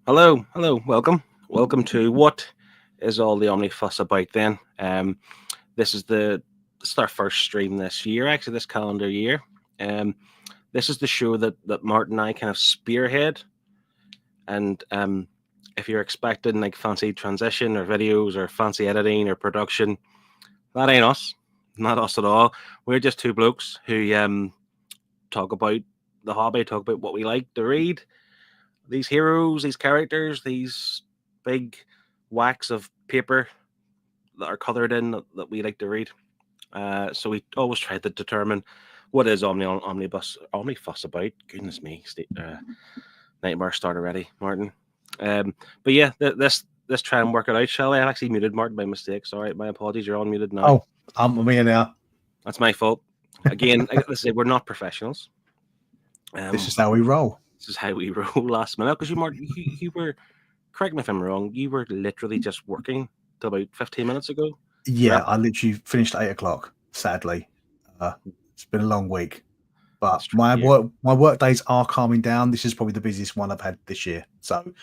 Hello, welcome to what is all the Omnifuss about then. This is our first stream this year, actually this calendar year. Um, this is the show that Martin and I kind of spearhead, and if you're expecting like fancy transition or videos or fancy editing or production, that ain't us, not us at all. We're just two blokes who talk about the hobby, talk about what we like to read, these heroes, these characters, these big whacks of paper that are coloured in that we like to read. So we always try to determine what is Omnifuss about. Goodness me, nightmare start already, Martin. But yeah, let's try and work it out, shall we? I actually muted Martin by mistake. Sorry, my apologies. You're all muted now. Oh, I'm here now. That's my fault. Again, let's say we're not professionals. This is how we roll. This is how we roll last minute. Because you were, correct me if I'm wrong, you were literally just working till about 15 minutes ago. Yeah, I literally finished at 8 o'clock. Sadly, it's been a long week, but my work days are calming down. This is probably the busiest one I've had this year, so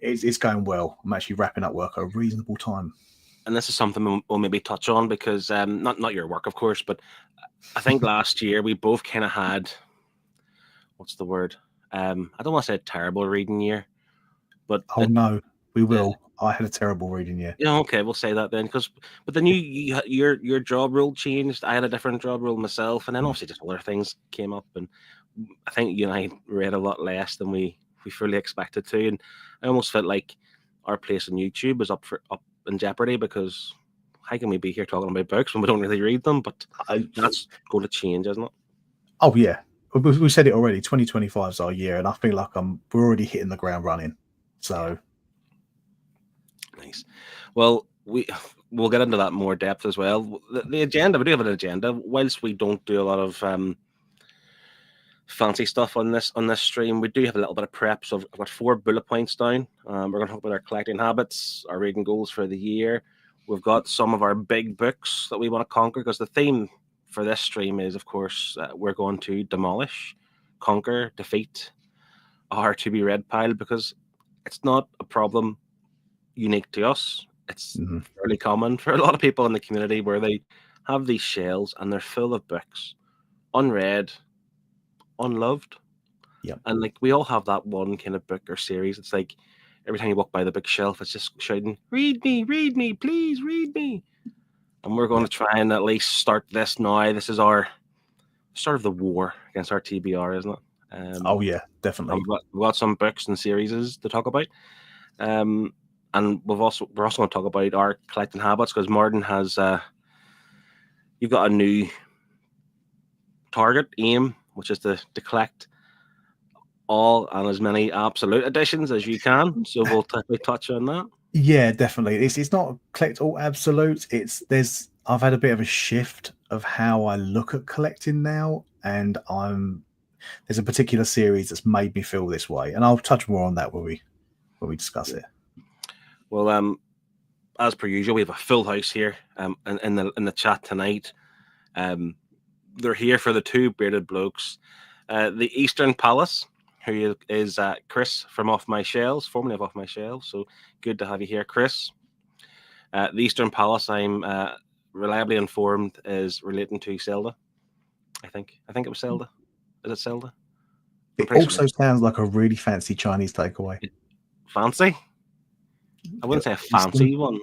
it's going well. I'm actually wrapping up work at a reasonable time. And this is something we'll maybe touch on because not your work, of course, but I think last year we both kind of had, what's the word? I don't want to say a terrible reading year, but no, we will. I had a terrible reading year. Yeah, okay, we'll say that then. But then your job role changed. I had a different job role myself, and then obviously just other things came up, and I think you and I read a lot less than we fully expected to, and I almost felt like our place on YouTube was up in jeopardy because how can we be here talking about books when we don't really read them? But that's going to change, isn't it? Oh yeah, we said it already. 2025 is our year, and I feel like we're already hitting the ground running. So. Nice. Well, we'll get into that more depth as well. The agenda, we do have an agenda. Whilst we don't do a lot of fancy stuff on this stream, we do have a little bit of prep. So I've got 4 bullet points down. We're going to talk about our collecting habits, our reading goals for the year. We've got some of our big books that we want to conquer, because the theme for this stream is, of course, we're going to demolish, conquer, defeat our to be read pile, because it's not a problem unique to us. It's fairly common for a lot of people in the community where they have these shelves and they're full of books, unread, unloved. Yeah. And like we all have that one kind of book or series. It's like every time you walk by the bookshelf, it's just shouting, read me, please read me. And we're going to try and at least start this now. This is our start of the war against our TBR, isn't it? Oh yeah, definitely. We've got some books and series to talk about. And we're also going to talk about our collecting habits, because Martin has you've got a new target aim, which is to collect all and as many absolute editions as you can. So we'll touch on that. Yeah, definitely. It's not collect all absolutes. I've had a bit of a shift of how I look at collecting now, and there's a particular series that's made me feel this way, and I'll touch more on that when we discuss it. Well, as per usual, we have a full house here in the chat tonight. They're here for the 2 bearded blokes. The Eastern Palace, who is Chris from Off My Shelves, formerly of Off My Shelves. So good to have you here, Chris. The Eastern Palace, I'm reliably informed, is relating to Zelda. I think it was Zelda. Is it Zelda? It also sounds like a really fancy Chinese takeaway. Fancy? I wouldn't say a fancy one.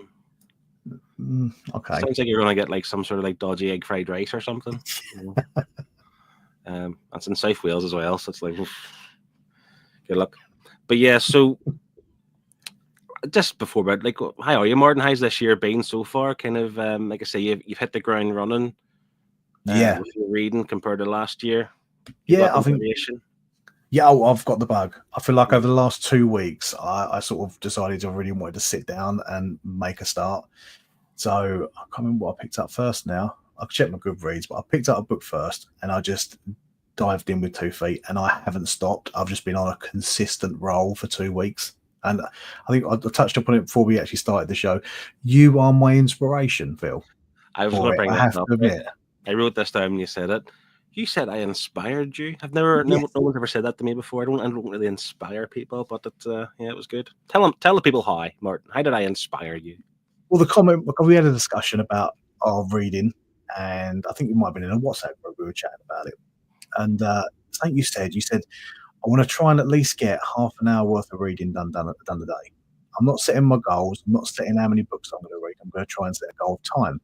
Okay. Sounds like you're going to get like some sort of like dodgy egg fried rice or something. That's in South Wales as well, so it's like, oof, good luck. But yeah, so just before bed, like, how are you, Martin? How's this year been so far? Kind of, like I say, you've hit the ground running. Yeah. With your reading compared to last year. Yeah, I think. Yeah, I've got the bug. I feel like over the last 2 weeks, I sort of decided I really wanted to sit down and make a start. So I can't remember what I picked up first now. I'll check my Goodreads, but I picked up a book first, and I just dived in with 2 feet, and I haven't stopped. I've just been on a consistent roll for 2 weeks. And I think I touched upon it before we actually started the show. You are my inspiration, Phil. I was going to bring that up. I wrote this down when you said it. You said I inspired you. I've never, Yes. no one's ever said that to me before. I don't really inspire people, but it was good. Tell the people how, Martin. How did I inspire you? Well, the comment, because we had a discussion about our reading, and I think you might have been in a WhatsApp group, we were chatting about it. And something you said, I want to try and at least get half an hour worth of reading done a day. I'm not setting my goals. I'm not setting how many books I'm going to read. I'm going to try and set a goal of time.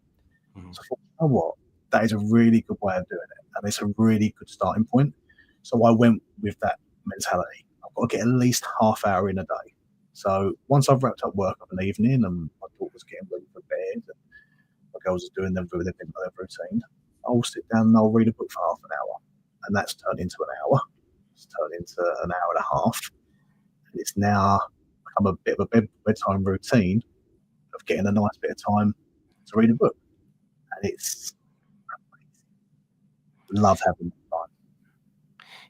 Mm-hmm. So I thought, you know what? That is a really good way of doing it. And it's a really good starting point. So I went with that mentality. I've got to get at least half hour in a day. So once I've wrapped up work of an evening and my daughter's getting ready for bed and my girls are doing their routine, I'll sit down and I'll read a book for half an hour. And that's turned into an hour. It's turned into an hour and a half. And it's now become a bit of a bedtime routine of getting a nice bit of time to read a book. And it's love having time.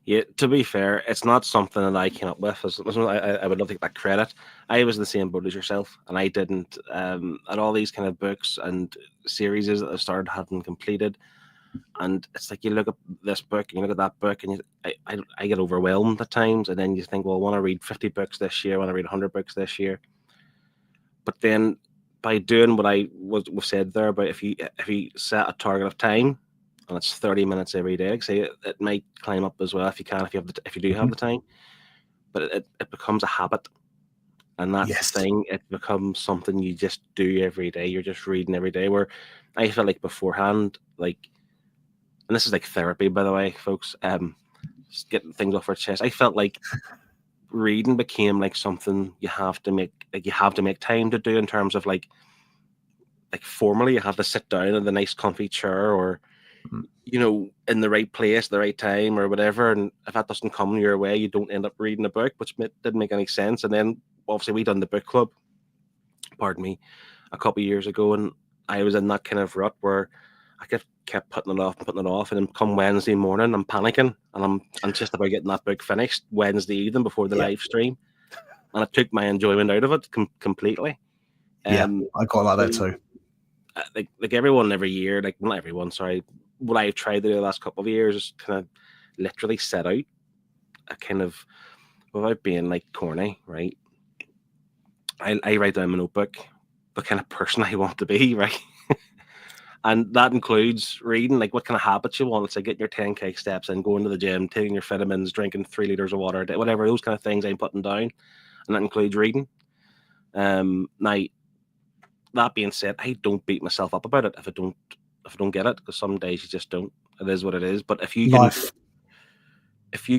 Yeah, to be fair, it's not something that I came up with. I would love to take that credit. I was in the same boat as yourself, and I didn't. At all these kind of books and series that I've started having completed, and it's like you look at this book and you look at that book, and I get overwhelmed at times, and then you think, well, I want to read 50 books this year, I want to read 100 books this year. But then by doing what was said there about if you set a target of time, and it's 30 minutes every day, like say it might climb up as well if you do have the time, but it becomes a habit, and that's the thing. It becomes something you just do every day. You're just reading every day. Where I felt like beforehand, like, and this is like therapy, by the way, folks, just getting things off our chest. I felt like reading became like something you have to make time to do, in terms of like formally you have to sit down in the nice comfy chair, or in the right place, the right time, or whatever. And if that doesn't come your way, you don't end up reading a book, which didn't make any sense. And then obviously we done the book club, a couple of years ago, and I was in that kind of rut where I kept putting it off, and then come Wednesday morning, I'm panicking, and I'm just about getting that book finished Wednesday evening before the live stream, and it took my enjoyment out of it completely. I quite like that too. Like everyone every year, like not everyone, sorry. What I've tried to do the last couple of years is kind of literally set out a kind of, without being like corny, right? I write down my notebook the kind of person I want to be, right? And that includes reading, like what kind of habits you want. It's like getting your 10K steps in, going to the gym, taking your vitamins, drinking 3 liters of water, whatever, those kind of things I'm putting down. And that includes reading. Now, that being said, I don't beat myself up about it if I don't get it, because some days you just don't. It is what it is. But if you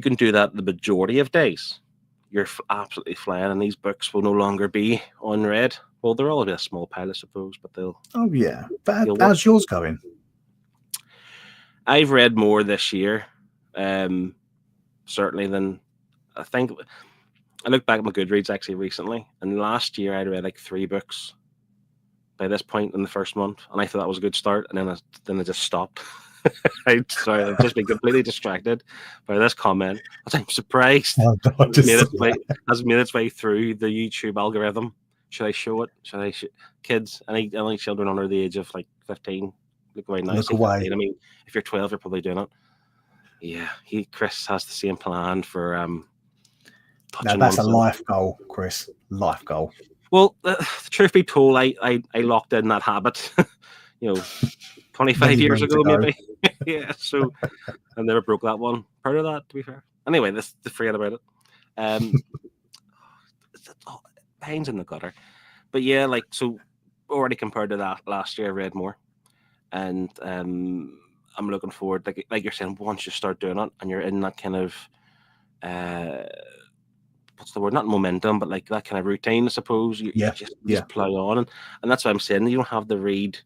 can do that the majority of days, you're absolutely flying, and these books will no longer be unread. Well, they're all a small pile, I suppose, but they'll. Oh yeah, but how's yours going? I've read more this year, certainly than I think. I looked back at my Goodreads actually recently, and last year I read like 3 books by this point in the first month, and I thought that was a good start, and then I just stopped. I've just been completely distracted by this comment. I'm surprised has made its way through the YouTube algorithm. Should I show it? Kids, any children under the age of like 15, look away now. Look away. 15. I mean, if you're 12, you're probably doing it. Yeah, Chris has the same plan for now that's a life goal, Chris. Life goal. Well, the truth be told, I locked in that habit, 25 years ago, maybe. Yeah, so I never broke that one. Proud of that, to be fair. Anyway, forget about it. Pains in the gutter. But yeah, like, so already compared to that, last year I read more. And I'm looking forward, like you're saying, once you start doing it and you're in that kind of what's the word? Not momentum, but like that kind of routine, I suppose. You just plow on, and that's what I'm saying. You don't have to read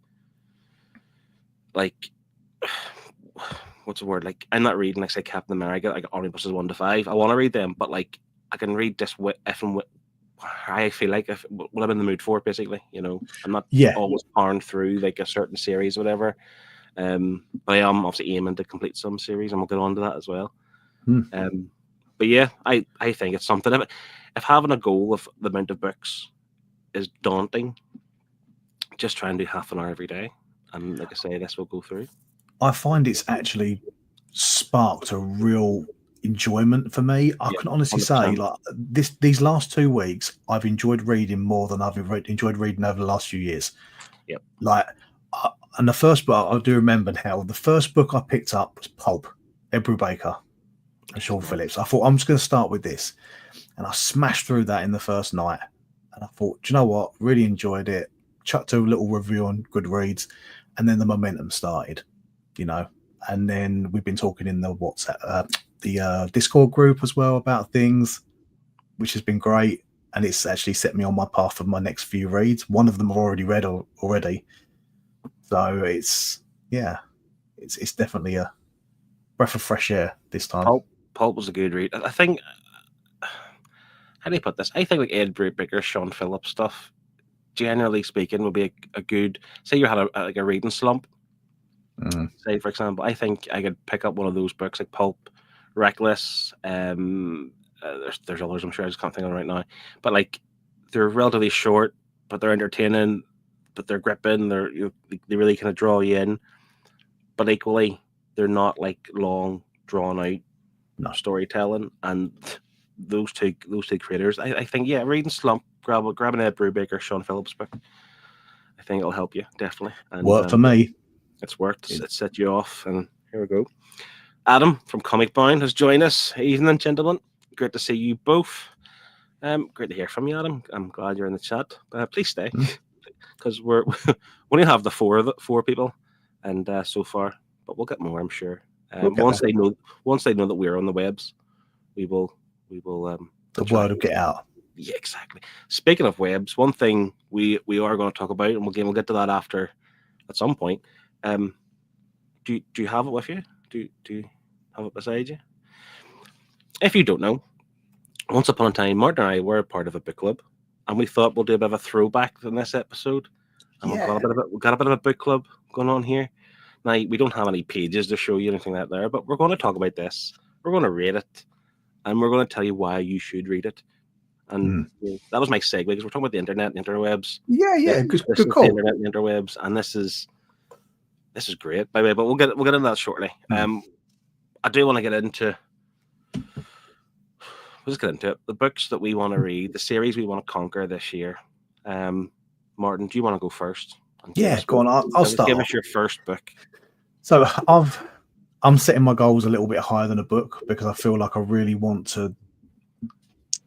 like what's the word? Like, I'm not reading like say Captain America, like omnibuses 1 to 5. I want to read them, but like I can read this if and I feel like what I'm in the mood for, basically. I'm not always powering through like a certain series, or whatever. But I am obviously aiming to complete some series, and we'll get on to that as well. But yeah, I think it's something. If having a goal of the amount of books is daunting, just try and do half an hour every day. And like I say, this will go through. I find it's actually sparked a real enjoyment for me. I can honestly say, 100%. like these last 2 weeks, I've enjoyed reading more than I've enjoyed reading over the last few years. Yep. Like, and the first book I do remember how the first book I picked up was Pulp, Ed Brubaker and Sean Phillips. I thought I'm just going to start with this, and I smashed through that in the first night. And I thought, do you know what? Really enjoyed it. Chucked a little review on Goodreads, and then the momentum started. And then we've been talking in the WhatsApp, the Discord group as well about things, which has been great. And it's actually set me on my path of my next few reads. One of them I've already read already. So it's definitely a breath of fresh air this time. Pulp was a good read. I think, how do you put this? I think like Ed Brubaker, Sean Phillips stuff, generally speaking, would be a good. Say you had a reading slump. Say for example, I think I could pick up one of those books like Pulp, Reckless. There's others I'm sure I just can't think of right now. But like they're relatively short, but they're entertaining, but they're gripping. They really kind of draw you in. But equally, they're not like long, drawn out storytelling. And those two creators, I think, reading slump, grab an Ed Brubaker, Sean Phillips book. I think it'll help you definitely. And worked for me. It's worked. It set you off, and here we go. Adam from Comic Bound has joined us. Evening, gentlemen. Great to see you both. Great to hear from you, Adam. I'm glad you're in the chat. Please stay, because we only have the four people, and so far, but we'll get more, I'm sure. Once they know that we're on the webs, we will. The word will get out. Yeah, exactly. Speaking of webs, one thing we are going to talk about, and we'll get to that after at some point. Do you have it with you? Do you have it beside you? If you don't know, once upon a time, Martin and I were part of a book club, and we thought we'll do a bit of a throwback in this episode. And we've got a bit of a book club going on here. Now, we don't have any pages to show you anything like that there, but we're going to talk about this. We're going to rate it, and we're going to tell you why you should read it. And that was my segue, because we're talking about the internet and interwebs. Good call. The internet and interwebs, and this is great, by the way. But we'll get into that shortly. I do want to get into. Let's get into it. The books that we want to read, the series we want to conquer this year. Martin, do you want to go first? Go on. I'll start. Give us your first book. So I'm setting my goals a little bit higher than a book, because I feel like I really want to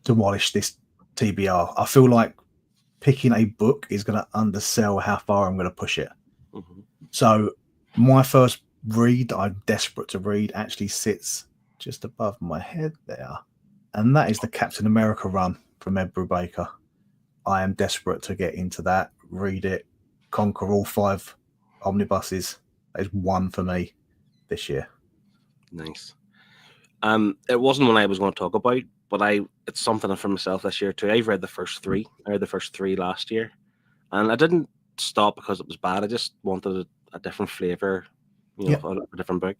demolish this TBR. I feel like picking a book is going to undersell how far I'm going to push it. So my first read that I'm desperate to read actually sits just above my head there, and that is the Captain America run from Ed Brubaker. I am desperate to get into that, read it, conquer all 5 omnibuses. That is one for me this year. Nice. It wasn't one I was going to talk about, but it's something for myself this year too. I've read the first 3. I read the first 3 last year, and I didn't stop because it was bad. I just wanted a different flavor, a different book,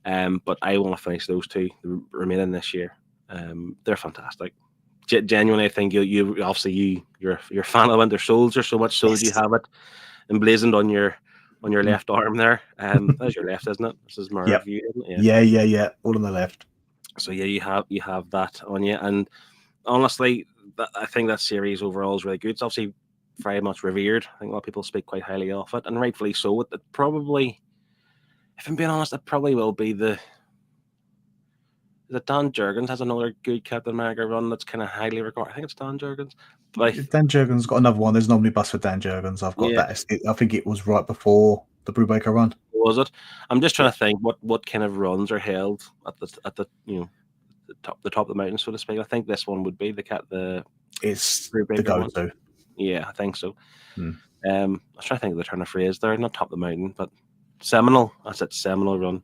But I want to finish those 2 remaining this year. They're fantastic. Genuinely, I think you're a fan of Winter Soldier, so much so that you have it emblazoned on your left arm there. That's your left, isn't it? This is my review, isn't it? Yeah. All on the left. So yeah, you have that on you, and honestly, I think that series overall is really good. It's obviously very much revered. I think a lot of people speak quite highly of it, and rightfully so. It probably, if I'm being honest, it probably will be the Dan Jurgens has another good Captain America run that's kind of highly regarded. I think it's Dan Jurgens. But Dan Jurgens got another one. There's an omnibus for Dan Jurgens. I've got that. I think it was right before the Brubaker run. Was it? I'm just trying to think what kind of runs are held at the the top of the mountain, so to speak. I think this one would be it's the go-to. One. Yeah, I think so. I was trying to think of the turn of phrase there. Not top of the mountain, but seminal. That's it. Seminal run.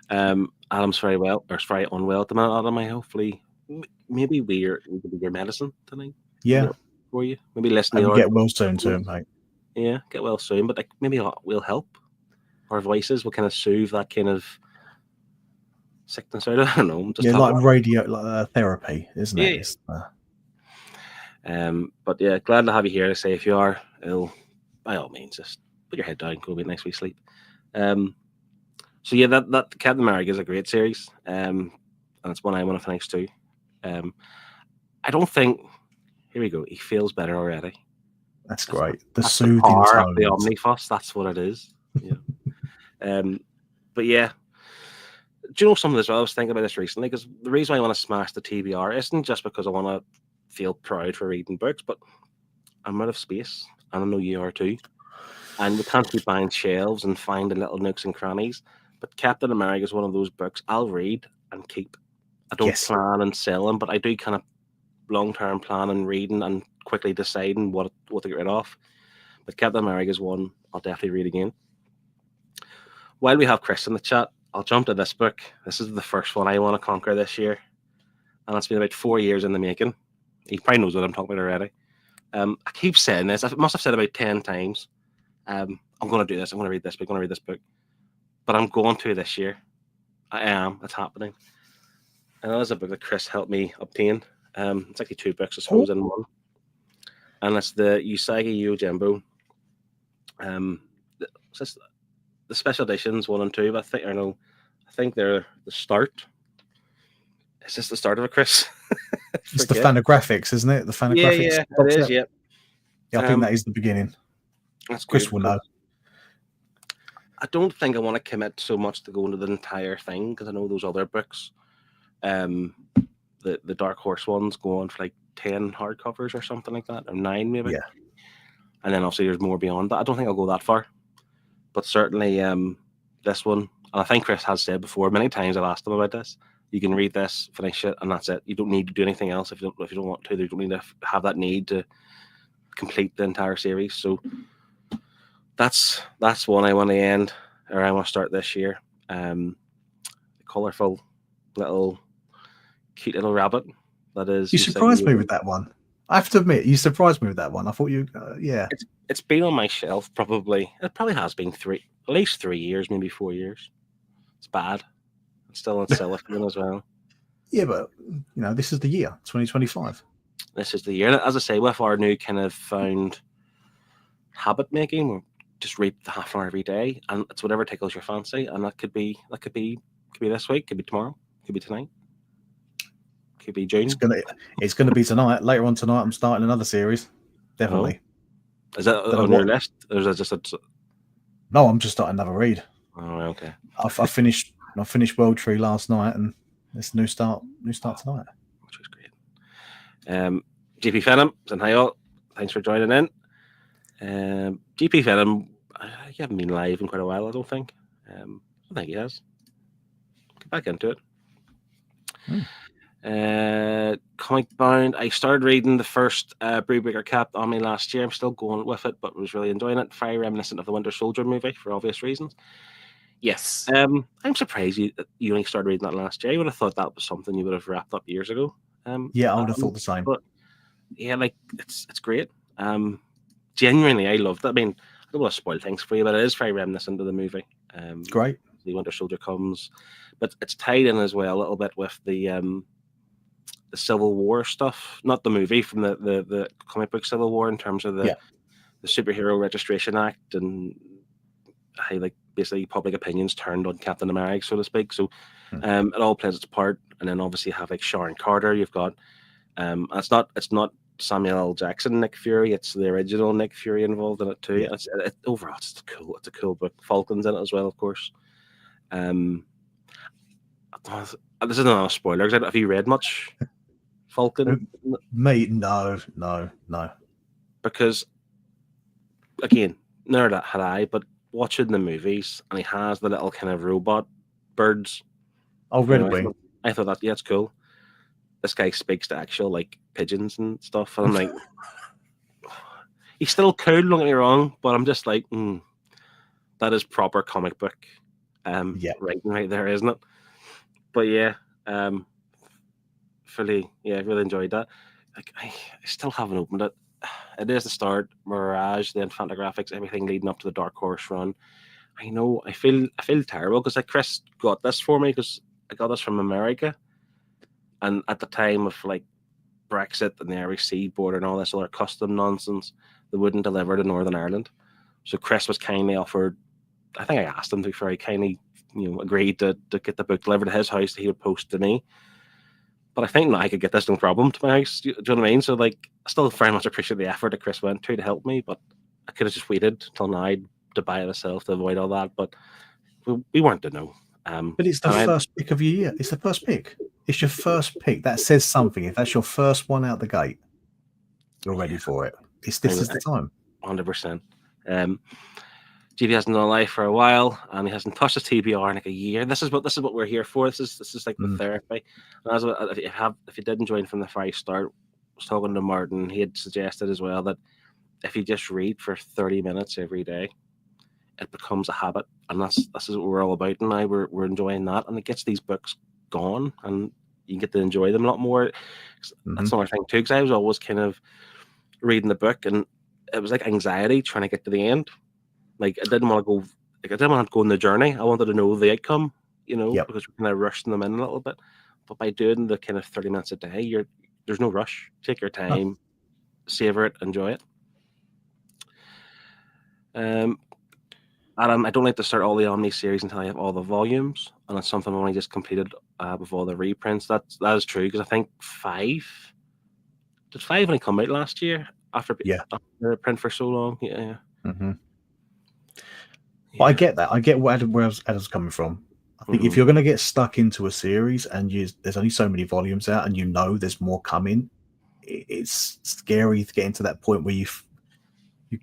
Adam's very unwell at the minute. Adam, I hopefully maybe we could be your medicine tonight. Yeah, for you. Maybe listen to get well soon to him, mate. Yeah, get well soon. But maybe we'll help. Our voices will kind of soothe that kind of sickness out. I don't know. Just like radio, like therapy, isn't it? But yeah, glad to have you here. To say if you are ill, by all means, just put your head down, go get a nice wee sleep. So yeah, that Captain America is a great series, and it's one I want to finish too. I don't think. Here we go. He feels better already. That's great. That's the soothing power tones. of the Omnifuss. That's what it is. Yeah. But yeah, do you know something as well? I was thinking about this recently, because the reason why I want to smash the TBR isn't just because I want to feel proud for reading books, but I'm out of space, and I know you are too. And we can't keep buying shelves and finding little nooks and crannies. But Captain America is one of those books I'll read and keep. I don't plan and sell them, but I do kind of long-term plan and reading and quickly deciding what to get rid of. But Captain America is one I'll definitely read again. While we have Chris in the chat, I'll jump to this book. This is the first one I want to conquer this year, and it's been about 4 years in the making. He probably knows what I'm talking about already. I keep saying this. I must have said about 10 times. I'm going to do this. I'm going to read this book. I'm going to read this book. But I'm going to this year. I am. It's happening. And that is a book that Chris helped me obtain. It's actually 2 books, I suppose, in one. And it's the Usagi Yojimbo. The special editions 1 and 2. But I think they're the start. Is this the start of it, Chris? It's the Fanographics, isn't it? The Fanographics. Yeah, it is. Yeah. Yeah, I think that is the beginning. That's Chris will know. I don't think I want to commit so much to go into the entire thing, because I know those other books, the Dark Horse ones, go on for like 10 hardcovers or something like that, or 9 maybe. Yeah. And then obviously there's more beyond that. I don't think I'll go that far, but certainly this one. And I think Chris has said before many times, I've asked him about this. You can read this, finish it, and that's it. You don't need to do anything else if you don't want to. You don't need to have that need to complete the entire series. So that's one I want to end, or I want to start this year. Colorful little cute little rabbit that is. You surprised me with that one. I have to admit, you surprised me with that one. I thought you yeah. It's been on my shelf probably. It probably has been at least 3 years, maybe 4 years. It's bad. It's still on cellophane as well. Yeah, but this is the year 2025. This is the year. And as I say, with our new kind of found habit making, we'll just read the half an hour every day, and it's whatever tickles your fancy. And that could be this week, could be tomorrow, could be tonight, could be June. It's gonna be tonight. Later on tonight, I'm starting another series. Definitely. Oh. Is that on your list, or is that just No, I'm just starting another read. Oh, okay. I finished World Tree last night, and it's new start tonight. Which was great. GP Venom, and hi all. Thanks for joining in. GP Venom, you haven't been live in quite a while, I don't think. I don't think he has. Get back into it. Comic Bound. I started reading the first Brewbreaker Cap on me last year. I'm still going with it, but was really enjoying it. Very reminiscent of the Winter Soldier movie for obvious reasons. Yes. I'm surprised you only started reading that last year. I would have thought that was something you would have wrapped up years ago. Yeah, I would have thought the same. But yeah, like it's great. Genuinely, I loved it. I mean, I don't want to spoil things for you, but it is very reminiscent of the movie. Great. The Winter Soldier comes, but it's tied in as well a little bit with the Civil War stuff, not the movie, from the comic book Civil War, in terms of the Superhero Registration Act, and how like basically public opinions turned on Captain America, so to speak. So it all plays its part, and then obviously you have like Sharon Carter. You've got it's not Samuel L. Jackson Nick Fury. It's the original Nick Fury involved in it too. Yeah. Overall, it's a cool book. Falcon's in it as well, of course. This is not a spoiler. Have you read much Falcon? Me, no. Because again, never had I, but watching the movies, and he has the little kind of robot birds. Oh, really? I thought that, yeah, it's cool. This guy speaks to actual like pigeons and stuff, and I'm like, he's still cool, don't get me wrong, but I'm just like, that is proper comic book writing right there, isn't it? But yeah, really enjoyed that. Like I still haven't opened it. It is the start, Mirage, then Fantagraphics, everything leading up to the Dark Horse run. I know I feel terrible because like Chris got this for me because I got this from America, and at the time of like Brexit and the Irish Sea border and all this other custom nonsense, they wouldn't deliver to Northern Ireland. So Chris was kindly offered. I think I asked him to very kindly agreed to get the book delivered to his house that he would post to me. But I think now I could get this no problem to my house. Do you know what I mean? So like, I still very much appreciate the effort that Chris went to help me, but I could have just waited till now to buy it myself to avoid all that. But we weren't to know. But it's the first pick of your year. It's the first pick. It's your first pick. That says something. If that's your first one out the gate, you're ready for it. This is the time. 100%. GB hasn't done a live for a while, and he hasn't touched a TBR in like a year. This is what we're here for. This is like the therapy. And if you didn't join from the very start, I was talking to Martin. He had suggested as well that if you just read for 30 minutes every day, it becomes a habit, and this is what we're all about now. We're enjoying that, and it gets these books gone, and you get to enjoy them a lot more. That's another thing too, because I was always kind of reading the book, and it was like anxiety trying to get to the end. Like I didn't want to go. Like I didn't want to go on the journey. I wanted to know the outcome, because we're kind of rushing them in a little bit. But by doing the kind of 30 minutes a day, there's no rush. Take your time, savor it, enjoy it. Adam, I don't like to start all the Omni series until I have all the volumes, and that's something I've only just completed with all the reprints. That is true, because I think 5 only come out last year after the print for so long. Yeah. But I get that. I get where Adam's coming from. I think if you're going to get stuck into a series and there's only so many volumes out, and there's more coming, it's scary to get into that point where you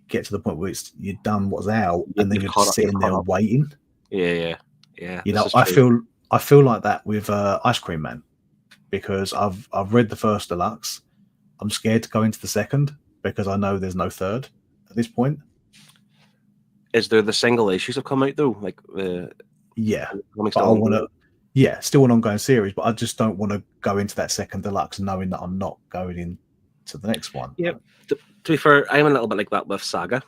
get to the point where you're done what's out, and then you're just sitting there waiting. Yeah. I feel like that with Ice Cream Man, because I've read the first deluxe. I'm scared to go into the second because I know there's no third at this point. Is there the single issues have come out though? Like but I want to. Still an ongoing series, but I just don't want to go into that second deluxe knowing that I'm not going into the next one. Yeah. To be fair, I'm a little bit like that with Saga,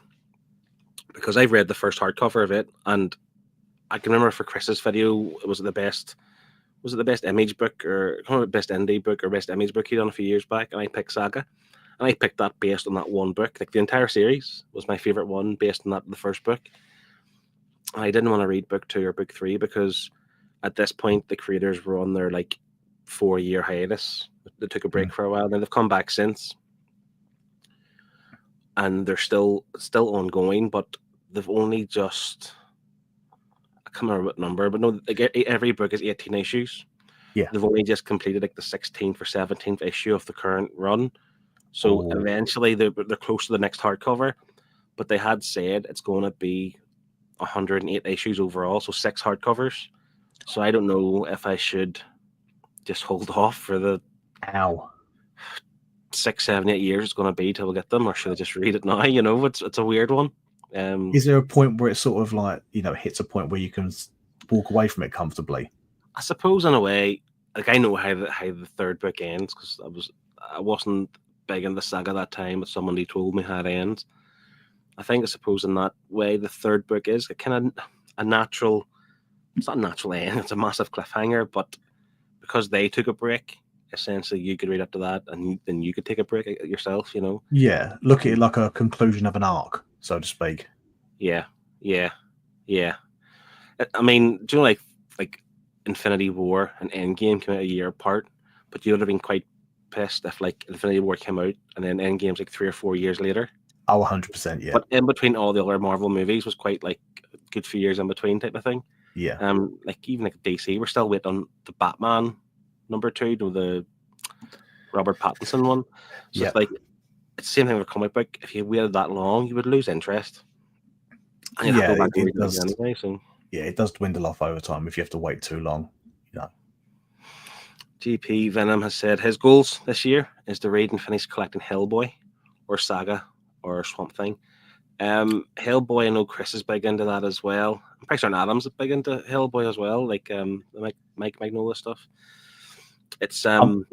because I've read the first hardcover of it, and I can remember for Chris's video, was it the best image book or best indie book or best image book he done a few years back, and I picked Saga, and I picked that based on that one book. Like the entire series was my favorite one based on the first book. And I didn't want to read book 2 or book 3 because at this point the creators were on their like 4-year hiatus. They took a break for a while, and then they've come back since. And they're still ongoing, but they've only just, I can't remember what number, but no, every book is 18 issues. Yeah. They've only just completed like the 16th or 17th issue of the current run. So eventually they're close to the next hardcover, but they had said it's going to be 108 issues overall, so 6 hardcovers. So I don't know if I should just hold off for the 6, 7, 8 years it's going to be till we get them, or should I just read it now? It's a weird one. Is there a point where it's sort of like, hits a point where you can walk away from it comfortably? I suppose in a way, like I know how the third book ends, because I wasn't big in the Saga that time, but somebody told me how it ends. I suppose in that way, the third book is a kind of a natural. It's not a natural end; it's a massive cliffhanger. But because they took a break, essentially, you could read up to that, and then you could take a break yourself. Yeah, look at it like a conclusion of an arc, so to speak. Yeah. I mean, do you know, like Infinity War and Endgame came out a year apart, but you would have been quite pissed if like Infinity War came out and then Endgame's like 3 or 4 years later. Oh, 100%, yeah. But in between all the other Marvel movies was quite like a good few years in between type of thing. Yeah. Like even like DC, we're still waiting on the Batman #2, the Robert Pattinson one. So it's like it's the same thing with a comic book. If you waited that long, you would lose interest. And you'd have to go back and read it anyway. So yeah, it does dwindle off over time if you have to wait too long. GP Venom has said his goals this year is to read and finish collecting Hellboy or Saga or Swamp Thing. Hellboy, I know Chris is big into that as well. I'm pretty sure Adam's big into Hellboy as well, like Mike Magnolia stuff. It's not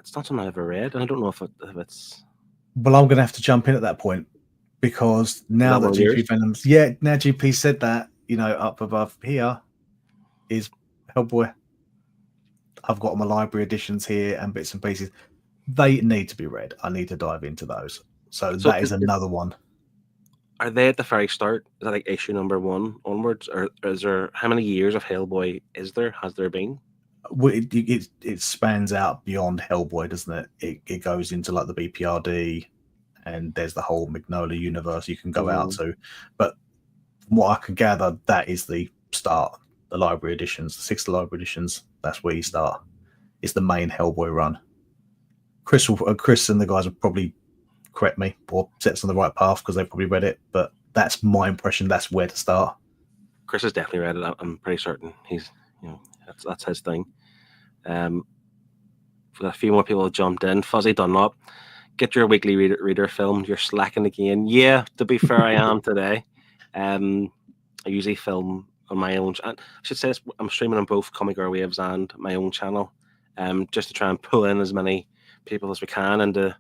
something I've ever read, and I don't know if it's. Well, I'm going to have to jump in at that point, because now that GP Venom's now GP said that, up above here is Hellboy. I've got my library editions here and bits and pieces. They need to be read. I need to dive into those. So that is another one. are they at the very start? Is that like issue number 1 onwards, or is there how many years of Hellboy has there been? Well, it spans out beyond Hellboy, doesn't it? It goes into like the BPRD, and there's the whole Magnolia universe you can go out to. But from what I can gather, that is the start. The library editions, the 6 library editions. That's where you start. It's the main Hellboy run. Chris and the guys will probably correct me or set us on the right path because they've probably read it. But that's my impression. That's where to start. Chris has definitely read it. I'm pretty certain he's, that's his thing. A few more people have jumped in. Fuzzy Dunlop, get your weekly reader filmed. You're slacking again. Yeah, to be fair, I am today. I usually film on my own. I should say I'm streaming on both Comic Girl Waves and my own channel, just to try and pull in as many people as we can and to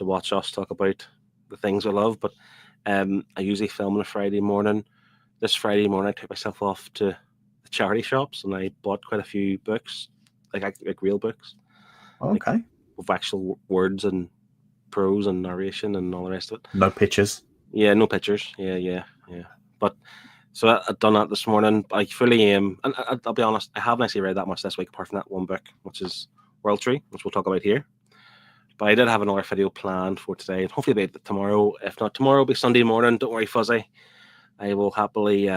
watch us talk about the things we love. But I usually film on a Friday morning. This Friday morning, I took myself off to the charity shops and I bought quite a few books, like real books. Okay. Like, with actual words and prose and narration and all the rest of it. No pictures. Yeah, no pictures. Yeah. But so I've done that this morning. I fully aim, and I'll be honest, I haven't actually read that much this week apart from that one book, which is World Tree, which we'll talk about here. But I did have another video planned for today, and hopefully it'll be tomorrow. If not tomorrow, it'll be Sunday morning. Don't worry, Fuzzy. I will happily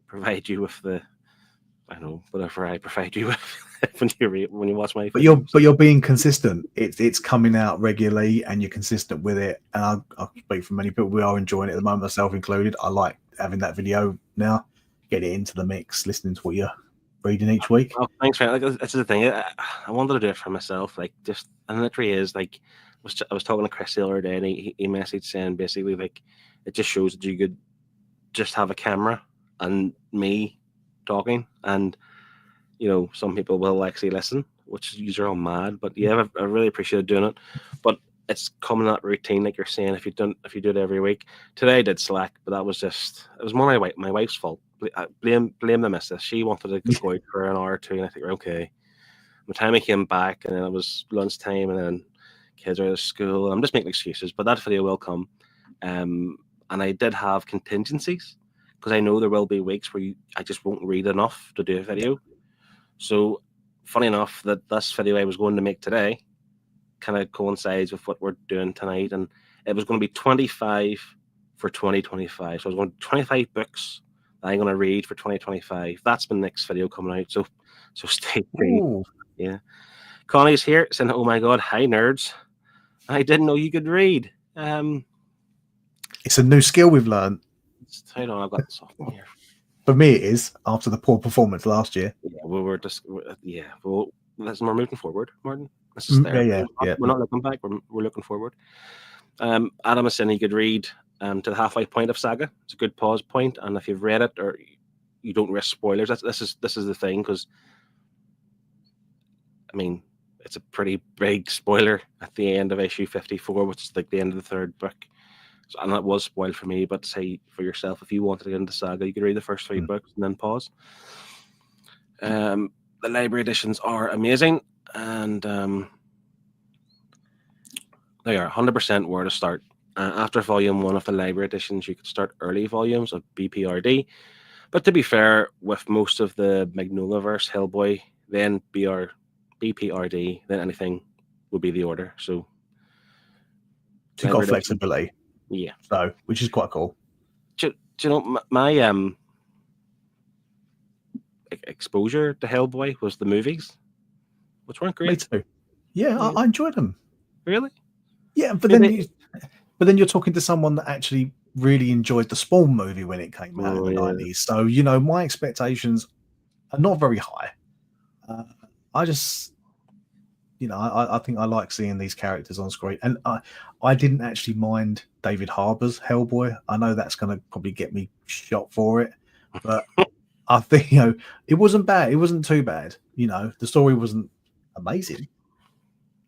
provide you with whatever I provide you with when you watch my videos. But you're being consistent. It's coming out regularly and you're consistent with it. And I'll speak for many people. We are enjoying it at the moment, myself included. I like having that video now. Get it into the mix, listening to what you're reading each week. Oh, thanks, man. Like, that's the thing. I wanted to do it for myself. Like, just, and it really is like, I was talking to Chris the other day, and he messaged saying basically like, it just shows that you could just have a camera and me talking, and some people will actually listen, which you're all mad. But yeah, I really appreciated doing it. But it's coming that routine, like you're saying. If you do it every week, today I did slack, but it was more my wife's fault. I blame the missus. She wanted to go out for an hour or two, and I think, okay. By the time I came back, and then it was lunchtime, and then kids are out of school. I'm just making excuses, but that video will come. And I did have contingencies because I know there will be weeks where I just won't read enough to do a video. So, funny enough, that this video I was going to make today kind of coincides with what we're doing tonight, and it was going to be 25 for 2025. So I was going to 25 books that I'm going to read for 2025. That's my next video coming out. So stay tuned. Yeah, Connie's here saying, "Oh my God, hi nerds! I didn't know you could read." It's a new skill we've learned. Hold on, I've got this off here. For me, it is after the poor performance last year. Yeah, we're moving forward, Martin. This is there. Yeah. We're not looking back. We're looking forward. Adam is saying he could read to the halfway point of Saga. It's a good pause point, and if you've read it or you don't risk spoilers, this is the thing, because I mean it's a pretty big spoiler at the end of issue 54, which is like the end of the 3rd book. And that was spoiled for me, but say for yourself, if you wanted to get into Saga, you could read the first 3 books and then pause. The library editions are amazing, and they are 100% where to start. After volume 1 of the library editions, you could start early volumes of BPRD. But to be fair, with most of the Magnolaverse, Hellboy, then BPRD, then anything would be the order. So you've got flexibility. Yeah. So, which is quite cool. Do you know, my exposure to Hellboy was the movies, which weren't great. Me too. Yeah, I enjoyed them. Really? Yeah, but then you're talking to someone that actually really enjoyed the Spawn movie when it came out in the 90s. So, my expectations are not very high. I just... I think I like seeing these characters on screen. And I didn't actually mind David Harbour's Hellboy. I know that's going to probably get me shot for it. But I think, it wasn't bad. It wasn't too bad. The story wasn't amazing.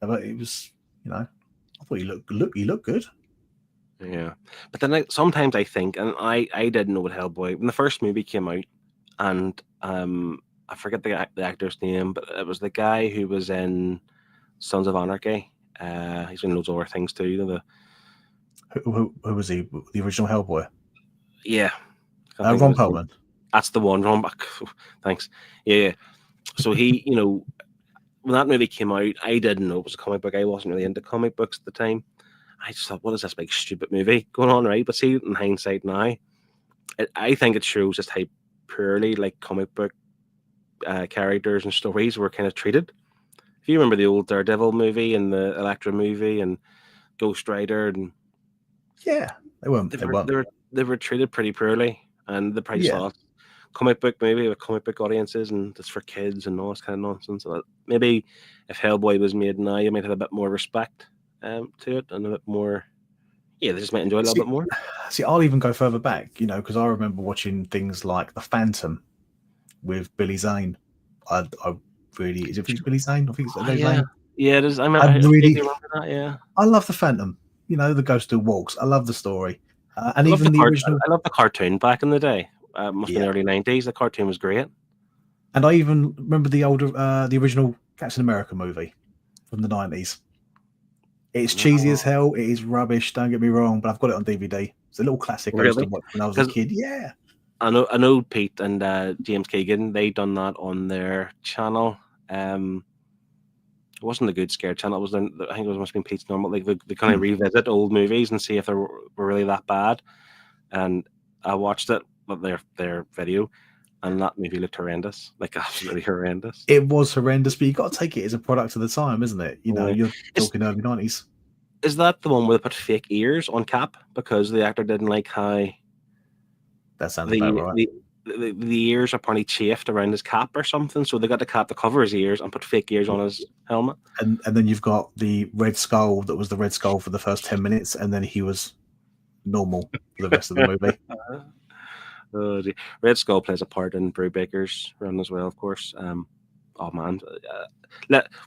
But it was, I thought he looked good. Yeah. But then sometimes I think, and I didn't know what Hellboy, when the first movie came out, and I forget the actor's name, but it was the guy who was in Sons of Anarchy. He's in loads of other things too. Who was he? The original Hellboy? Yeah. Ron Perlman. That's the one. Ron. Thanks. Yeah. So he, when that movie came out, I didn't know it was a comic book. I wasn't really into comic books at the time. I just thought, what is this big stupid movie going on, right? But see, in hindsight now, I think it shows just how poorly like comic book characters and stories were kind of treated. If you remember the old Daredevil movie and the Elektra movie and Ghost Rider, and yeah, they were treated pretty poorly, and the price lost. Comic book movie with comic book audiences, and it's for kids and all this kind of nonsense. Maybe if Hellboy was made now, you might have a bit more respect to it and a bit more. Yeah, they just might enjoy it a little bit more. See, I'll even go further back, because I remember watching things like The Phantom with Billy Zane. I really, is it Billy Zane? I think it's Billy Zane. Yeah, it is. I really remember that. Yeah, I love The Phantom. The Ghost Who Walks. I love the story, and even the original. I love the cartoon back in the day. Must have been early 90s. The cartoon was great. And I even remember the original Captain America movie from the 90s. It's cheesy as hell. It is rubbish. Don't get me wrong, but I've got it on DVD. It's a little classic I used to watch when I was a kid. Yeah. I know Pete and James Keegan, they done that on their channel. It wasn't a good scare channel. I think it must have been Pete's normal. Like they kind of revisit old movies and see if they were really that bad. And I watched it, their video, and that movie looked horrendous, like absolutely horrendous. It was horrendous, but you got to take it as a product of the time, isn't it? You're talking early 90s. Is that the one where they put fake ears on Cap because the actor didn't like how? That sounds about right. The ears apparently chafed around his cap or something, so they got the cap to cover his ears and put fake ears on his helmet. And then you've got the Red Skull that was the Red Skull for the first 10 minutes, and then he was normal for the rest of the movie. Red Skull plays a part in Brubaker's run as well, of course. Oh man,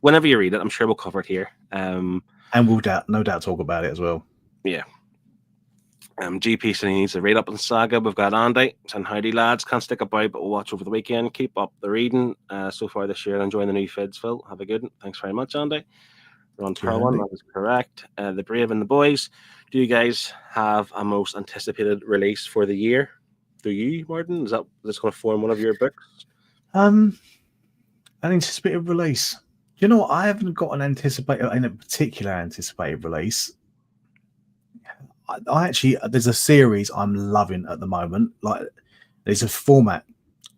whenever you read it, I'm sure we'll cover it here. And we'll no doubt talk about it as well. Yeah. GP said he needs to read up on Saga. We've got Andy saying, howdy lads, can't stick about, but we'll watch over the weekend. Keep up the reading so far this year. Enjoying the new Fids, Phil. Have a good one. Thanks very much, Andy. Ron Perlman, that is correct. The Brave and the Boys. Do you guys have a most anticipated release for the year? Do you, Martin? Is this going to form one of your books? An anticipated release. You know what? I haven't got a particular anticipated release. I actually, there's a series I'm loving at the moment. Like, there's a format.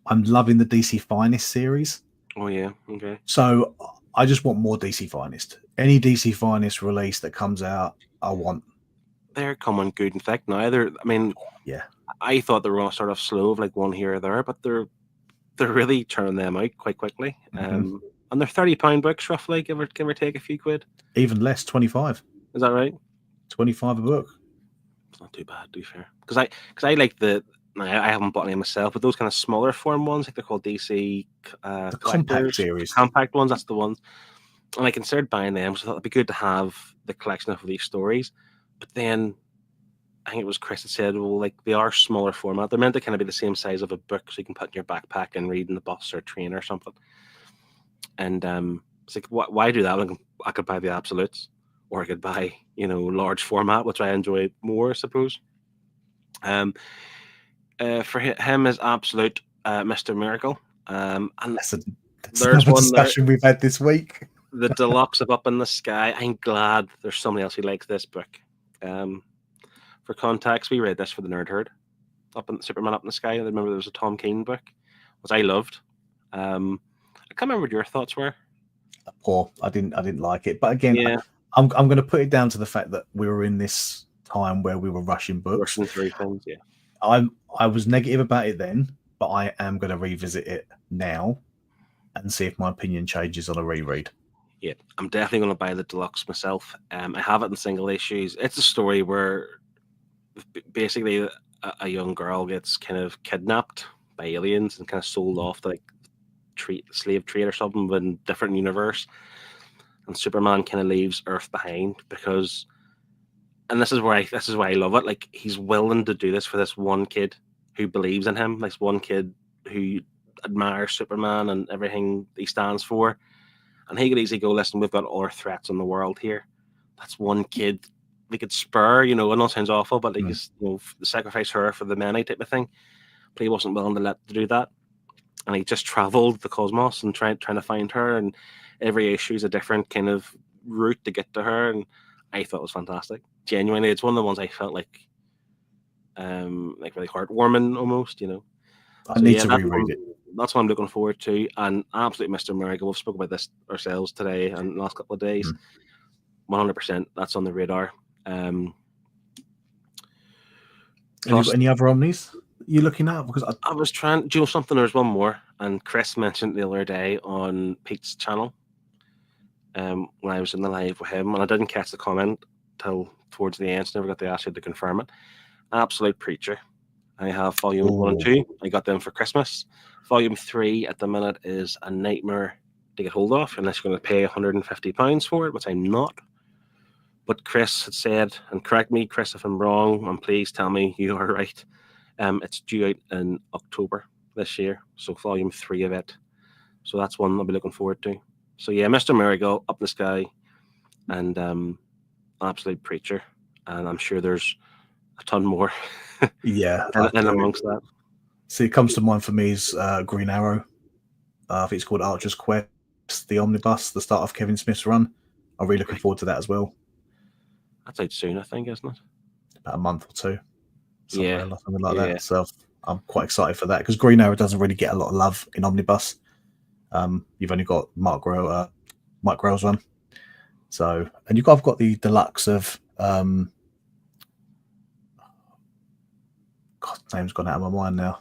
I'm loving the DC Finest series. Oh yeah, okay. So I just want more DC Finest. Any DC Finest release that comes out, I want. They're coming good and thick now. Yeah. I thought they were going to start off slow, like one here or there, but they're really turning them out quite quickly. And they're £30 books, roughly, give or take a few quid. Even less, 25. Is that right? 25 a book. It's not too bad, to be fair. Because I like I haven't bought any myself, but those kind of smaller form ones, like they're called DC the compact series. Compact ones, that's the ones. And I considered buying them, so I thought it'd be good to have the collection of these stories. But then I think it was Chris that said, well, like they are smaller format. They're meant to kind of be the same size of a book, so you can put in your backpack and read in the bus or train or something. And it's like, why do that? Like, I could buy the Absolutes, or I could buy, large format, which I enjoy more, I suppose. For him is Absolute Mr. Miracle. And that's there's one discussion we've had this week. The deluxe of Up in the Sky. I'm glad there's somebody else who likes this book. For context, we read this for the Nerd Herd. Superman Up in the Sky. I remember there was a Tom King book, which I loved. I can't remember what your thoughts were. Poor. I didn't like it. But again, yeah. I'm going to put it down to the fact that we were in this time where we were rushing books. Rushing through things, yeah. I was negative about it then, but I am going to revisit it now and see if my opinion changes on a reread. Yeah, I'm definitely going to buy the deluxe myself. I have it in single issues. It's a story where basically a young girl gets kind of kidnapped by aliens and kind of sold off to like slave trade or something in a different universe. And Superman kind of leaves Earth behind because, and this is why I love it. Like, he's willing to do this for this one kid who believes in him, this one kid who admires Superman and everything he stands for. And he could easily go, listen, we've got all our threats in the world here. That's one kid could spur, you know, it not sounds awful, but like Mm. you know, sacrifice her for the many type of thing. But he wasn't willing to do that, and he just traveled the cosmos and trying to find her, and every issue is a different kind of route to get to her, and I thought it was fantastic. Genuinely, it's one of the ones I felt like really heartwarming almost, you know. I So need yeah, to reread it. that's what I'm looking forward to, and absolutely Mr. Miracle. We've spoken about this ourselves today and the last couple of days. 100%, that's on the radar. Have you got any other Omnis you're looking at? Because I was trying to do something. There's one more, and Chris mentioned the other day on Pete's channel when I was in the live with him, and I didn't catch the comment till towards the end, so never got to ask you to confirm it. Absolute Preacher. I have volume 1 and 2. I got them for Christmas. Volume 3 at the minute is a nightmare to get hold of unless you're going to pay £150 for it, which I'm not. But Chris had said, and correct me, Chris, if I'm wrong, and please tell me you are right. It's due out in October this year, so volume 3 of it. So that's one I'll be looking forward to. So yeah, Mr. Miracle, Up in the Sky, and Absolute Preacher, and I'm sure there's a ton more. Yeah, and amongst that. See, it comes to mind for me is Green Arrow. I think it's called Archer's Quest, the omnibus, the start of Kevin Smith's run. I'm really looking forward to that as well. That's out soon, I think, isn't it? About a month or two. Something like that. So I'm quite excited for that because Green Arrow doesn't really get a lot of love in omnibus. You've only got Mike Grell's one. So, and I've got the deluxe of God, name's gone out of my mind now.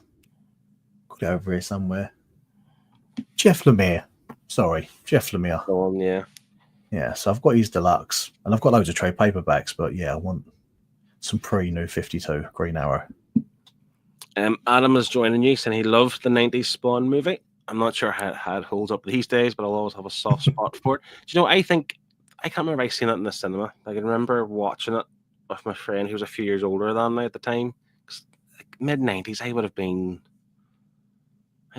Got it over here somewhere. Jeff Lemire. Sorry, Jeff Lemire. Go on, yeah. Yeah, so I've got his deluxe, and I've got loads of trade paperbacks, but yeah, I want some pre-new 52 Green Arrow. Adam is joining you, saying he loved the 90s Spawn movie. I'm not sure how it holds up these days, but I'll always have a soft spot for it. Do you know, I can't remember I seen it in the cinema. I can remember watching it with my friend who was a few years older than me at the time. Mid-90s, I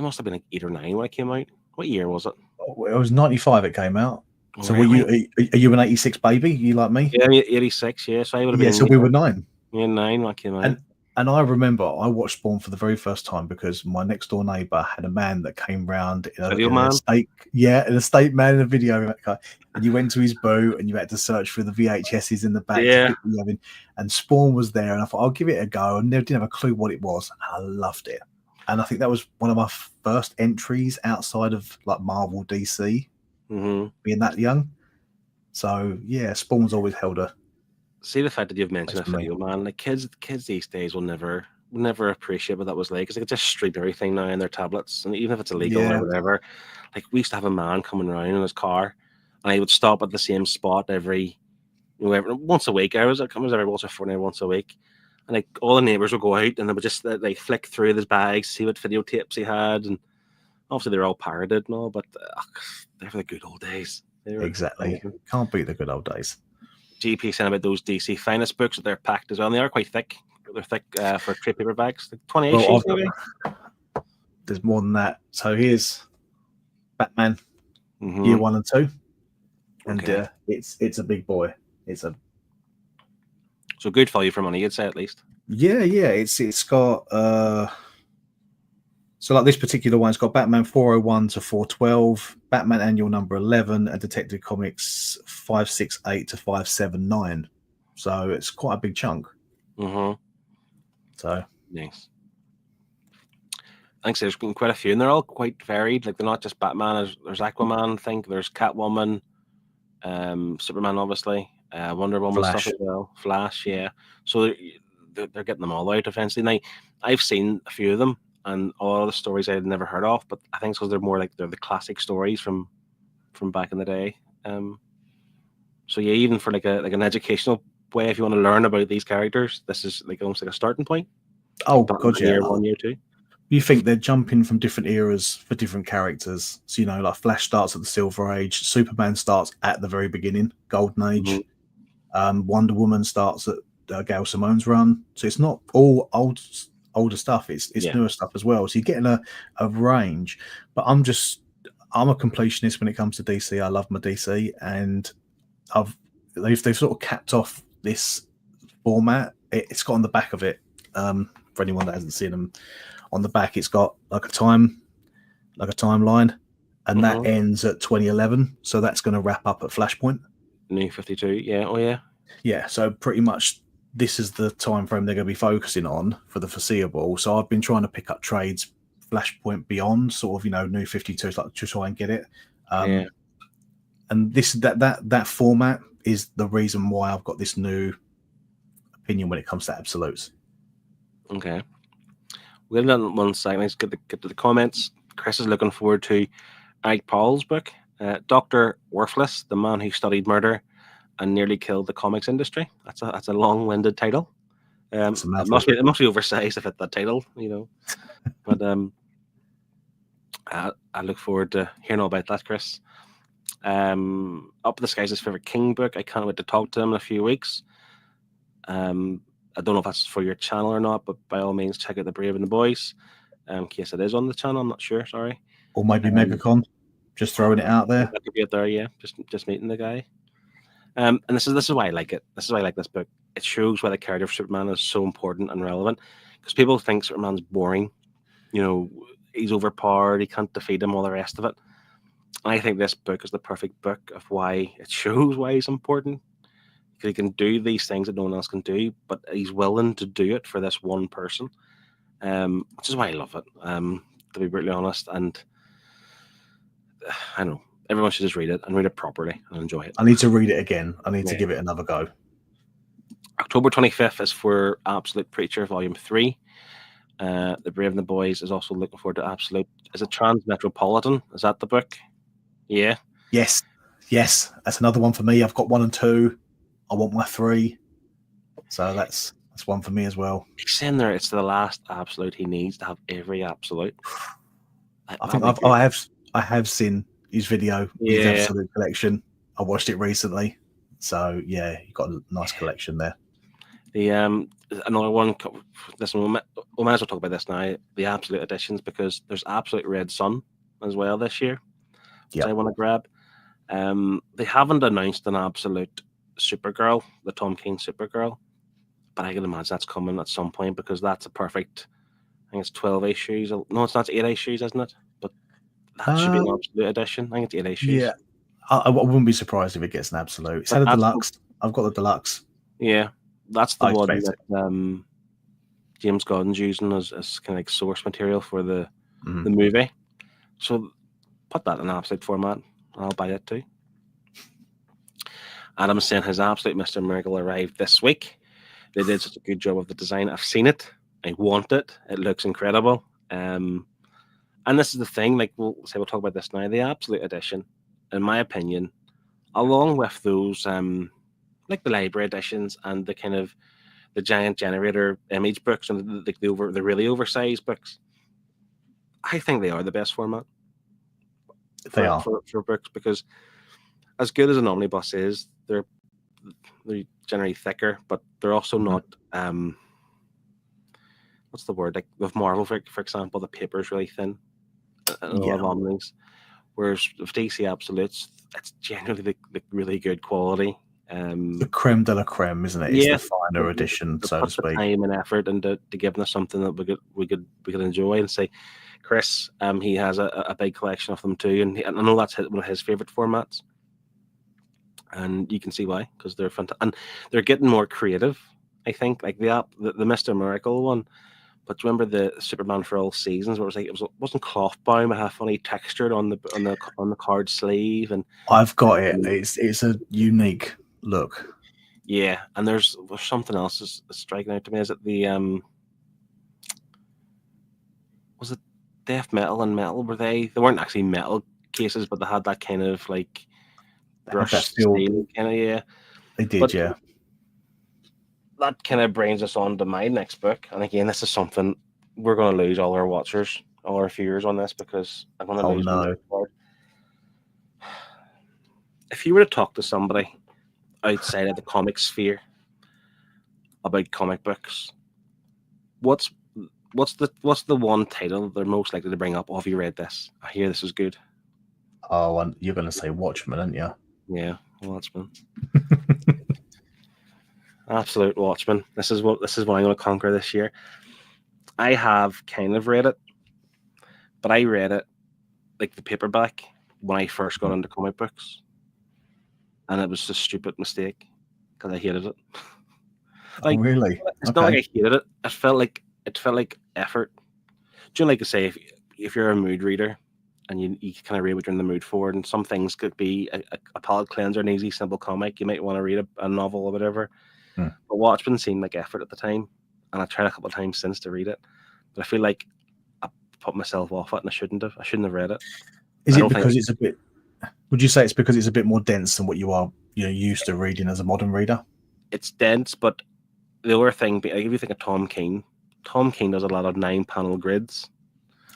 must have been like 8 or 9 when it came out. What year was it? It was 95 it came out. So really? Are you an 86 baby? You like me? Yeah, 86, yeah. So I would have been. Yeah, so we were 9. Yeah, 9 when I came out. And I remember I watched Spawn for the very first time because my next door neighbour had a man that came round in an estate man in a video, and you went to his booth and you had to search for the VHSs in the back. Yeah. And Spawn was there, and I thought I'll give it a go. I never did have a clue what it was, and I loved it. And I think that was one of my first entries outside of like Marvel, DC, being that young. So yeah, Spawn's always held a. See the fact that you've mentioned a video, man. Like kids these days will never appreciate what that was like. Because they could just stream everything now in their tablets, and even if it's illegal or whatever. Like we used to have a man coming around in his car, and he would stop at the same spot every once a week. It was every once or fortnight, once a week, and like all the neighbors would go out and they would just like flick through his bags, see what videotapes he had, and obviously they're all pirated and all, but they were the good old days. Exactly, can't beat the good old days. GP saying about those DC Finest books that they're packed as well. And they are quite thick. They're thick for trade paperbacks. Like 20 issues, maybe. There's more than that. So here's Batman, year 1 and 2, and it's a big boy. So good value for money, you'd say at least. Yeah. It's got so like this particular one, it's got Batman 401 to 412, Batman Annual number 11, and Detective Comics 568 to 579. So it's quite a big chunk. So nice. I think there's been quite a few, and they're all quite varied. Like they're not just Batman. There's Aquaman. I think there's Catwoman, Superman, obviously, Wonder Woman stuff as well. Flash, yeah. So they're getting them all out eventually. Now I've seen a few of them. And a lot of the stories I had never heard of, but I think it's because they're more like they're the classic stories from back in the day. So yeah, even for like an educational way, if you want to learn about these characters, this is like almost like a starting point. Oh God, yeah. Year 1, year 2. You think they're jumping from different eras for different characters? So like Flash starts at the Silver Age, Superman starts at the very beginning, Golden Age. Wonder Woman starts at Gail Simone's run. So it's not all older stuff, it's newer stuff as well, so you're getting a range. But I'm a completionist when it comes to DC. I love my DC, and they've sort of capped off this format. It's got on the back of it, for anyone that hasn't seen them, on the back it's got like a timeline, and that ends at 2011. So that's going to wrap up at Flashpoint. New 52, yeah. Oh yeah. Yeah, so pretty much this is the time frame they're going to be focusing on for the foreseeable. So I've been trying to pick up trades Flashpoint beyond, sort of, New 52, like to try and get it. Yeah. And this that format is the reason why I've got this new opinion when it comes to absolutes. Okay. We'll get on 1 second. Let's get to the comments. Chris is looking forward to Ike Powell's book, Dr. Worthless, the man who studied murder and nearly killed the comics industry. That's a long-winded title. It must be oversized to fit that title, But I look forward to hearing all about that, Chris. Up the Sky's his favorite King book. I can't wait to talk to him in a few weeks. I don't know if that's for your channel or not, but by all means, check out The Brave and the Boys. In case it is on the channel, I'm not sure. Sorry. Or maybe MegaCon. Just throwing it out there. That could be it there, yeah. Just meeting the guy. And this is why I like it. This is why I like this book. It shows why the character of Superman is so important and relevant. Because people think Superman's boring. He's overpowered. He can't defeat him. All the rest of it. And I think this book is the perfect book of why it shows why he's important. He can do these things that no one else can do, but he's willing to do it for this one person, which is why I love it, to be brutally honest. And I know everyone should just read it and read it properly and enjoy it. I need to read it again. I need to give it another go. October 25th is for Absolute Preacher Volume 3. The Brave and the Boys is also looking forward to Absolute. Is it Transmetropolitan? Is that the book? Yeah. Yes. That's another one for me. I've got 1 and 2. I want my 3. So that's one for me as well. He's saying there it's the last absolute he needs to have every absolute. I think I have seen his video, his absolute collection. I watched it recently. So yeah, you got a nice collection there. The another one. Listen, we might as well talk about this now. The absolute editions, because there's Absolute Red Sun as well this year, which I want to grab. They haven't announced an absolute Supergirl, the Tom King Supergirl, but I can imagine that's coming at some point because that's a perfect. I think it's 12 issues. No, it's not 8 issues, isn't it? But that should be an absolute edition. I think it's 8 issues. Yeah, I wouldn't be surprised if it gets an absolute. It's had a deluxe. I've got the deluxe. Yeah, that's the one that James Gunn's using as kind of like source material for the movie. So put that in absolute format. I'll buy it too. Adam's saying his absolute Mr. Miracle arrived this week. They did such a good job of the design. I've seen it. I want it. It looks incredible. And this is the thing. Like we'll talk about this now. The absolute edition, in my opinion, along with those like the library editions and the kind of the giant generator image books and the really oversized books, I think they are the best format. They are for books, because as good as an omnibus is, they're generally thicker, but they're also not what's the word, like with Marvel for example, the paper is really thin in a lot of omnis, whereas with DC Absolutes it's generally the really good quality, the creme de la creme, isn't it? It's the finer edition, so to speak. Time and effort into giving us something that we could enjoy. And say Chris, he has a big collection of them too, and I know that's one of his favorite formats. And you can see why, because they're fantastic, and they're getting more creative. I think, like the Mr. Miracle one, but remember the Superman for All Seasons, where it wasn't cloth bound, but had funny textured on the card sleeve, and I've got it. It's a unique look. Yeah, and there's something else is striking out to me. Is it the was it Death Metal and Metal? They weren't actually metal cases, but they had that kind of like brushed steel kind of, They did, but that kind of brings us on to my next book. And again, this is something we're going to lose all our watchers, all our viewers on this, because I'm going to lose them. If you were to talk to somebody outside of the comic sphere about comic books, what's the one title they're most likely to bring up? Oh, have you read this? I hear this is good. Oh, and you're going to say Watchmen, aren't you? Yeah, Watchmen. Absolute Watchmen. This is what I'm going to conquer this year. I have kind of read it, but I read it like the paperback when I first got into comic books, and it was a stupid mistake because I hated it. Like, oh, really? It's not like I hated it. It felt like effort. Do you know, like I say, if you're a mood reader and you kind of read what you're in the mood for, and some things could be a palate cleanser, an easy, simple comic, you might want to read a novel or whatever. But Watchmen seemed like effort at the time, and I tried a couple of times since to read it, but I feel like I put myself off it, and I shouldn't have read it. Is it because it's a bit? Would you say it's because it's a bit more dense than what you are, used to reading as a modern reader? It's dense, but the other thing, if you think of Tom King does a lot of 9-panel grids.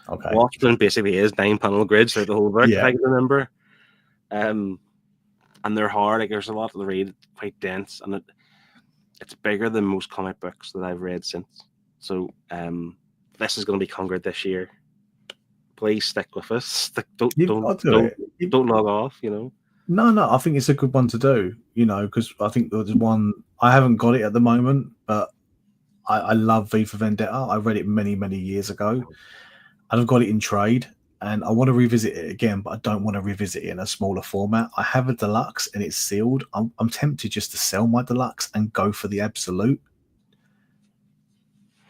Okay. Watchmen basically is 9-panel grids throughout the whole book, if I can remember. And they're hard. Like, there's a lot to read, quite dense, and it's bigger than most comic books that I've read since. So this is going to be conquered this year. Please stick with us. Don't log off. No, I think it's a good one to do. Because I think there's one. I haven't got it at the moment, but I love V for Vendetta. I read it many, many years ago, and I've got it in trade. And I want to revisit it again, but I don't want to revisit it in a smaller format. I have a deluxe and it's sealed. I'm tempted just to sell my deluxe and go for the absolute,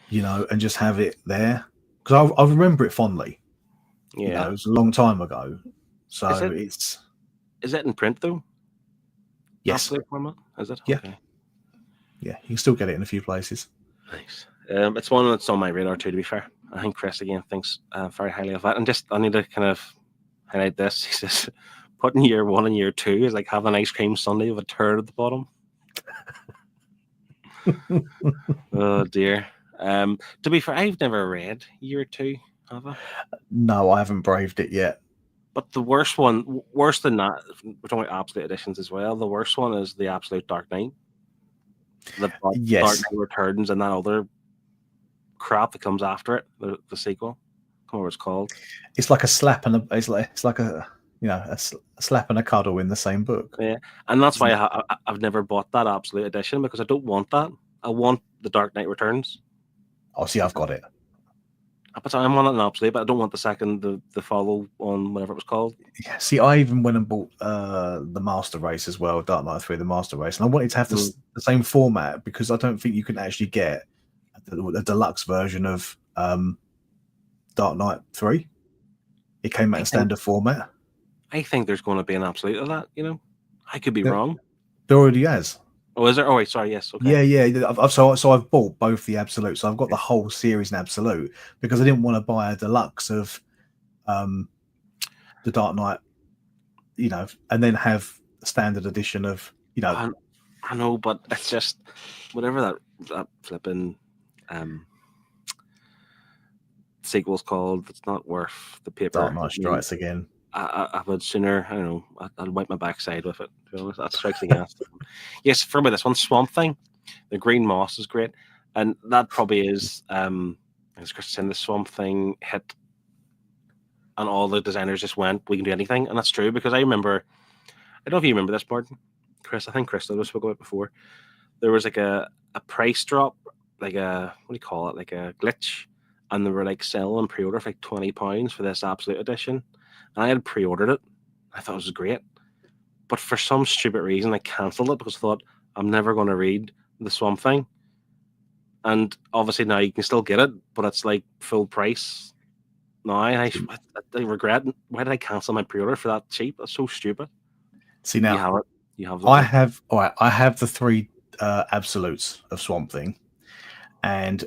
and just have it there. Because I remember it fondly. Yeah. It was a long time ago. So is it in print though? Yes. Absolute format? Is it? Yeah. Okay. Yeah, you can still get it in a few places. Nice. It's one that's on my radar too, to be fair. I think Chris again thinks very highly of that. And just I need to kind of highlight this. He says putting year 1 and year 2 is like having an ice cream sundae with a turd at the bottom. Oh dear. To be fair, I've never read year 2, have I? No, I haven't braved it yet. But the worst one, worse than that, we're talking about absolute editions as well. The worst one is the Absolute Dark Knight. The Dark Knight Returns and that other crap that comes after it, the sequel. I can't remember what it's called. It's like a slap and it's like a slap and a cuddle in the same book. Yeah, and that's why I've never bought that Absolute edition, because I don't want that. I want the Dark Knight Returns. Oh, see, I've got it. But I'm on it in Absolute, but I don't want the second, the follow on whatever it was called. Yeah, see, I even went and bought the Master Race as well, Dark Knight 3, the Master Race, and I wanted to have the same format because I don't think you can actually get a deluxe version of Dark Knight 3. It came out in standard format. I think there's going to be an Absolute of that. I could be wrong. There already has. Oh, is there? Oh, wait, sorry. Yes. Okay. Yeah. So I've bought both the Absolute. So I've got the whole series in Absolute because I didn't want to buy a deluxe of the Dark Knight, and then have the standard edition of, I know, but it's just whatever that flipping sequel's called. It's not worth the paper. Dark Knight Strikes Again. I would sooner, I don't know, I'd wipe my backside with it. To be honest, that strikes against it. Yes, for me, this one, Swamp Thing, the green moss is great, and that probably is, as Chris said, the Swamp Thing hit, and all the designers just went, we can do anything, and that's true because I remember, I don't know if you remember this, Martin, Chris. I think Chris that we spoke about before. There was like a price drop, like a what do you call it, like a glitch, and they were like selling pre-order for like £20 for this Absolute edition. And I had pre-ordered it. I thought it was great. But for some stupid reason, I cancelled it because I thought, I'm never going to read the Swamp Thing. And obviously now you can still get it, but it's like full price. Now I regret, why did I cancel my pre-order for that cheap? That's so stupid. See, now you have I have the 3 Absolutes of Swamp Thing. And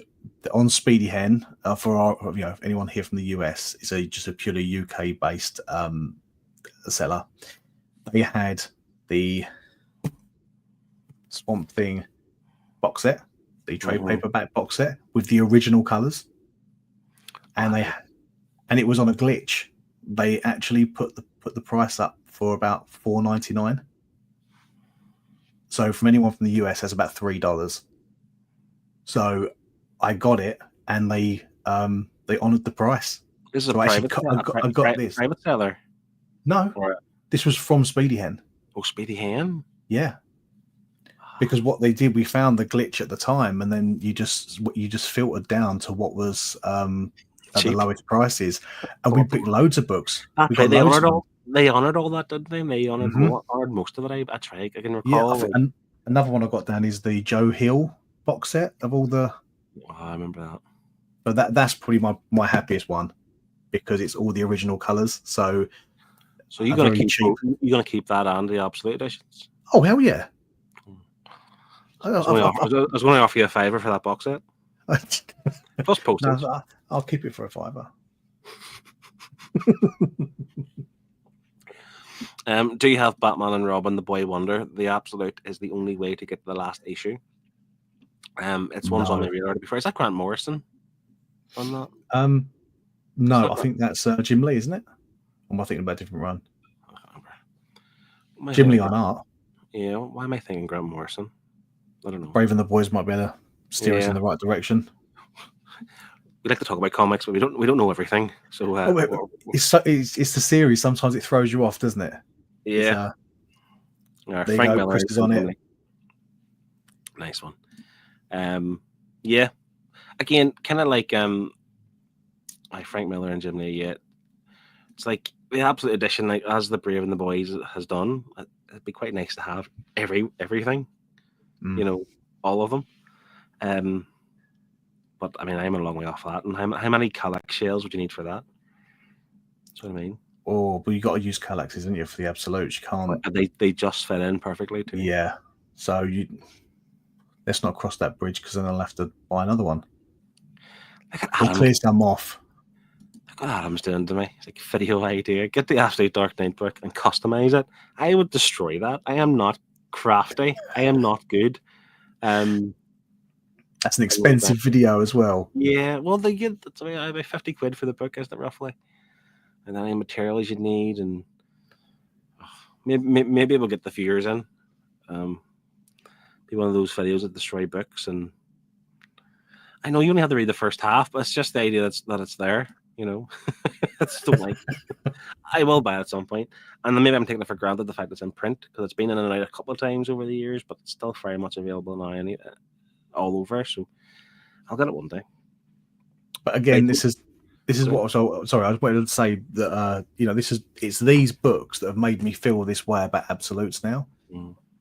on Speedy Hen, for anyone here from the US, it's just a purely UK based seller. They had the Swamp Thing box set, the trade paperback box set with the original colors, and it was on a glitch. They actually put the price up for about $4.99. So from anyone from the US, that's about $3. So I got it, and they honoured the price. This is a private seller. No, this was from Speedy Hen. Oh, Speedy Hen? Yeah. because what they did, we found the glitch at the time, and then you just filtered down to what was at the Cheap. lowest prices, and we picked loads of books. That's We right. got loads of them. They honored all that, didn't they? They honored Hmm. most of it. That's right. I can Yeah, recall. and another one I got down is the Joe Hill box set of all the. Oh, I remember that. But that's probably my happiest one because it's all the original colors. So you're gonna keep that and the Absolute editions? Oh hell yeah! I was going to offer you a $5 for that box set. Plus postage. No, I'll keep it for a $5. Do you have Batman and Robin, the Boy Wonder? The Absolute is the only way to get to the last issue. It's one's on the radar before. Is that Grant Morrison on that? No, I think that's Jim Lee, isn't it? Or am I thinking about a different run? I can't remember. Jim Lee on art. Yeah, why am I thinking Grant Morrison? I don't know. Brave and the Boys might be able to steer us in the right direction. We like to talk about comics, but we don't know everything. So it's the series. Sometimes it throws you off, doesn't it? Yeah. Frank Miller is on it. Nice one. Yeah. Again, kind of like Frank Miller and Jim Lee. Yeah, it's like the Absolute Edition, like as the Brave and the Boys has done. It'd be quite nice to have everything. You know, all of them. But I mean, I'm a long way off that. And how many Kallax shells would you need for that? That's what I mean. Oh, but you got to use Kallaxes, haven't you, for the Absolutes? You can't. They just fit in perfectly too. Yeah. So let's not cross that bridge because then I'll have to buy another one. We'll clear some off. Look what Adam's doing to me. It's like a video idea. Get the Absolute Dark Knight book and customize it. I would destroy that. I am not crafty. I am not good. That's an expensive video as well. Yeah, well, they get about 50 quid for the book, isn't it, roughly? And then any materials you need, and maybe we'll get the figures in. Be one of those videos that destroy books, and I know you only have to read the first half, but it's just the idea that it's there. You know, I just don't like. I will buy it at some point, and then maybe I'm taking it for granted the fact it's in print because it's been in and out a couple of times over the years, but it's still very much available now. All over, so I'll get it one day. But again, this is what. So sorry, I was waiting to say that it's these books that have made me feel this way about Absolutes now,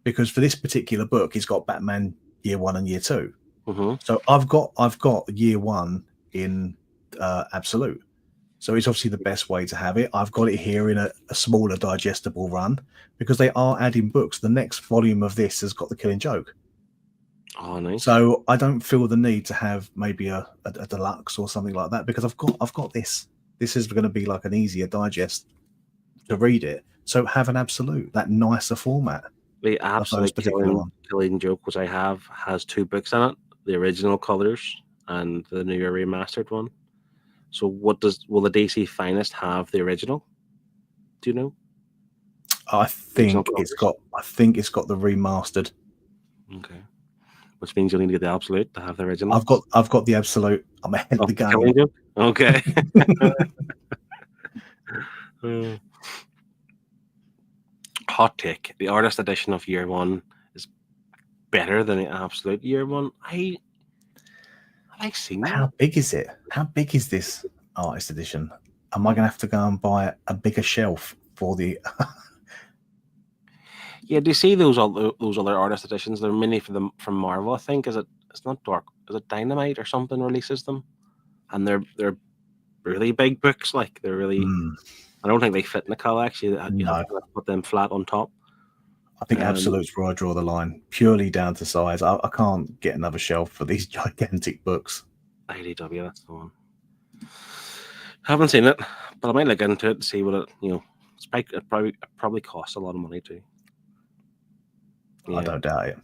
because for this particular book, it's got Batman Year 1 and Year 2. So I've got Year 1 in Absolute, so it's obviously the best way to have it. I've got it here in a smaller digestible run because they are adding books. The next volume of this has got the Killing Joke. Oh, nice. So I don't feel the need to have maybe a deluxe or something like that because I've got this. This is going to be like an easier digest to read it. So have an Absolute, that nicer format. The Absolute Killing Joke, which I have, has 2 books in it: the original colors and the newer remastered one. So will the DC Finest have the original? Do you know? I think it's got the remastered. Okay. Which means you'll need to get the Absolute to have the original. I've got the Absolute. I'm ahead of the game. Okay. Hot take: the artist edition of Year 1 is better than the Absolute Year 1. I like seeing that. How big is it? How big is this artist edition? Am I going to have to go and buy a bigger shelf for the? Yeah, do you see those other artist editions? They're mainly from Marvel, I think. It's not Dark? Is it Dynamite or something releases them? And they're really big books. Like they're really. I don't think they fit in the Kallax. You have to put them flat on top. I think Absolute's where I draw the line, purely down to size. I can't get another shelf for these gigantic books. IDW, that's the one. Haven't seen it, but I might look into it and see what it probably costs a lot of money too. Yeah. I don't doubt it.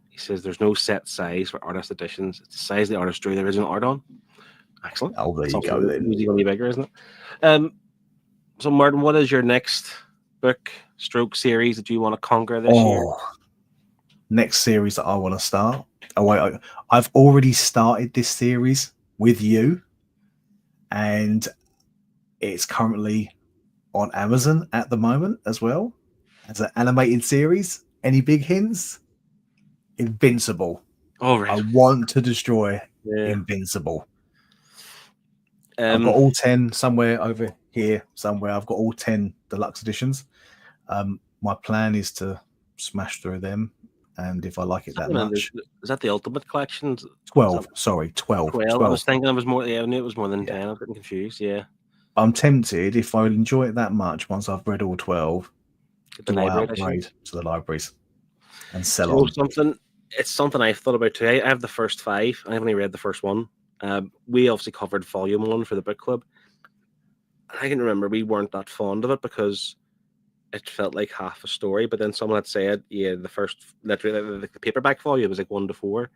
He says there's no set size for artist editions. It's the size the artist drew the original art on. Excellent. Oh, there you go. Then. Usually going to be bigger, isn't it? So, Martin, what is your next book stroke series that you want to conquer this year? Next series that I want to start. Oh, wait, I've already started this series with you, and it's currently on Amazon at the moment as well as an animated series. Any big hints? Invincible. Oh, right. I want to destroy Yeah. Invincible. I've got all 10 somewhere over here. Somewhere I've got all 10 deluxe editions. My plan is to smash through them, and if I like it that much, is that the Ultimate Collection? 12. Sorry, 12. 12. I was thinking it was more. Yeah, I knew it was more than 10. I was getting confused. Yeah. I'm tempted, if I enjoy it that much, once I've read all 12, do I upgrade to the libraries and sell on? It's something I've thought about too. I have the first 5. I've only read the first one. We obviously covered volume 1 for the book club. I can remember we weren't that fond of it because it felt like half a story. But then someone had said, yeah, the first, literally, the paperback volume was like 1 to 4.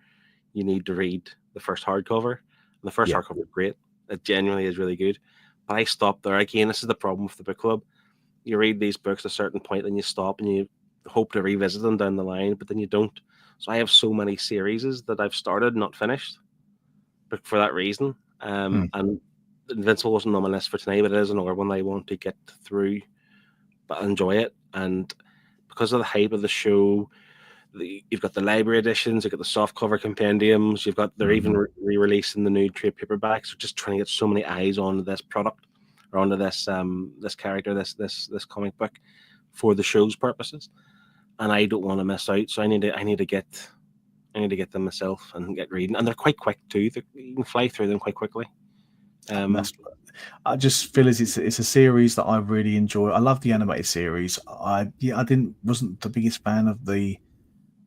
You need to read the first hardcover. And the first hardcover is great. It genuinely is really good. But I stopped there. Again, this is the problem with the book club. You read these books at a certain point, and you stop, and you hope to revisit them down the line, but then you don't. So I have so many series that I've started, not finished, but for that reason. And Invincible wasn't on my list for tonight, but it is another one I want to get through, but enjoy it. And because of the hype of the show, you've got the library editions, you've got the softcover compendiums, they're even re-releasing the new trade paperbacks. They're just trying to get so many eyes onto this product or onto this this character, this comic book for the show's purposes, and I don't want to miss out. So I need to get them myself and get reading. And they're quite quick too. You can fly through them quite quickly. I just feel it's a series that I really enjoy. I love the animated series. I wasn't the biggest fan of the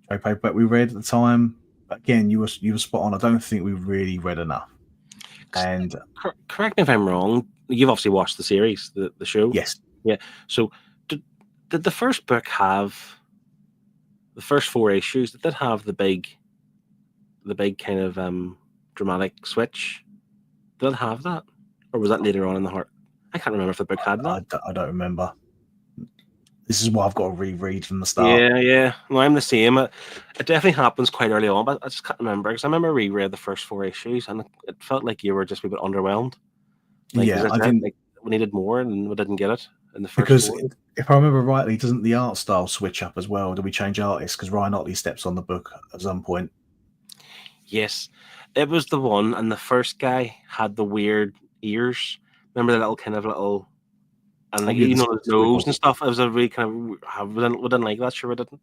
trade paperback we read at the time. But again, you were spot on. I don't think we really read enough. And correct me if I'm wrong. You've obviously watched the series, the show. Yes. Yeah. So did the first book have the first 4 issues? Did it have the big kind of dramatic switch? Did it have that, or was that later on in the heart? I can't remember if the book had that. I don't remember. This is why I've got to reread from the start. Yeah. No, I'm the same. It definitely happens quite early on, but I just can't remember because I remember reread the first 4 issues and it felt like you were just a bit underwhelmed. Like, I didn't. Like, we needed more and we didn't get it in the first. Because if I remember rightly, doesn't the art style switch up as well? Do we change artists because Ryan Otley steps on the book at some point? Yes, it was the one, and the first guy had the weird ears. Remember the little. And like his nose and stuff, it was a really kind of we didn't like that. Sure, we didn't.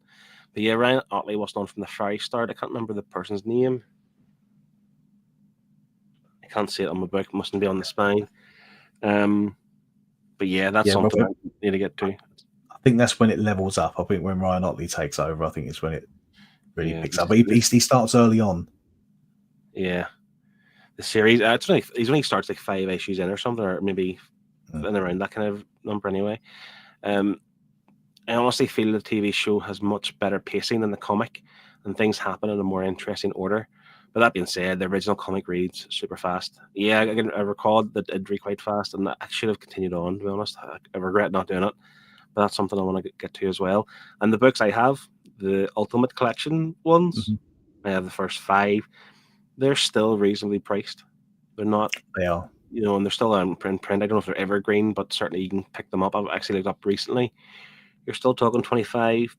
But yeah, Ryan Otley wasn't on from the very start. I can't remember the person's name. I can't see it on my book. It mustn't be on the spine. But yeah, that's something I need to get to. I think that's when it levels up. I think when Ryan Otley takes over, I think it's when it really picks up. But he starts early on. Yeah, the series. He's only starts like 5 issues in or something, or maybe and around that kind of number anyway. I honestly feel the TV show has much better pacing than the comic, and things happen in a more interesting order. But that being said, the original comic reads super fast. Yeah, I recall that it read quite fast, and I should have continued on, to be honest. I regret not doing it, but that's something I want to get to as well. And the books I have, the Ultimate Collection ones, I have the first 5. They're still reasonably priced. They're not. They are. And they're still in print. I don't know if they're evergreen, but certainly you can pick them up. I've actually looked up recently. You're still talking between 25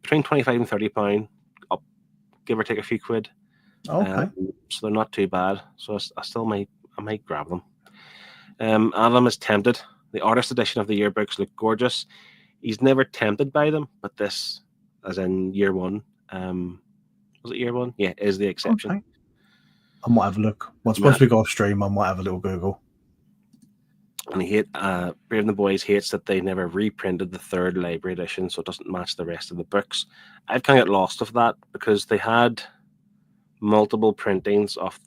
and £30 up, give or take a few quid. Okay. So they're not too bad. So I might grab them. Adam is tempted. The artist edition of the yearbooks look gorgeous. He's never tempted by them, but this, as in year 1, was it year 1? Yeah, is the exception. Okay. I might have a look. Once we go off stream, I might have a little Google. And Brave and the Boys hates that they never reprinted the 3rd library edition, so it doesn't match the rest of the books. I've kind of got lost of that because they had multiple printings of.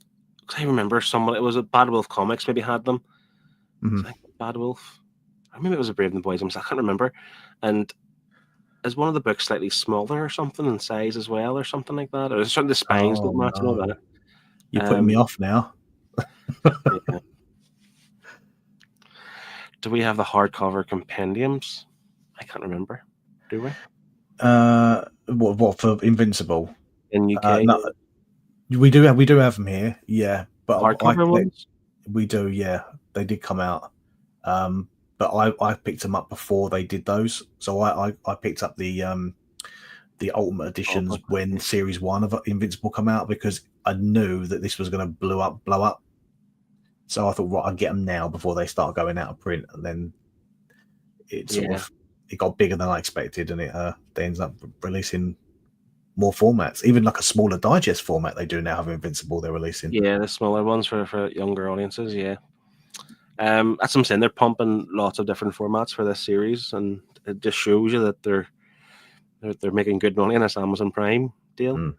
Cause I remember it was a Bad Wolf Comics maybe had them. Like Bad Wolf. I maybe it was a Brave and the Boys. I can't remember. And is one of the books slightly smaller or something in size as well, or something like that? Or certainly the spines don't match and all that. You're putting me off now. Yeah. Do we have the hardcover compendiums? I can't remember. Do we? What for Invincible in UK? No, we do have them here. Yeah, but hardcover ones. We do. Yeah, they did come out. But I picked them up before they did those. So I picked up the the Ultimate Editions Ultimate, when yeah. Series 1 of Invincible come out, because I knew that this was going to blow up. So I thought, right, I'll get them now before they start going out of print. And then it got bigger than I expected, and they ends up releasing more formats, even like a smaller digest format. They do now have Invincible they're releasing. Yeah, the smaller ones for younger audiences. Yeah, that's what I'm saying. They're pumping lots of different formats for this series, and it just shows you that they're making good money in this Amazon Prime deal.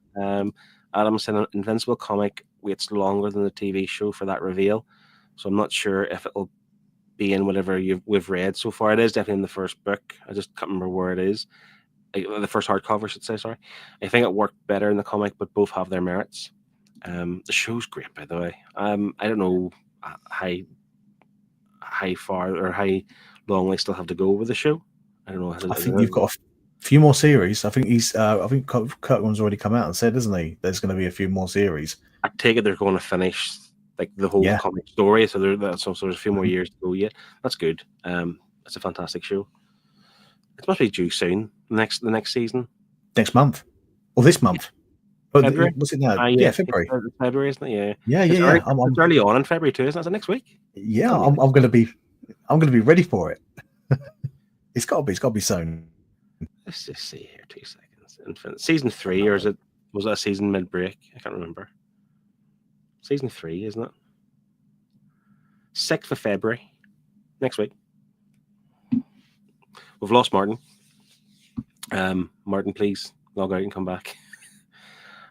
Adam said an Invincible comic waits longer than the TV show for that reveal, so I'm not sure if it'll be in whatever we've read so far. It is definitely in the first book. I just can't remember where it is. The first hardcover, I should say. Sorry, I think it worked better in the comic, but both have their merits. The show's great, by the way. I don't know how far or how long they still have to go with the show. I don't know. I think you've got a few more series. I think I think Kirkman's already come out and said, isn't he? There's going to be a few more series. I take it they're going to finish like the whole comic story, so there's a few more years to go yet. That's good. It's a fantastic show. It must be due soon. The next season. Next month, or this month. Yeah. February. What's it now? February. It's February, isn't it? Yeah. It's early on in February too, isn't it? Is it next week? Yeah, I'm going to be ready for it. It's got to be soon. Let's just see here. 2 seconds. Season 3, or was it a season mid-break? I can't remember. Season 3, isn't it? 6th of February, next week. We've lost Martin. Martin, please log out and come back.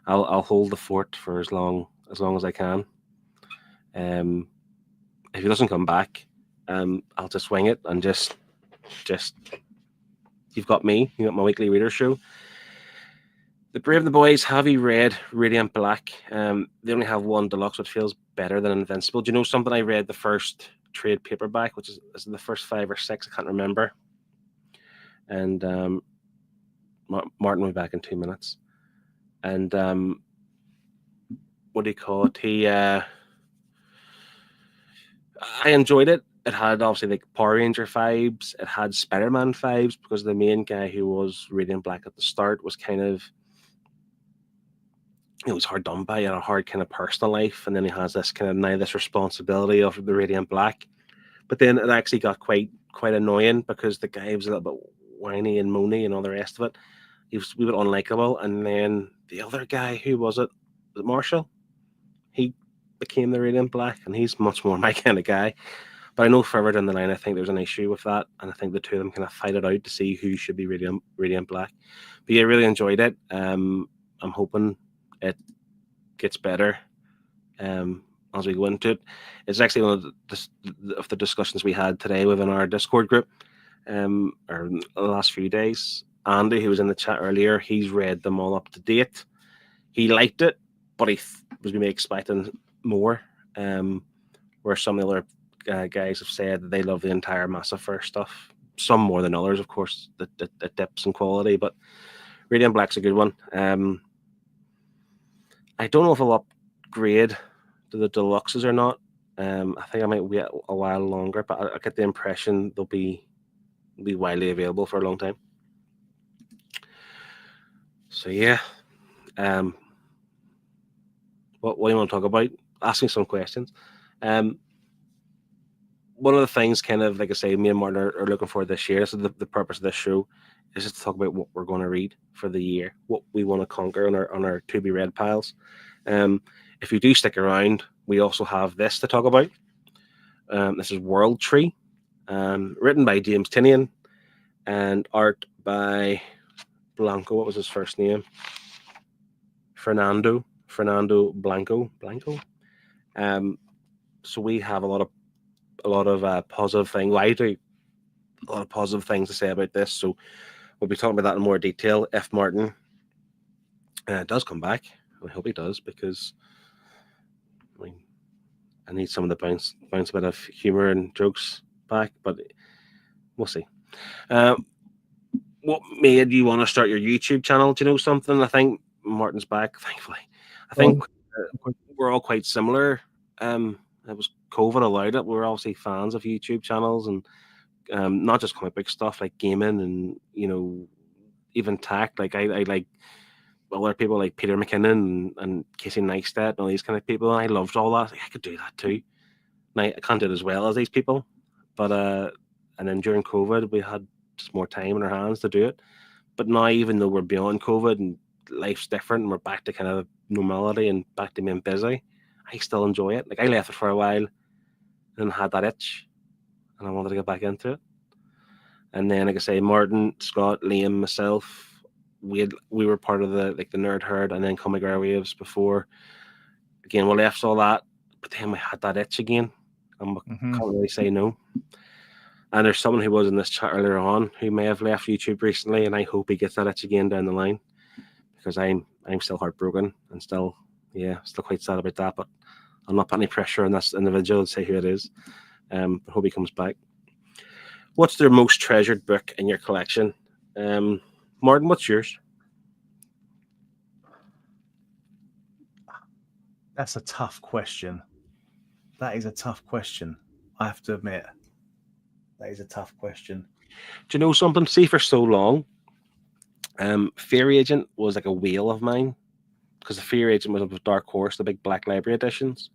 I'll hold the fort for as long as I can. If he doesn't come back, I'll just wing it and just you've got me. You got my weekly reader show. The Brave and the Boys, have you read Radiant Black? They only have one deluxe, which feels better than Invincible. Do you know something? I read the first trade paperback, which is the first 5 or 6. I can't remember. And Martin will be back in 2 minutes. And what do you call it? I enjoyed it. It had obviously like Power Ranger vibes. It had Spider-Man vibes, because the main guy who was Radiant Black at the start was kind of, it was hard done by, and a hard kind of personal life, and then he has this kind of this responsibility of the Radiant Black. But then it actually got quite annoying, because the guy was a little bit whiny and moany and all the rest of it. He was a bit unlikable. And then the other guy, who was it? Was it Marshall? He became the Radiant Black, and he's much more my kind of guy. But I know further down the line, I think there's an issue with that, and I think the two of them kind of fight it out to see who should be Radiant Black. But yeah, I really enjoyed it. I'm hoping it gets better as we go into it. It's actually one of the discussions we had today within our Discord group, or the last few days. Andy, who was in the chat earlier, he's read them all up to date. He liked it, but he was maybe expecting more. Where some of the other guys have said that they love the entire Massive stuff. Some more than others, of course. That dips in quality, but Radiant Black's a good one. I don't know if I'll upgrade to the deluxes or not. I think I might wait a while longer, but I get the impression they'll be widely available for a long time. So yeah, what do you want to talk about? Asking some questions. One of the things, kind of like I say, me and Martin are looking for this year. This is the purpose of this show, is just to talk about what we're going to read for the year, what we want to conquer on our to be read piles. If you do stick around, we also have this to talk about. This is World Tree, written by James Tynion and art by Blanco. What was his first name? Fernando Blanco. So we have a lot of positive things. Well, I do a lot of positive things to say about this. So we'll be talking about that in more detail if Martin does come back. I hope he does, because I need some of the bounce a bit of humor and jokes back, but we'll see. What made you want to start your YouTube channel? Do you know something? I think Martin's back, thankfully. I think we're all quite similar. It was COVID allowed it. We're obviously fans of YouTube channels, and not just comic book stuff, like gaming and even tact. Like I like other people like Peter McKinnon and Casey Neistat and all these kind of people. I loved all that. Like, I could do that too. Now I can't do it as well as these people, but and then during COVID we had just more time in our hands to do it. But now, even though we're beyond COVID and life's different and we're back to kind of normality and back to being busy, I still enjoy it. Like I left it for a while and had that itch, and I wanted to get back into it. And then, like I say, Martin, Scott, Liam, myself, we were part of the Nerd Herd, and then Comic Airwaves before. Again, we left all that, but then we had that itch again, and we can't really say no. And there's someone who was in this chat earlier on who may have left YouTube recently, and I hope he gets that itch again down the line, because I'm still heartbroken and still quite sad about that. But I'll not put any pressure on this individual to say who it is. But hope he comes back. What's their most treasured book in your collection? Martin, what's yours? That's a tough question. That is a tough question. I have to admit. That is a tough question. Do you know something? See, for so long, Fear Agent was like a wheel of mine, because the Fear Agent was of Dark Horse, the big Black Library editions.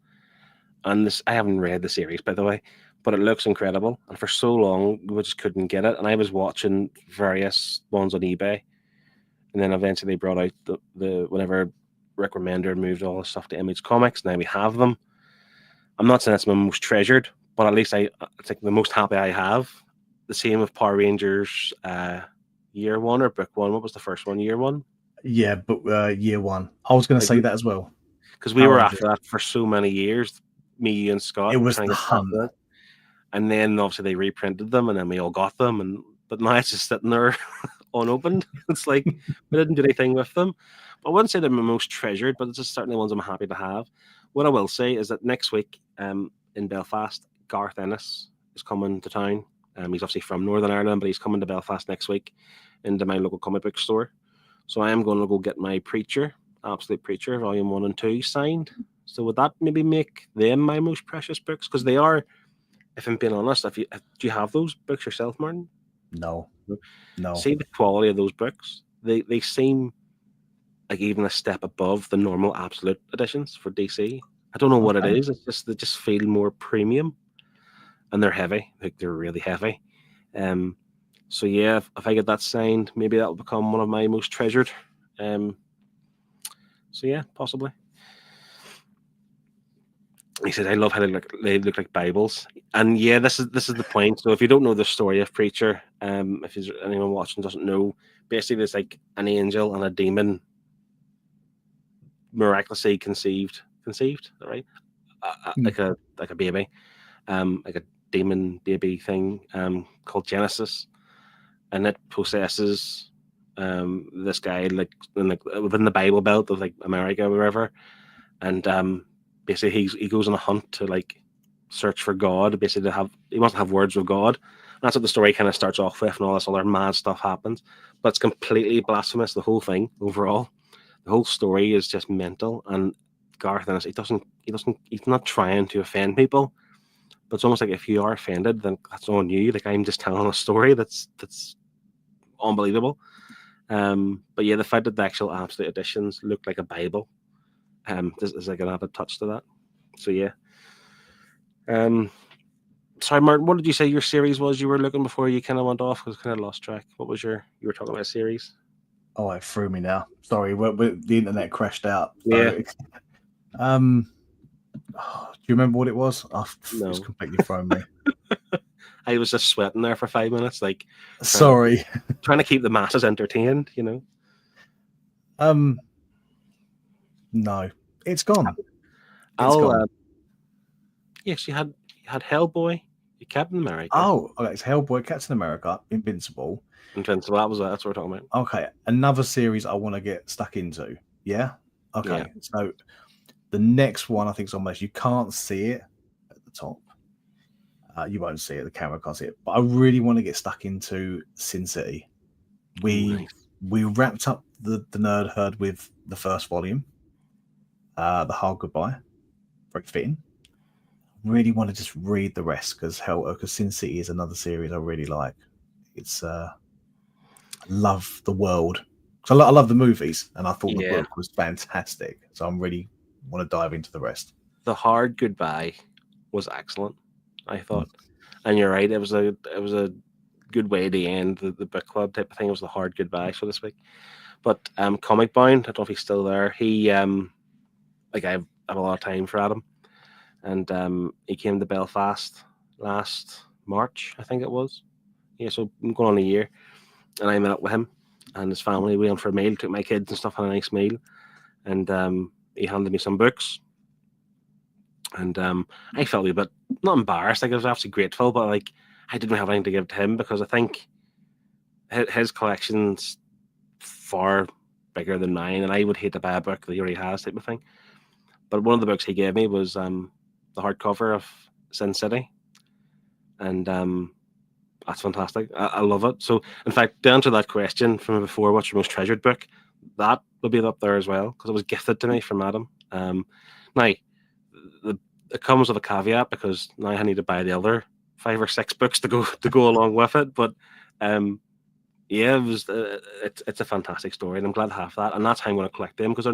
And this, I haven't read the series, by the way, but it looks incredible. And for so long, we just couldn't get it. And I was watching various ones on eBay, and then eventually they brought out the whenever Rick Remender moved all the stuff to Image Comics. Now we have them. I'm not saying it's my most treasured, but at least it's like the most happy I have. The same with Power Rangers year one or book one. What was the first one? Year one? Yeah, but year one. I was going to say that as well. Because we were after that for so many years. Me, you, and Scott. It was the hunt. And then obviously they reprinted them, and then we all got them. But now it's just sitting there unopened. It's like we didn't do anything with them. I wouldn't say they're my most treasured, but it's just certainly ones I'm happy to have. What I will say is that next week in Belfast, Garth Ennis is coming to town. He's obviously from Northern Ireland, but he's coming to Belfast next week into my local comic book store. So I am going to go get my Preacher, Absolute Preacher, Volume 1 and 2 signed. So would that maybe make them my most precious books? Because they are, if I'm being honest, do you have those books yourself, Martin? No. See the quality of those books? They seem like even a step above the normal Absolute editions for DC. I don't know what it is. It's just they just feel more premium, and they're heavy. Like they're really heavy. So yeah, if I get that signed, maybe that'll become one of my most treasured. So yeah, possibly. He said, "I love how they look like Bibles." And yeah, this is the point. So if you don't know the story of Preacher, if anyone watching doesn't know, basically there's like an angel and a demon miraculously conceived, right? Like a baby, like a demon baby thing, called Genesis, and it possesses this guy like within the Bible Belt of like America or wherever, and basically he goes on a hunt to like search for God. Basically, he wants to have words with God. And that's what the story kind of starts off with, and all this other mad stuff happens. But it's completely blasphemous. The whole thing overall. The whole story is just mental, and Garth Ennis, he's not trying to offend people, but it's almost like if you are offended, then that's on you. Like I'm just telling a story that's unbelievable. But yeah, the fact that the actual Absolute editions look like a Bible, this is like an added touch to that. So yeah. Sorry, Martin, what did you say your series was you were looking before you kind of went off? Because I kind of lost track. What was you were talking about a series? Oh, it threw me now. Sorry, the internet crashed out. Yeah. Do you remember what it was? No. It's completely thrown me. I was just sweating there for 5 minutes, like sorry, trying to keep the masses entertained, you know. No, it's gone. Yes, you had Hellboy, you Captain America. Oh, okay, it's Hellboy, Captain America, Invincible. That's what we're talking about. Okay, another series I want to get stuck into. Yeah. Okay, yeah. So the next one I think is on my list. You can't see it at the top. You won't see it. The camera can't see it. But I really want to get stuck into Sin City. We wrapped up the Nerd Herd with the first volume, The Hard Goodbye. Very fitting. Really want to just read the rest because Sin City is another series I really like. It's love the world. So I love the movies, and I thought the Yeah. book was fantastic. So I'm really want to dive into the rest. The Hard Goodbye was excellent, I thought. And you're right, it was a good way to end the book club type of thing. It was the hard goodbye, so to speak. But Comic Bound, I don't know if he's still there. He like I have a lot of time for Adam, and he came to Belfast last March, I think it was. Yeah, so I'm going on a year, and I met up with him and his family. We went for a meal, took my kids and stuff, had a nice meal, and he handed me some books. And I felt a wee bit not embarrassed. Like I was absolutely grateful, but like I didn't have anything to give to him because I think his collection's far bigger than mine, and I would hate to buy a book that he already has, type of thing. But one of the books he gave me was the hardcover of Sin City, and that's fantastic. I love it. So, in fact, to answer that question from before, what's your most treasured book? That would be up there as well because it was gifted to me from Adam. Now, it comes with a caveat because now I need to buy the other 5 or 6 books to go along with it. But yeah, it was it's a fantastic story, and I'm glad to have that. And that's how I'm going to collect them because they're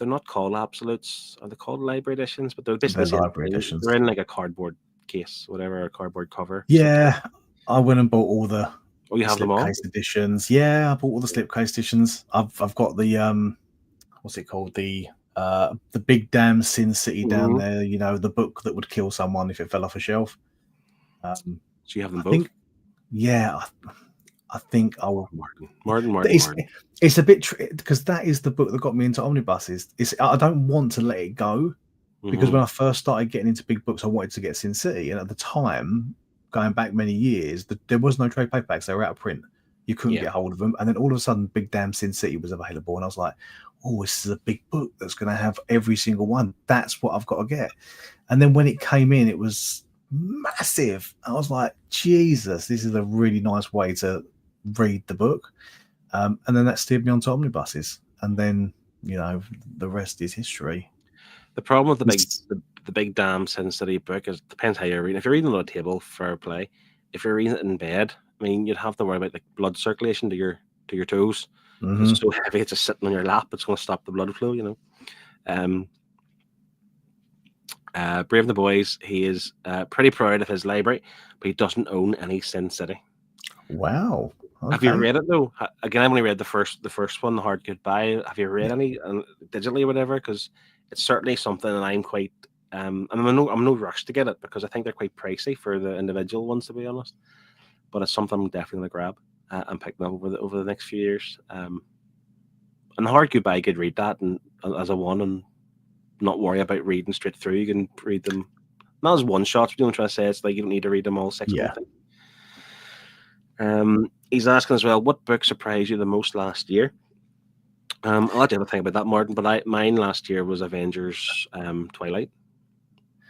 not called absolutes. Are they called library editions? But they're basically library editions. They're in like a cardboard case, whatever, a cardboard cover. Yeah, I went and bought all the. Oh, you have them all? Slipcase editions. Yeah, I bought all the slipcase editions. I've got the what's it called? The big damn Sin City down there. You know, the book that would kill someone if it fell off a shelf. So you have them both? I think I will. Martin. It's a bit because that is the book that got me into omnibuses. I don't want to let it go because when I first started getting into big books, I wanted to get Sin City, and at the time, going back many years, there was no trade paperbacks. They were out of print. You couldn't get hold of them. And then all of a sudden, Big Damn Sin City was available. And I was like, oh, this is a big book that's going to have every single one. That's what I've got to get. And then when it came in, it was massive. I was like, Jesus, this is a really nice way to read the book. And then that steered me onto omnibuses. And then, you know, the rest is history. The problem with the Big Damn Sin City book is it depends how you're reading. If you're reading it on a table, fair play. If you're reading it in bed, I mean, you'd have to worry about like blood circulation to your toes. It's so heavy, it's just sitting on your lap. It's going to stop the blood flow, you know. Brave the Boys, he is pretty proud of his library, but he doesn't own any Sin City. Wow. Okay. Have you read it though? Again, I've only read the first one, The Hard Goodbye. Have you read any digitally or whatever? Because it's certainly something that I'm quite. I'm no rush to get it because I think they're quite pricey for the individual ones, to be honest. But it's something I'm definitely going to grab and pick them up over the next few years. And The Hard Goodbye, you could read that and as a one and not worry about reading straight through. You can read them not as one shots. You know what I'm trying to say? It's like you don't need to read them all 6 months. He's asking as well, what book surprised you the most last year? I'll have to think about that, Martin. But mine last year was Avengers Twilight.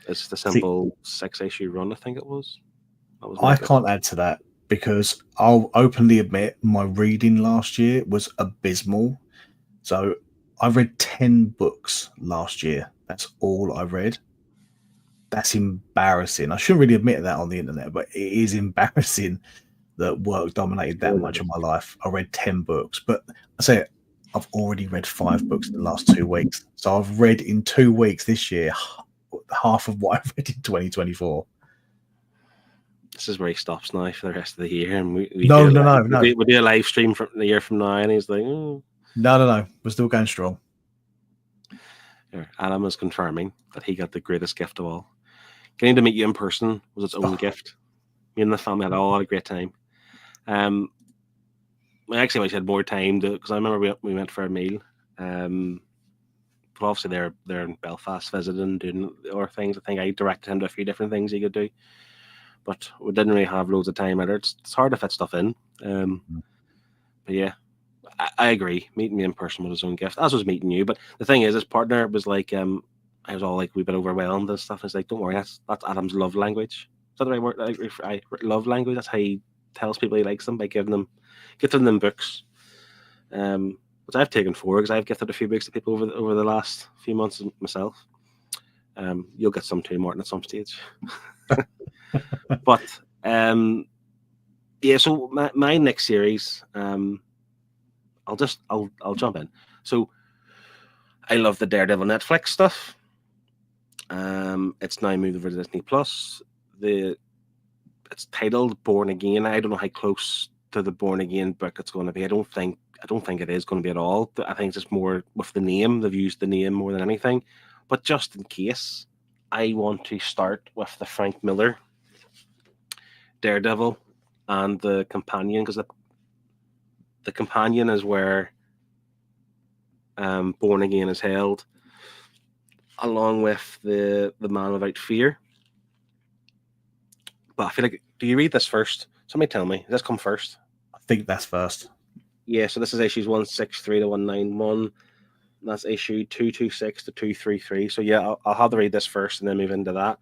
It's the simple 6-issue run, I think it was. I can't add to that because I'll openly admit my reading last year was abysmal. So I read 10 books last year. That's all I read. That's embarrassing. I shouldn't really admit that on the internet, but it is embarrassing that work dominated that much of my life. I read 10 books, but I say I've already read 5 books in the last 2 weeks. So I've read in 2 weeks this year half of what I've read in 2024. This is where he stops now for the rest of the year, and we no. We do a live stream from the year from now, and he's like, oh. No, we're still going strong. Adam is confirming that he got the greatest gift of all. Getting to meet you in person was its own gift. Me and the family had a lot of great time. We actually wish I had more time because I remember we went for a meal. But obviously they're in Belfast visiting, doing other things. I think I directed him to a few different things he could do, but we didn't really have loads of time either. It's hard to fit stuff in. But yeah, I agree. Meeting me in person was his own gift, as was meeting you. But the thing is, his partner was like, I was all like a wee bit overwhelmed and stuff. It's like, don't worry, that's Adam's love language. Is that the right word? Like, love language. That's how he tells people he likes them, by gifting them books. Which I've taken 4 because I've gifted a few books to people over the last few months myself. You'll get some too, Martin, at some stage. But Yeah, so my next series, I'll jump in. So I love the Daredevil Netflix stuff. It's now moved over to Disney Plus. It's titled Born Again. I don't know how close to the Born Again book it's going to be. I don't think it is going to be at all. I think it's just more with the name. They've used the name more than anything. But just in case, I want to start with the Frank Miller Daredevil and the companion, because the companion is where Born Again is held, along with the Man Without Fear. But I feel like, do you read this first? Somebody tell me. Does this come first? I think that's first. Yeah, so this is issues 163 to 191. That's issue 226 to 233. So yeah, I'll have to read this first and then move into that.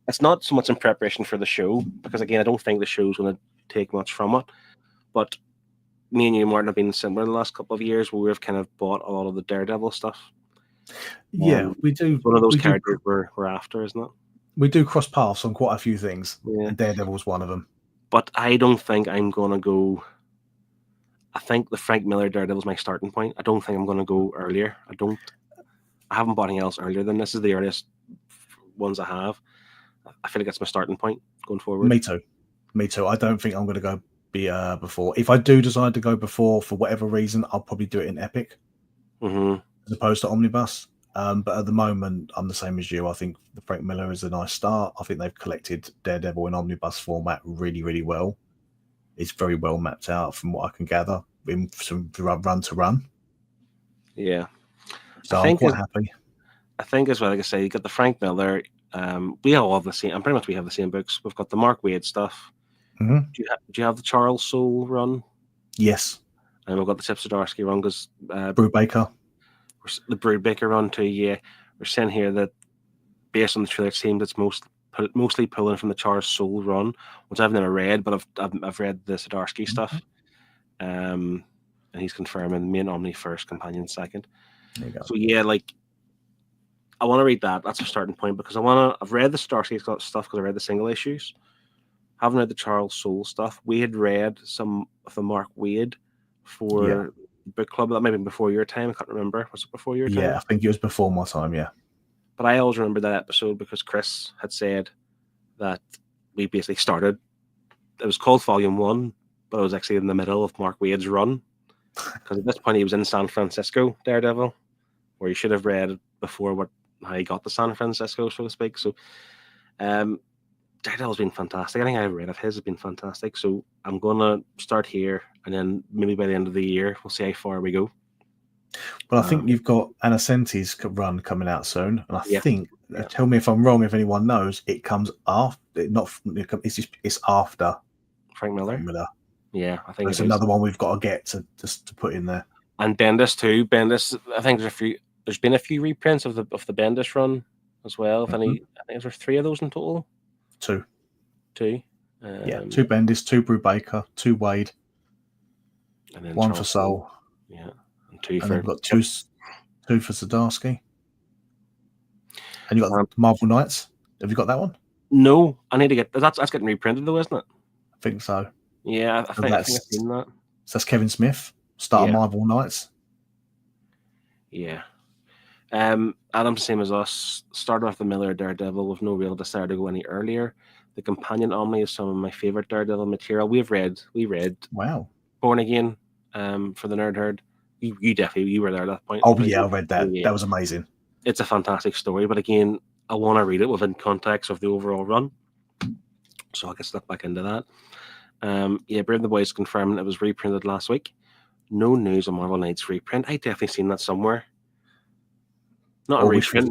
It's not so much in preparation for the show, because again, I don't think the show's going to take much from it. But me and you, Martin, have been similar in the last couple of years, where we've kind of bought a lot of the Daredevil stuff. Yeah, we do. One of those characters we're after, isn't it? We do cross paths on quite a few things, Yeah. and Daredevil's one of them. But I don't think I'm going to go... I think the Frank Miller Daredevil is my starting point. I don't think I'm going to go earlier. I haven't bought anything else earlier than this. Is the earliest ones I have. I feel like that's my starting point going forward. Me too. I don't think I'm going to go before. If I do decide to go before, for whatever reason, I'll probably do it in Epic as opposed to Omnibus. But at the moment, I'm the same as you. I think the Frank Miller is a nice start. I think they've collected Daredevil in Omnibus format really, really well. It's very well mapped out from what I can gather in some run to run. Yeah. So I'm quite happy. I think as well, like I say, you got the Frank Miller. We all have the same. I'm pretty much we have the same books. We've got the Mark Waid stuff. Mm-hmm. Do you have the Charles Soule run? Yes. And we've got the Chip Zdarsky run, because Brubaker. The Brubaker run too. Yeah, we're saying here that based on the trailer, it seems it's mostly pulling from the Charles Soule run, which I've never read, but I've read the Zdarsky stuff. And he's confirming main Omni first, companion second. There you go. So yeah, like I want to read that. That's a starting point, because I've read the Zdarsky stuff because I read the single issues. Haven't read the Charles Soule stuff. We had read some of the Mark Waid for book club. That might have been before your time. I can't remember. Was it before your time? Yeah, I think it was before my time. Yeah. But I always remember that episode because Chris had said that we basically started. It was called Volume 1, but it was actually in the middle of Mark Waid's run, because at this point he was in San Francisco, Daredevil, where he should have read before how he got to San Francisco, so to speak. So Daredevil's been fantastic. I think I've read of his has been fantastic. So I'm going to start here, and then maybe by the end of the year, we'll see how far we go. Well, I think you've got Anacenti's run coming out soon, and I think, tell me if I'm wrong, if anyone knows, it comes after. It's after Frank Miller. Yeah, I think it's another one we've got to get to put in there. And Bendis too. Bendis, I think there's been a few reprints of the Bendis run as well. I think there's 3 of those in total. 2. 2. 2 Bendis, 2 Brubaker, 2 Waid, and then 1 for Soule. Yeah. And then we've got 2 for Zdarsky. And you've got Marvel Knights. Have you got that one? No, I need to get that's getting reprinted though, isn't it? I think so. Yeah, I think I've seen that. So that's Kevin Smith, start of Marvel Knights. Yeah. Adam's same as us. Started off the Miller Daredevil with no real desire to go any earlier. The companion Omni is some of my favorite Daredevil material. We read Wow. Born Again for the Nerd Herd. You definitely were there at that point. Oh yeah, I read that. That was amazing. It's a fantastic story, but again, I want to read it within context of the overall run, so I can slip back into that. Brave the Boys confirming it was reprinted last week. No news on Marvel Knights reprint. I definitely seen that somewhere. Not a reprint.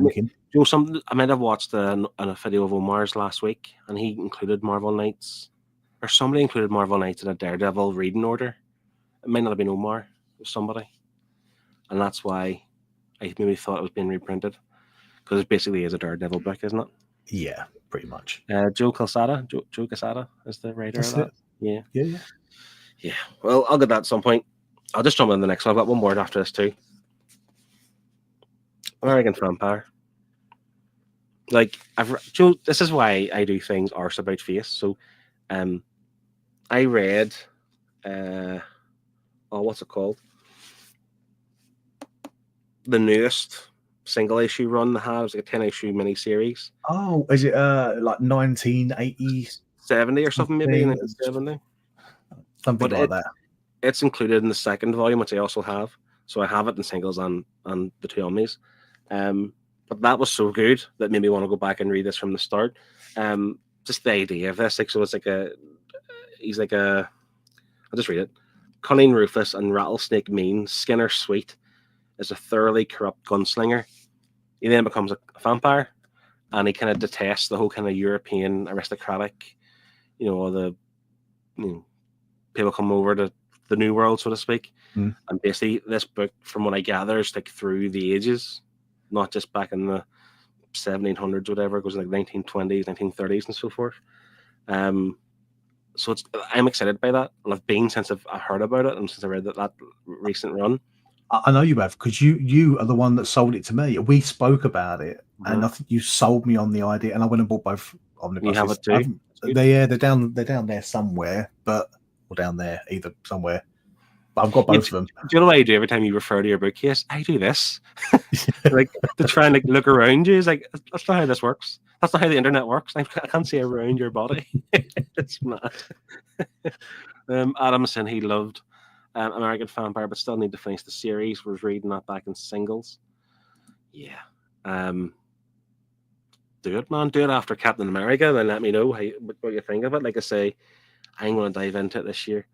I might have watched a video of Omar's last week, and he included Marvel Knights, or somebody included Marvel Knights in a Daredevil reading order. It might not have been Omar, it was somebody, and that's why I maybe thought it was being reprinted, because it basically is a Daredevil book, isn't it? Yeah, pretty much. Joe Quesada is the writer of that. Yeah. Well, I'll get that at some point. I'll just jump in the next one. I've got one more after this too. American Vampire. Like Joe, this is why I do things arse about face. So, I read, what's it called? The newest single issue run they had. It was like a 10-issue miniseries. Oh, is it like 1980? 70 or something, maybe 1970. Something But like that. It's included in the second volume, which I also have. So I have it in singles and the two Omnis. But that was so good that made me want to go back and read this from the start. Just the idea of this, like, so it's like he's like I'll just read it. Cunning Rufus and Rattlesnake Mean, Skinner Sweet is a thoroughly corrupt gunslinger. He then becomes a vampire, and he kind of detests the whole kind of European aristocratic, all the people come over to the New World, so to speak. Mm. And basically, this book, from what I gather, is like through the ages, not just back in the 1700s, whatever. It goes like 1920s, 1930s, and so forth. So I'm excited by that, and I've been since I heard about it and since I read that recent run. I know you have, because you are the one that sold it to me. We spoke about it, and I think you sold me on the idea, and I went and bought both omnibuses. You have it too? They're down there somewhere, or down there either somewhere. But I've got both of them. Do you know what I do every time you refer to your bookcase? I do this, like to try and look around you. It's like, that's not how this works. That's not how the internet works. I can't see around your body. It's mad. Adam said he loved American Vampire, but still need to finish the series. Was reading that back in singles. Yeah. Do it, man. Do it after Captain America. Then let me know what you think of it. Like I say, I'm going to dive into it this year.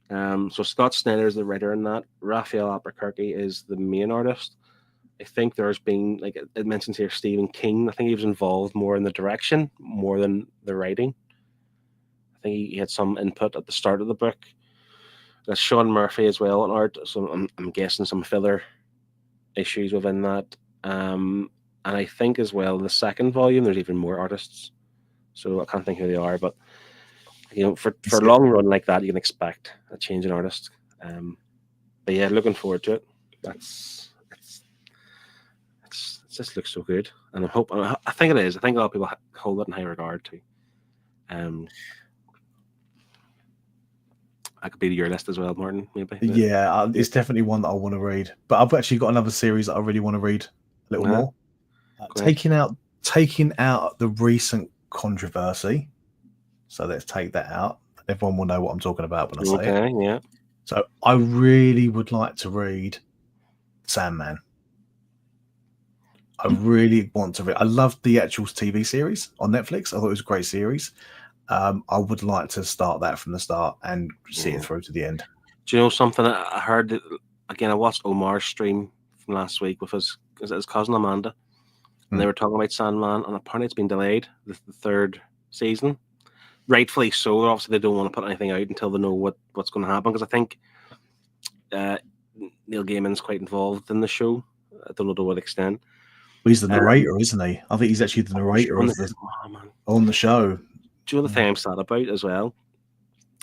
So Scott Snyder is the writer in that. Raphael Albuquerque is the main artist. I think there's been, like it mentions here, Stephen King. I think he was involved more in the direction, more than the writing. I think he had some input at the start of the book. There's Sean Murphy as well in art. So I'm guessing some filler issues within that. And I think as well in the second volume there's even more artists. So I can't think who they are, but for a long run like that, you can expect a change in artist. But yeah, looking forward to it. It just looks so good, and I think it is. I think a lot of people hold it in high regard too. That could be your list as well, Martin. Maybe. Yeah, it's definitely one that I want to read. But I've actually got another series that I really want to read a little more. Taking out the recent controversy. So let's take that out. Everyone will know what I'm talking about when I say it. Okay, yeah. So I really would like to read Sandman. I really want to read. I loved the actual TV series on Netflix. I thought it was a great series. I would like to start that from the start and see it through to the end. Do you know something? I heard that, again, I watched Omar's stream from last week with his cousin Amanda, and they were talking about Sandman, and apparently it's been delayed, the third season. Rightfully so. Obviously, they don't want to put anything out until they know what's going to happen, because I think Neil Gaiman's quite involved in the show. I don't know to what extent. Well, he's the narrator, isn't he? I think he's actually the narrator on the show. Do you know the thing I'm sad about as well?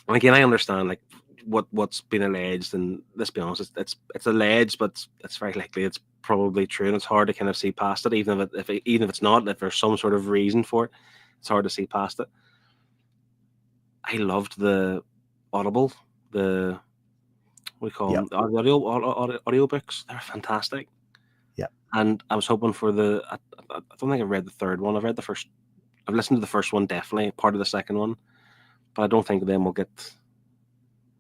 And again, I understand like what's been alleged, and let's be honest, it's alleged, but it's very likely it's probably true, and it's hard to kind of see past it, even if it's not. If there's some sort of reason for it, it's hard to see past it. I loved the Audible, the audio books. They're fantastic. Yeah. And I was hoping for I don't think I've read the third one. I've listened to the first one, definitely, part of the second one, but I don't think them will get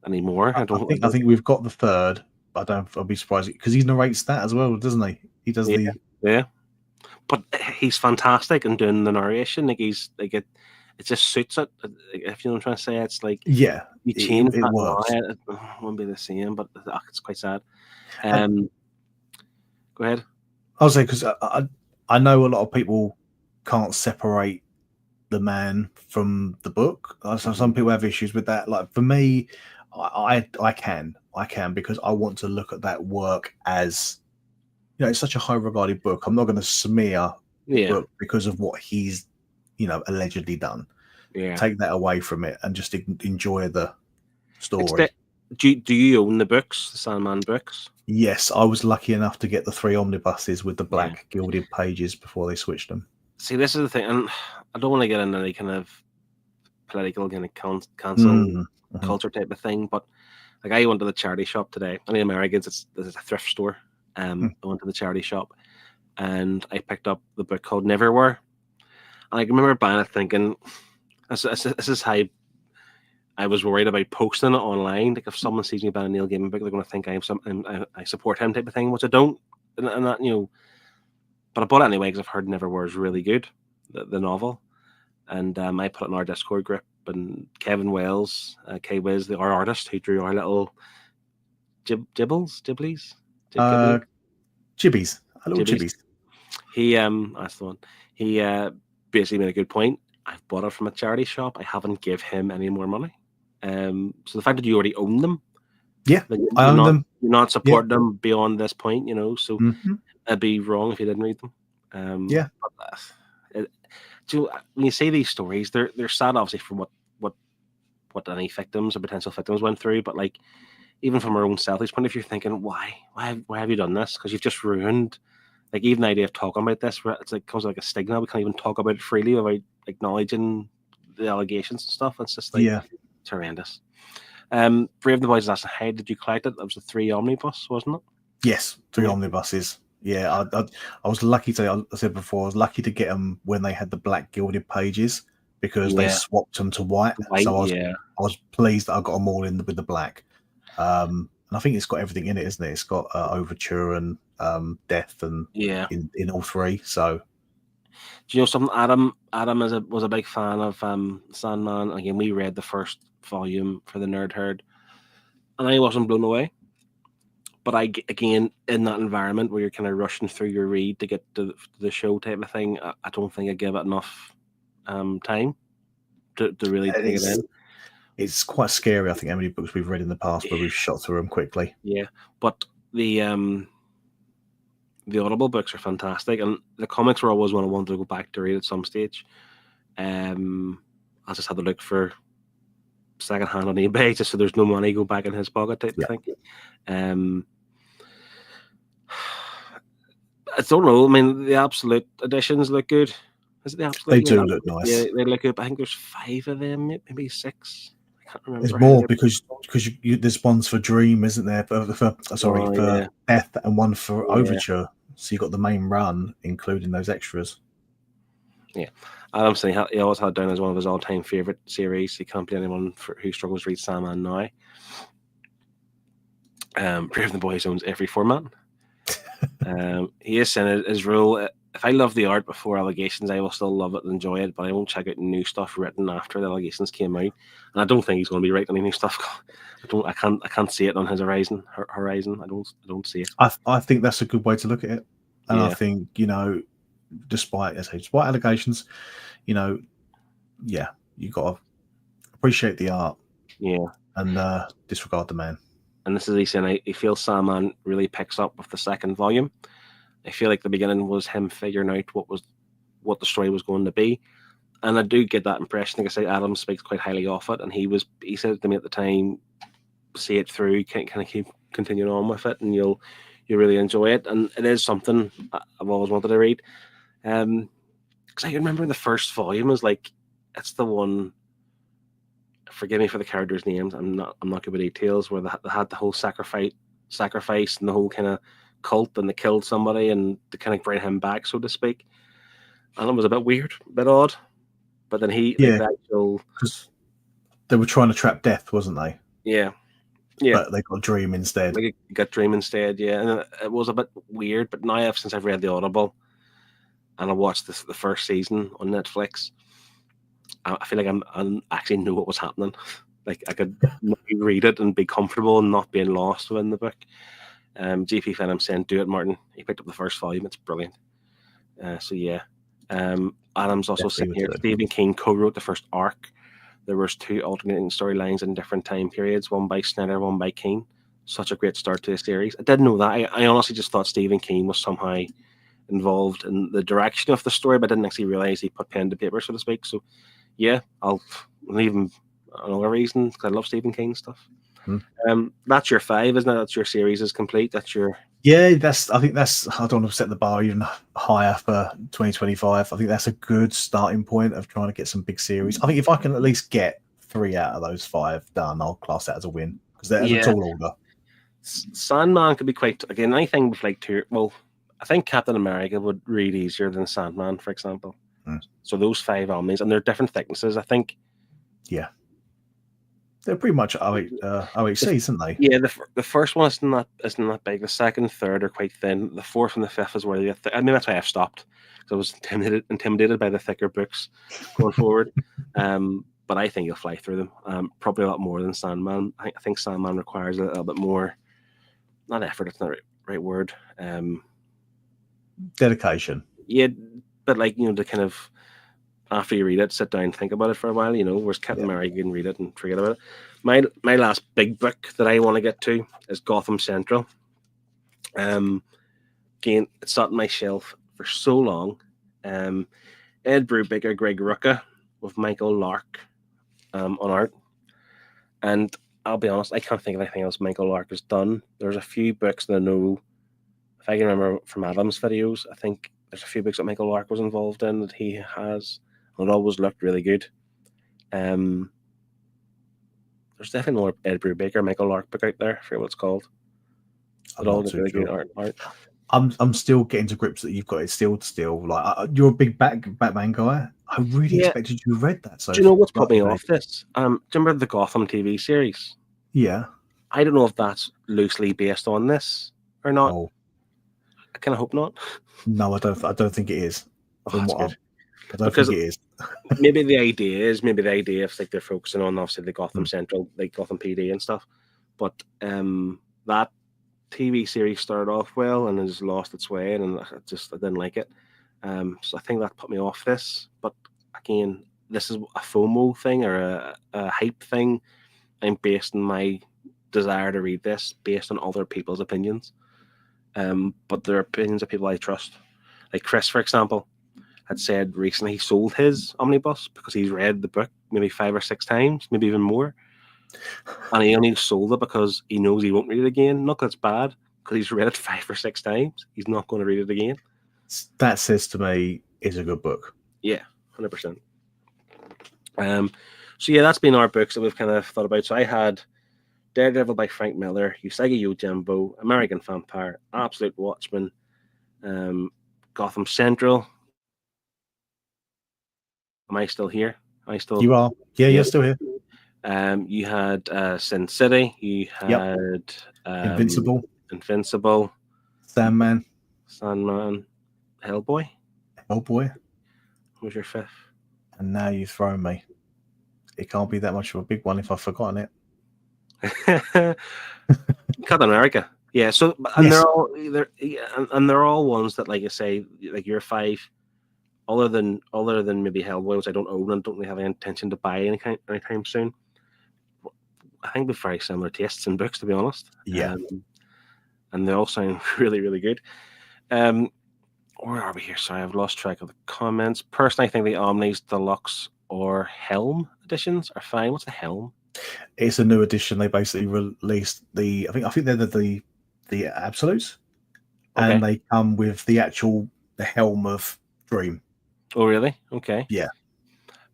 any more. I think we've got the third, but I'll be surprised, because he narrates that as well, doesn't he? He does yeah. But he's fantastic in doing the narration. Like it just suits it. If you know what I'm trying to say, it's like you change it works. It won't be the same, but it's quite sad. Go ahead. I'll say, because I know a lot of people can't separate the man from the book. So some people have issues with that. Like for me, I can because I want to look at that work as, it's such a high regarded book. I'm not going to smear the book because of what he's allegedly done. Take that away from it and just enjoy the story. Do you own the books, the Sandman books? Yes, I was lucky enough to get the 3 omnibuses with the black gilded pages before they switched them. See, this is the thing, and I don't want to get into any kind of political kind of cancel culture type of thing. But like, I went to the charity shop today. I mean, Americans, it's a thrift store. I went to the charity shop and I picked up the book called Neverwhere. And I remember buying it thinking, this is how I was worried about posting it online. Like, if someone sees me buying a Neil Gaiman book, they're going to think I support him type of thing, which I don't. And that, but I bought it anyway because I've heard Neverwhere is really good, the novel. And I put it in our Discord group, and Kevin Wells, K-Wiz, our artist who drew our little Gibblies. He that's the one. He basically made a good point. I've bought it from a charity shop. I haven't give him any more money. So the fact that you already own them, I own them. You're not supporting them beyond this point, So it'd be wrong if you didn't read them. So when you say these stories, they're sad, obviously, from what any victims or potential victims went through. But like, even from our own selfish point of view, you're thinking, why have you done this? Because you've just ruined. Like, even the idea of talking about this, it's like comes like a stigma. We can't even talk about it freely without acknowledging the allegations and stuff. It's just like it's horrendous. Brave the Boys asking, how did you collect it? That was the 3 omnibus, wasn't it? Yes, 3 omnibuses. Yeah, I was lucky to. I said before, I was lucky to get them when they had the black gilded pages because they swapped them to white. So I was pleased that I got them all in with the black. And I think it's got everything in it, isn't it? It's got Overture and Death and in all 3. So, do you know something? Adam was a big fan of Sandman. Again, we read the first volume for the Nerd Herd, and I wasn't blown away. But again, in that environment where you're kind of rushing through your read to get to the show type of thing, I don't think I give it enough time to really take it in. It's quite scary, I think, how many books we've read in the past where we've shot through them quickly. Yeah, but the Audible books are fantastic, and the comics were always one I wanted to go back to read at some stage. I just had to look for secondhand on eBay just so there's no money go back in his pocket type of thing. I don't know. I mean, the Absolute editions look good. Is it the Absolute? They do look nice. Yeah, they look good. But I think there's 5 of them, maybe 6. I can't remember. There's more because there's ones for Dream, isn't there? For Death, and one for Overture. So you got the main run, including those extras. Yeah, Adam's saying he always had down as one of his all-time favorite series. He can't be anyone who struggles to read Sandman now. Brave the Boys owns every format. He is saying his rule. If I love the art before allegations, I will still love it and enjoy it, but I won't check out new stuff written after the allegations came out. And I don't think he's going to be writing any new stuff. I can't see it on his horizon. I don't see it. I think that's a good way to look at it, and I think despite allegations, you got to appreciate the art, and disregard the man. And this is he saying he feels Sandman really picks up with the second volume. I feel like the beginning was him figuring out what the story was going to be, and I do get that impression. Like I say, Adam speaks quite highly of it, and he said to me at the time, "See it through, kind of keep continuing on with it, and you'll really enjoy it." And it is something I've always wanted to read. Because I remember the first volume was like, it's the one. Forgive me for the characters' names. I'm not good with details. Where they had the whole sacrifice and the whole kind of cult, and they killed somebody and to kind of bring him back, so to speak. And it was a bit weird, a bit odd. But then because they were trying to trap Death, wasn't they? Yeah. But they got Dream instead. They got Dream instead, yeah. And it was a bit weird. But now, since I've read the Audible and I watched the first season on Netflix, I feel like I actually knew what was happening. Like, I could read it and be comfortable and not being lost within the book. GP fan, I'm saying, do it, Martin. He picked up the first volume. It's brilliant. Adam's also saying here, Stephen King co-wrote the first arc. There was 2 alternating storylines in different time periods, one by Snyder, one by King. Such a great start to the series. I didn't know that. I honestly just thought Stephen King was somehow involved in the direction of the story, but I didn't actually realize he put pen to paper, so to speak. So, yeah, I'll leave him another reason because I love Stephen King stuff. That's your 5, isn't it? That's your series is complete. That's your Yeah, I think that's. I don't want to set the bar even higher for 2025. I think that's a good starting point of trying to get some big series. I think if I can at least get 3 out of those 5 done, I'll class that as a win because they're a tall order. Sandman could be quite again. Anything with like well, I think Captain America would read easier than Sandman, for example. So those 5 Omnis, and they're different thicknesses, I think. Yeah. They're pretty much OHCs, aren't they? Yeah, the first one isn't that big. The second and third are quite thin. The fourth and the fifth is where I mean, that's why I've stopped, because I was intimidated by the thicker books going forward. But I think you'll fly through them. Probably a lot more than Sandman. I think Sandman requires a little bit more, not effort. It's not the right word. Dedication. Yeah, but like to kind of, after you read it, sit down and think about it for a while, whereas Captain America, you can read it and forget about it. My last big book that I want to get to is Gotham Central. Again, it's sat on my shelf for so long. Ed Brubaker, Greg Rucka with Michael Lark on art. And I'll be honest, I can't think of anything else Michael Lark has done. There's a few books that I know, if I can remember from Adam's videos, I think there's a few books that Michael Lark was involved in that he has. It always looked really good. There's definitely more Ed Brubaker, Michael Lark book out there. I forget what it's called. It all really good art. I'm still getting to grips that you've got it still like you're a big Batman guy. I really expected you to have read that. So do you know what's put me off this? Do you remember the Gotham TV series? Yeah. I don't know if that's loosely based on this or not. Oh. I kind of hope not. No, I don't think it is. From what I don't think it is. maybe the idea is like they're focusing on obviously the Gotham Central, like Gotham PD and stuff. But that TV series started off well and has lost its way, and I didn't like it. So I think that put me off this. But again, this is a FOMO thing or a hype thing. I'm based on my desire to read this based on other people's opinions. But they're opinions of people I trust. Like Chris, for example, had said recently he sold his omnibus because he's read the book maybe 5 or 6 times, maybe even more. And he only sold it because he knows he won't read it again. Not because it's bad, because he's read it 5 or 6 times. He's not going to read it again. That says to me is a good book. Yeah, 100%. So yeah, that's been our books that we've kind of thought about. So I had Daredevil by Frank Miller, Usagi Yojimbo, American Vampire, Absolute Watchmen, Gotham Central. Am I still here? You are. Yeah, you're still here. You had Sin City. You had Invincible. Sandman. Hellboy. What was your 5th? And now you've thrown me. It can't be that much of a big one if I've forgotten it. Captain America. Yeah. So and they're all ones that, like I say, like your 5. Other than maybe Hellboy, which I don't own and don't really have any intention to buy anytime soon. I think they're very similar tastes in books, to be honest. Yeah. And they all sound really, really good. Where are we here? Sorry, I've lost track of the comments. Personally, I think the Omnis Deluxe or Helm editions are fine. What's the Helm? It's a new edition. They basically released I think they're the absolutes, and they come with the Helm of Dream. Oh, really? Okay. Yeah.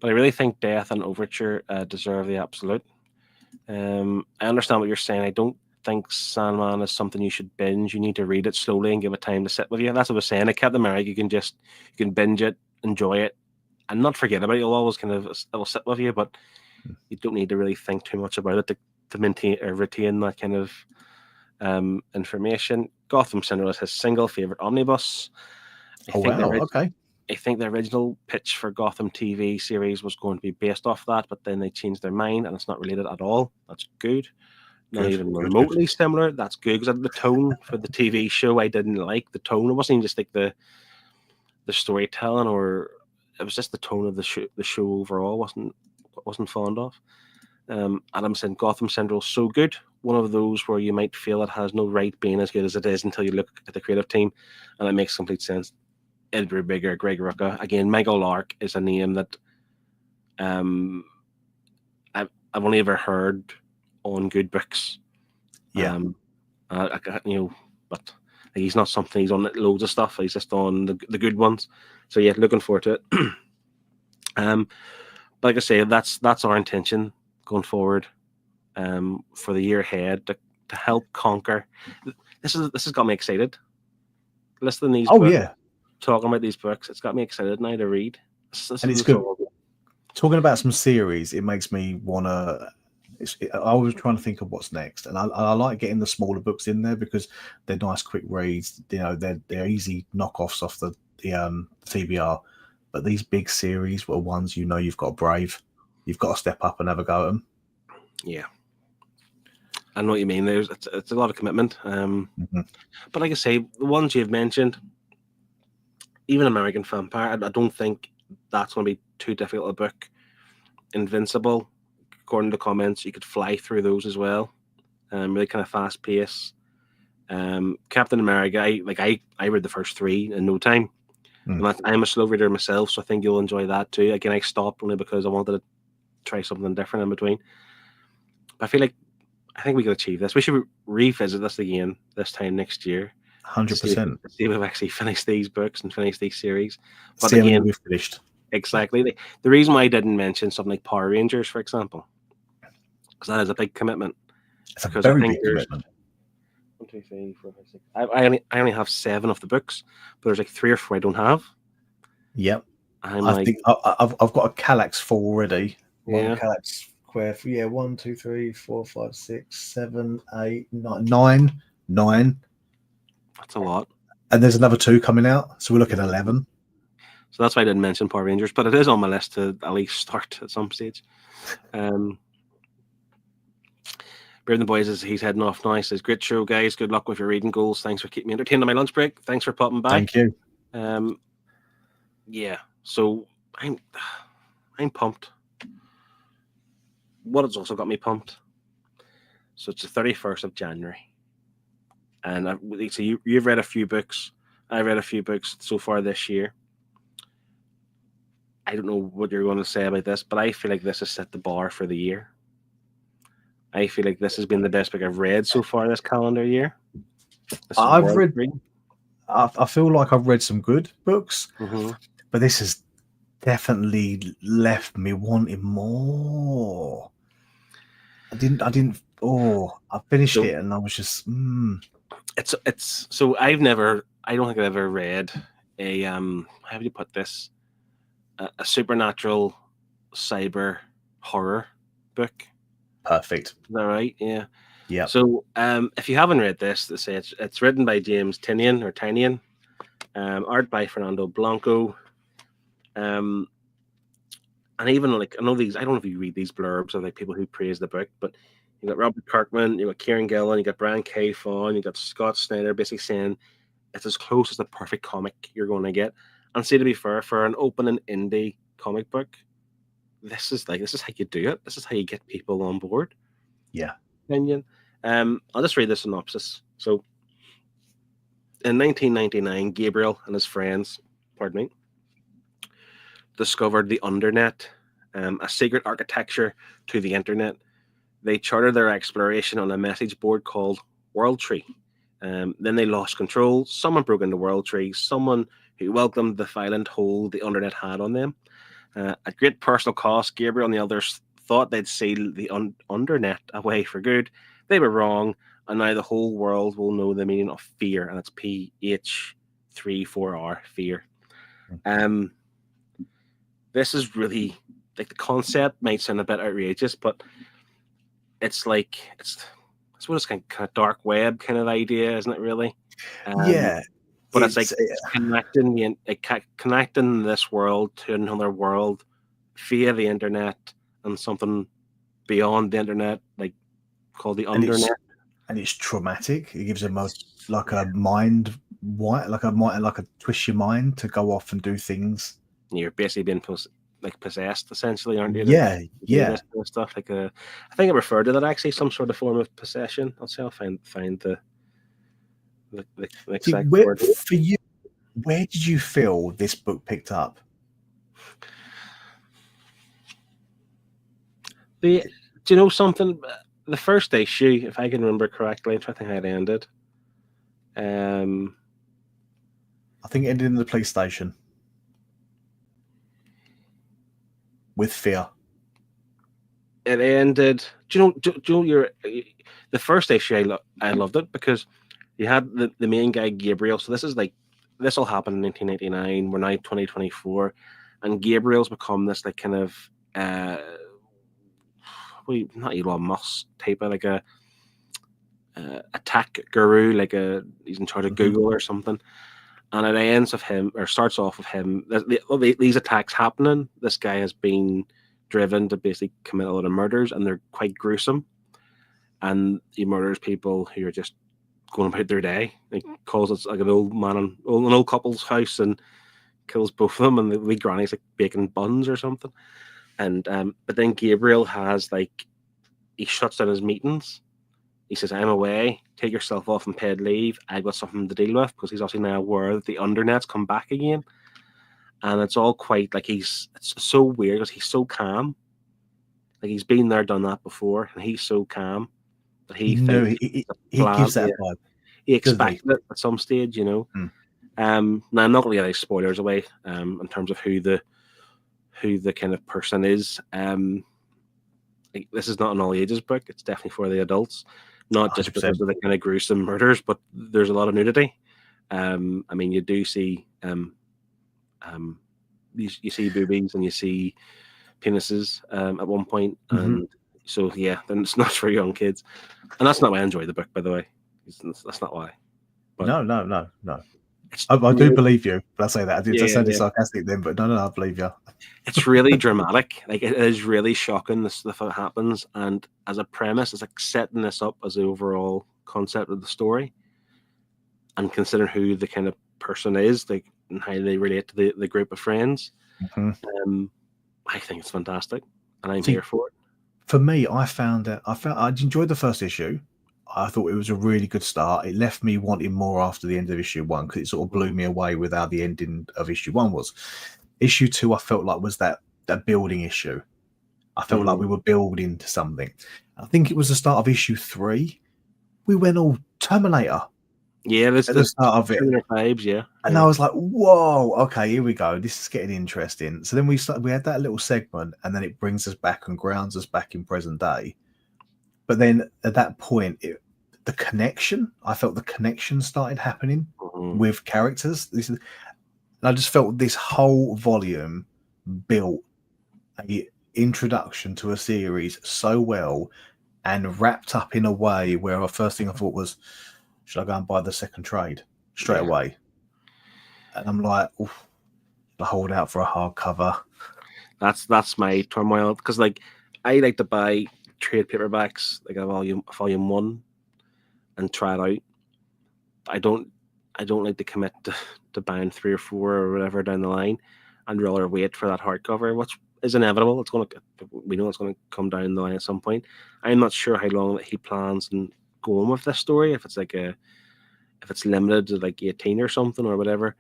But I really think Death and Overture deserve the absolute. I understand what you're saying. I don't think Sandman is something you should binge. You need to read it slowly and give it time to sit with you. That's what I was saying. At Captain America, you can binge it, enjoy it, and not forget about it. You'll always it'll sit with you, but you don't need to really think too much about it to maintain or retain that kind of information. Gotham Central is his single favorite omnibus. I think the original pitch for Gotham TV series was going to be based off that, but then they changed their mind and it's not related at all. That's good. Not even remotely similar. That's good, because the tone for the TV show, I didn't like the tone. It wasn't even just like the storytelling, or it was just the tone of the show overall. wasn't fond of. Adam said Gotham Central is so good. One of those where you might feel it has no right being as good as it is until you look at the creative team, and it makes complete sense. Ed Brubaker, Greg Rucka. Again, Michael Lark is a name that I've only ever heard on good books. Yeah. But Like he's not something he's on loads of stuff. He's just on the good ones. So yeah, looking forward to it. But like I say, that's our intention going forward. For the year ahead to help conquer. This has got me excited. Listening to these books, talking about these books, it's got me excited now to read. And it's good. Talking about some series, it makes me want to. I was trying to think of what's next, and I like getting the smaller books in there because they're nice, quick reads. You know, they're easy knockoffs off the TBR. But these big series were ones you've got to brave. You've got to step up and have a go at them. Yeah, I know what you mean. It's a lot of commitment. But like I say, the ones you've mentioned, even American Vampire, I don't think that's going to be too difficult a book. Invincible, according to comments, you could fly through those as well. Really kind of fast pace. Captain America, I read the first 3 in no time. And I'm a slow reader myself, so I think you'll enjoy that too. Again, I stopped only because I wanted to try something different in between. But I think we can achieve this. We should revisit this again this time next year. 100%. See if we've actually finished these books and finished these series. But see again, we've finished. Exactly. The reason why I didn't mention something like Power Rangers, for example, because that is a big commitment. It's a very big commitment. 1, 2, 3, 4, 5, 6. I only have 7 of the books, but there's like 3 or 4 I don't have. Yep. I think I've got a Kallax full already. Yeah. One Kallax square. 1, 2, 3, 4, 5, 6, 7, 8, 9. 9. That's a lot. And there's another 2 coming out, so we're looking at 11. So that's why I didn't mention Power Rangers, but it is on my list to at least start at some stage. Beard and the Boys, he's heading off now. He says, great show, guys. Good luck with your reading goals. Thanks for keeping me entertained on my lunch break. Thanks for popping by. Thank you. Yeah, so I'm pumped. What has also got me pumped? So it's the 31st of January. And so you've read a few books. I've read a few books so far this year. I don't know what you're going to say about this, but I feel like this has set the bar for the year. I feel like this has been the best book I've read so far this calendar year. I feel like I've read some good books, but this has definitely left me wanting more. I finished it and I was just It's so I don't think I've ever read a how do you put this? A supernatural cyber horror book. Perfect. Is that right? Yeah. Yeah. So if you haven't read this, let's say it's written by James Tynion, art by Fernando Blanco. And even like I know these, I don't know if you read these blurbs of like people who praise the book, but you got Robert Kirkman, you got Kieran Gillen, you got Brian K. Vaughan, you got Scott Snyder basically saying it's as close as the perfect comic you're going to get. And say, to be fair, for an open and indie comic book, this is how you do it. This is how you get people on board. Yeah. Opinion. I'll just read the synopsis. So, in 1999, Gabriel and his friends, discovered the Undernet, a secret architecture to the internet. They chartered their exploration on a message board called World Tree. Then they lost control. Someone broke into World Tree. Someone who welcomed the violent hold the Undernet had on them. At great personal cost, Gabriel and the others thought they'd seal the Undernet away for good. They were wrong, and now the whole world will know the meaning of fear, and it's PH34R, fear. This is really, like, the concept might sound a bit outrageous, but it's like, I suppose it's kind of dark web kind of idea, isn't it, really? Yeah. But it's connecting this world to another world via the internet and something beyond the internet, like called the Undernet. And it's traumatic. It gives a mind like a twist your mind to go off and do things. You're basically being possessed, essentially, aren't you? Yeah. This kind of stuff. I think I referred to that actually, some sort of form of possession. I'll find the exact word. For you, where did you feel this book picked up? Do you know something? The first issue, if I can remember correctly, I think it ended. I think it ended in the police station with fear. It ended. Do you know the first issue? I loved it because you had the main guy Gabriel. So this all happened in 1989. We're now 2024, and Gabriel's become this like kind of not Elon Musk type of like a tech guru, like he's in charge of Google or something. And it ends of him, or starts off with him. These attacks happening. This guy has been driven to basically commit a lot of murders, and they're quite gruesome. And he murders people who are just going about their day. He calls it like an old man an old couple's house and kills both of them, and the wee granny's like baking buns or something. And but then Gabriel has he shuts down his meetings. He says, I'm away, take yourself off and paid leave. I've got something to deal with, because he's obviously now aware that the undernet's come back again. And it's all quite it's so weird because he's so calm. Like he's been there, done that before, and he's so calm that he thinks he gives that vibe. He expected it at some stage, you know. Now I'm not going to get any spoilers away in terms of who the kind of person is. This is not an all ages book. It's definitely for the adults. Not just 100%. Because of the kind of gruesome murders, but there's a lot of nudity. I mean, you do see you see boobies and you see penises at one point, and so yeah, then it's not for young kids, and that's not why I enjoy the book, by the way. That's not why. But no. I do believe you, but I say that I did sound sarcastic then, but no, I believe you. It's really dramatic. Like it is really shocking the stuff that happens, and as a premise, it's like setting this up as the overall concept of the story, and considering who the kind of person is, like, and how they relate to the group of friends. I think it's fantastic, and I'm here for it. For me, I enjoyed the first issue. I thought it was a really good start. It left me wanting more after the end of issue 1, because it sort of blew me away with how the ending of issue 1 was. Issue 2, I felt like was that building issue. I felt like we were building to something. I think it was the start of issue 3. We went all Terminator. Yeah, at the start of it. Vibes, yeah. And I was like, whoa, okay, here we go. This is getting interesting. So then we had that little segment, and then it brings us back and grounds us back in present day. But then at that point, I felt the connection started happening with characters. And I just felt this whole volume built an introduction to a series so well, and wrapped up in a way where the first thing I thought was, should I go and buy the second trade straight away? And I'm like, oof, I hold out for a hardcover. That's my turmoil, because I like to buy trade paperbacks, like a volume 1, and try it out. I don't like to commit to buying 3 or 4 or whatever down the line, and rather wait for that hardcover, which is inevitable. We know it's going to come down the line at some point. I'm not sure how long that he plans on going with this story. If it's limited to 18 or something or whatever.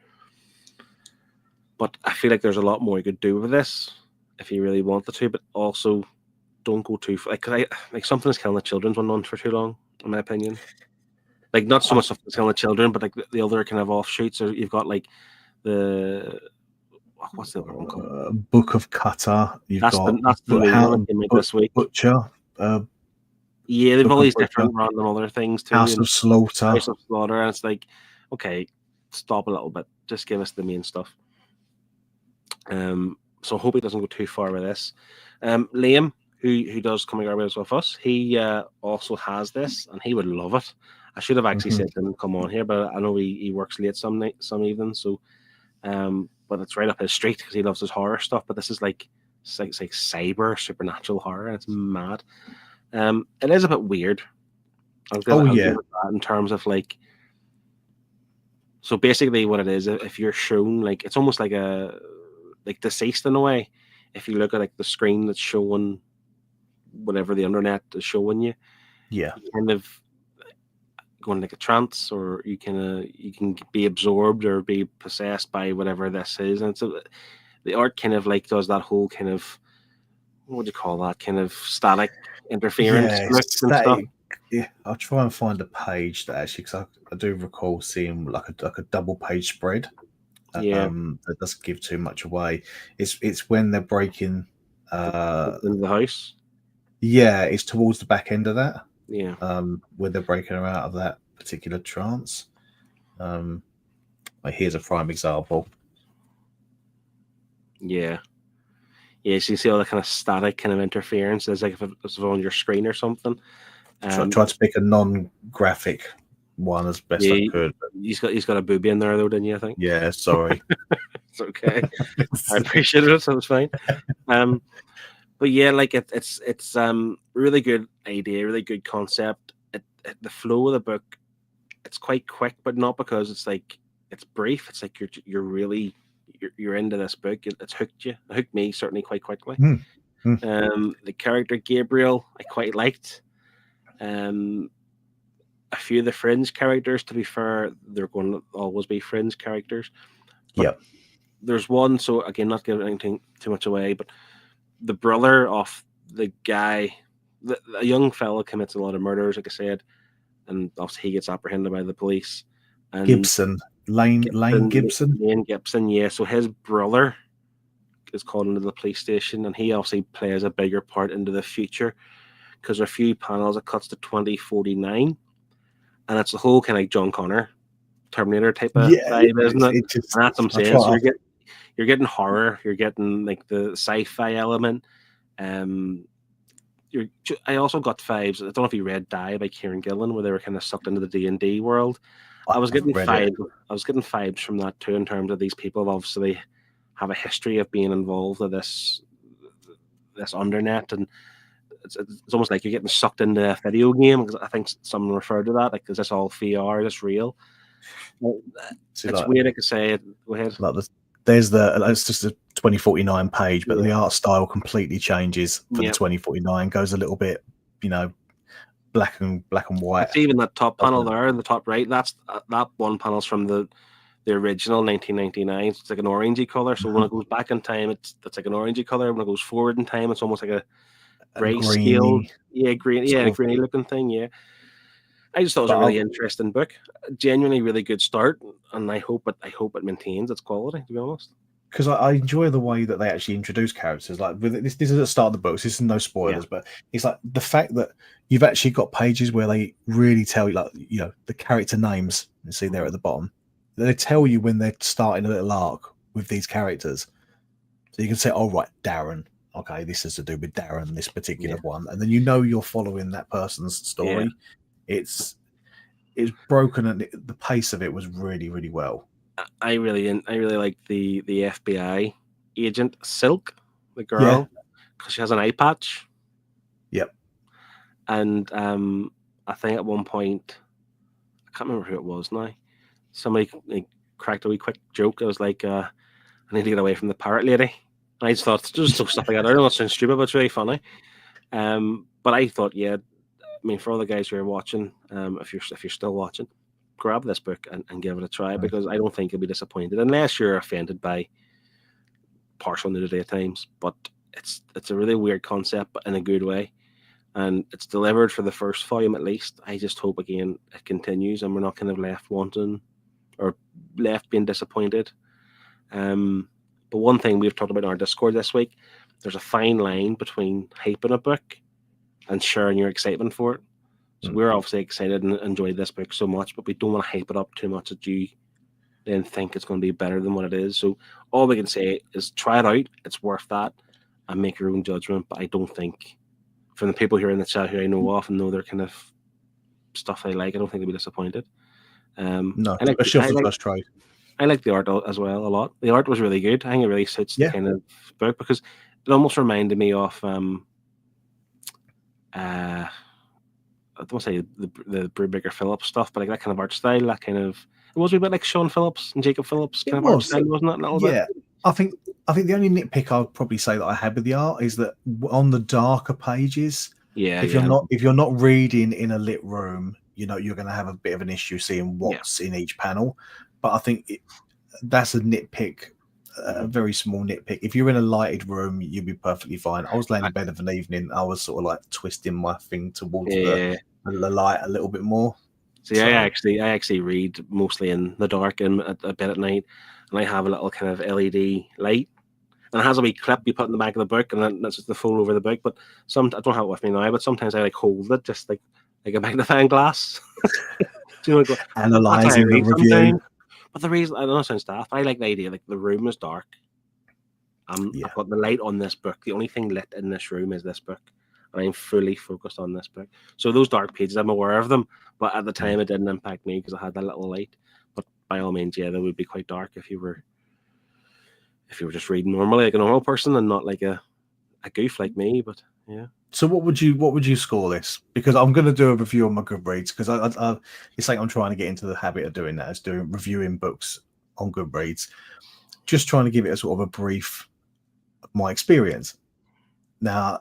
But I feel like there's a lot more you could do with this if you really wanted to, but also don't go too far. Something is killing the children's went on for too long, in my opinion. Not so much stuff that's killing the children, but the other kind of offshoots. Or you've got what's the other one called? Book of Cutter. That's the new one that came out this week. Butcher. Yeah, they've all these different random other things too. House of Slaughter. And it's okay, stop a little bit. Just give us the main stuff. So I hope he doesn't go too far with this. Liam, who does Coming Garbage with us, he also has this, and he would love it. I should have actually said to him come on here, but I know he works late some evenings, so but it's right up his street because he loves his horror stuff. But this is like cyber supernatural horror, and it's mad. It is a bit weird. In terms of so basically what it is, if you're shown it's almost like a Deceased in a way. If you look at the screen that's showing whatever the internet is showing you, you kind of go into a trance, or you can be absorbed or be possessed by whatever this is. And so the art kind of does that whole kind of, what would you call that, kind of static interference and stuff. Yeah, I'll try and find a page that actually, because I do recall seeing like a double page spread. Yeah, That doesn't give too much away. It's when they're breaking. in the house. Yeah, it's towards the back end of that. Yeah, Where they're breaking her out of that particular trance. Like here's a prime example. yeah. Yeah, so you see all the kind of static kind of interference. It's like if it was on your screen or something. Tried to pick a non-graphic one as best I Yeah, could. But he's got a booby in there though, didn't you? I think. yeah, sorry. It's okay. I appreciate it, so it's fine. But yeah, like it's really good idea, really good concept. The flow of the book, it's quite quick, but not because it's like it's brief. It's like you're really you're into this book. It's hooked you. It hooked me certainly quite quickly. The character Gabriel, I quite liked. A few of the fringe characters, to be fair, they're going to always be fringe characters. But Yep. there's one, so again, not giving anything too much away, but the brother of the guy, a young fellow commits a lot of murders, like I said, and obviously he gets apprehended by the police. And Gibson, Lane Gibson. Lane Gibson, yeah. So his brother is called into the police station, and he obviously plays a bigger part into the future because there are a few panels that cuts to 2049, and it's the whole kind of like John Connor, Terminator type of vibe, isn't it? And that's what I'm saying. So you're getting horror, you're getting like the sci-fi element. I also got vibes. I don't know if you read Die by Kieran Gillen, where they were kind of sucked into the D&D world. I was getting vibes from that too, in terms of these people obviously have a history of being involved with this undernet, and it's almost like you're getting sucked into a video game. Because I think someone referred to that, like, is this all VR? Is this real? It's weird. I could say it. Go ahead. It's just a 2049 page, but the art style completely changes for the 2049. Goes a little bit, black and white. It's even that top panel there in the top right. That's that one panel's from the original 1999. It's like an orangey color. So when it goes back in time, it's like an orangey color. When it goes forward in time, it's almost like a gray scale. Yeah, green. Yeah, a grainy looking thing. Yeah. I just thought it was a really interesting book. Genuinely really good start, and I hope it maintains its quality, to be honest. Because I enjoy the way that they actually introduce characters. Like with this is at the start of the books. This is no spoilers, but it's like the fact that you've actually got pages where they really tell you, like, the character names. You see there at the bottom. They tell you when they're starting a little arc with these characters, so you can say, "Oh right, Darren. Okay, this is to do with Darren, this particular one," and then you're following that person's story. Yeah. It's broken, and the pace of it was really, really well. I really like the FBI agent Silk, the girl, because she has an eye patch. Yep. And I think at one point, I can't remember who it was now. Somebody cracked a wee quick joke. I was like, I need to get away from the parrot lady. And I just thought, just stuff like that. I don't know, it sounds stupid, but it's really funny. But I thought, for all the guys who are watching, if you're still watching, grab this book and give it a try, because I don't think you'll be disappointed unless you're offended by partial nudity at times. But it's a really weird concept, but in a good way, and it's delivered for the first volume at least. I just hope again it continues, and we're not kind of left wanting or left being disappointed. But one thing we've talked about in our Discord this week, there's a fine line between hyping a book and sharing your excitement for it. So we're obviously excited and enjoyed this book so much, but we don't want to hype it up too much that you then think it's going to be better than what it is. So all we can say is try it out. It's worth that, and make your own judgment. But I don't think, from the people here in the chat who I know of and know their kind of stuff they like, I don't think they'll be disappointed. No, a first trade. I like the art as well a lot. The art was really good. I think it really suits the kind of book, because it almost reminded me of I don't want to say the Brubaker Phillips stuff, but like that kind of art style, that kind of, it was a bit like Sean Phillips and Jacob Phillips kind of art style, wasn't it? A little bit? I think the only nitpick I'll probably say that I had with the art is that on the darker pages, if you're not reading in a lit room, you're going to have a bit of an issue seeing what's in each panel. But I think that's a nitpick. A very small nitpick. If you're in a lighted room, you'll be perfectly fine. I was laying in bed of an evening. I was sort of like twisting my thing towards the light a little bit more. See, I actually read mostly in the dark and a bit at night, and I have a little kind of LED light, and it has a wee clip you put in the back of the book, and then that's just the fold over the book. But I don't have it with me now, but sometimes I like hold it just like a magnifying glass. Do you know, analyzing the review. Sometimes. But the reason, I don't know, it sounds daft. I like the idea like the room is dark. I've got the light on this book. The only thing lit in this room is this book, and I'm fully focused on this book. So those dark pages, I'm aware of them, but at the time it didn't impact me because I had that little light. But by all means, yeah, they would be quite dark if you were just reading normally like a normal person and not like a goof like me. But yeah. So what would you score this? Because I'm going to do a review on my Goodreads because I it's like I'm trying to get into the habit of doing that, is reviewing books on Goodreads, just trying to give it a sort of a brief of my experience. Now,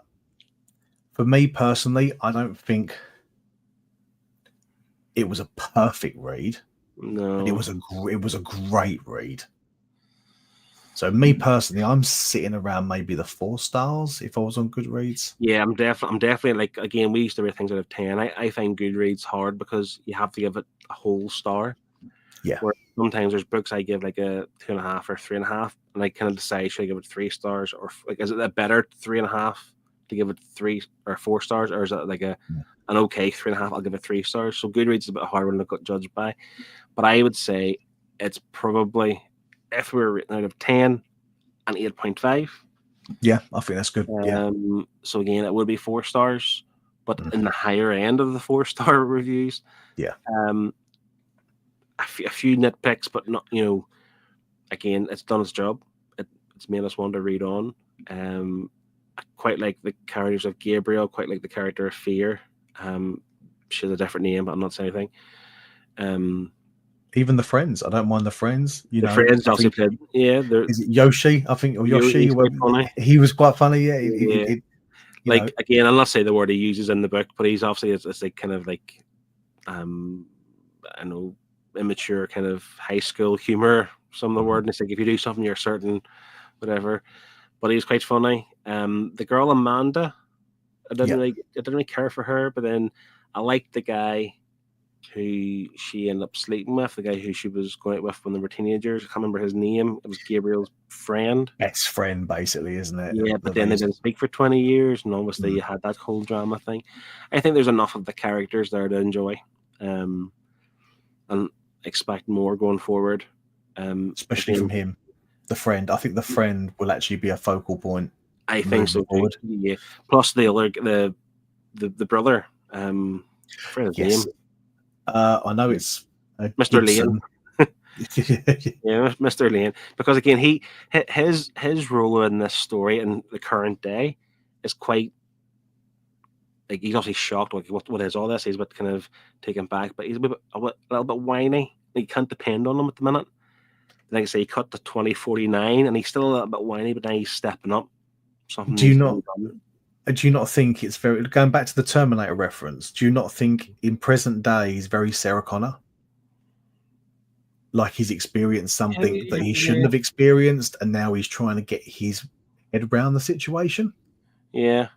for me personally, I don't think it was a perfect read. No, but it was a great read. So me personally, I'm sitting around maybe the 4 stars if I was on Goodreads. Yeah, I'm definitely like, again, we used to rate things out of 10. I find Goodreads hard because you have to give it a whole star. Yeah. Where sometimes there's books I give like a 2.5 or 3.5, and I kind of decide should I give it 3 stars, or like is it a better 3.5 to give it 3 or 4 stars, or is it like an okay 3.5? I'll give it 3 stars. So Goodreads is a bit hard one to get judged by, but I would say it's probably, if we were rating out of 10, an 8.5. Yeah, I think that's good. So again, it would be 4 stars, but in the higher end of the 4-star reviews. Yeah. A few nitpicks, but not, again, it's done its job. It's made us want to read on. I quite like the characters of Gabriel, quite like the character of Fear. She has a different name, but I'm not saying anything. Even the friends, I don't mind the friends. Friends also played. Yeah, is it Yoshi? I think, or Yoshi. He was quite funny. Yeah. Like again, I'll not say the word he uses in the book, but he's obviously it's like kind of like, I know, immature kind of high school humor. Some of the word, and it's like if you do something, you're certain, whatever. But he's quite funny. The girl Amanda, I didn't really care for her, but then I liked the guy who she ended up sleeping with, the guy who she was going out with when they were teenagers. I can't remember his name. It was Gabriel's friend. Best friend, basically, isn't it? Yeah, but then they didn't speak for 20 years, and obviously you had that whole drama thing. I think there's enough of the characters there to enjoy, and expect more going forward. Especially from him, the friend. I think the friend will actually be a focal point. I think so too. Yeah. Plus the other, the brother. His name. I know it's Mr. Lane. Yeah, Mr. Lane. Because again, his role in this story in the current day is quite, like, he's obviously shocked. Like, what is all this? He's a bit kind of taken back, but he's a little bit whiny. You can't depend on him at the minute. Like I say, he cut to 2049, and he's still a little bit whiny, but now he's stepping up. Do you not think it's very, going back to the Terminator reference, do you not think in present day he's very Sarah Connor? Like he's experienced something that he shouldn't have experienced, and now he's trying to get his head around the situation? Yeah.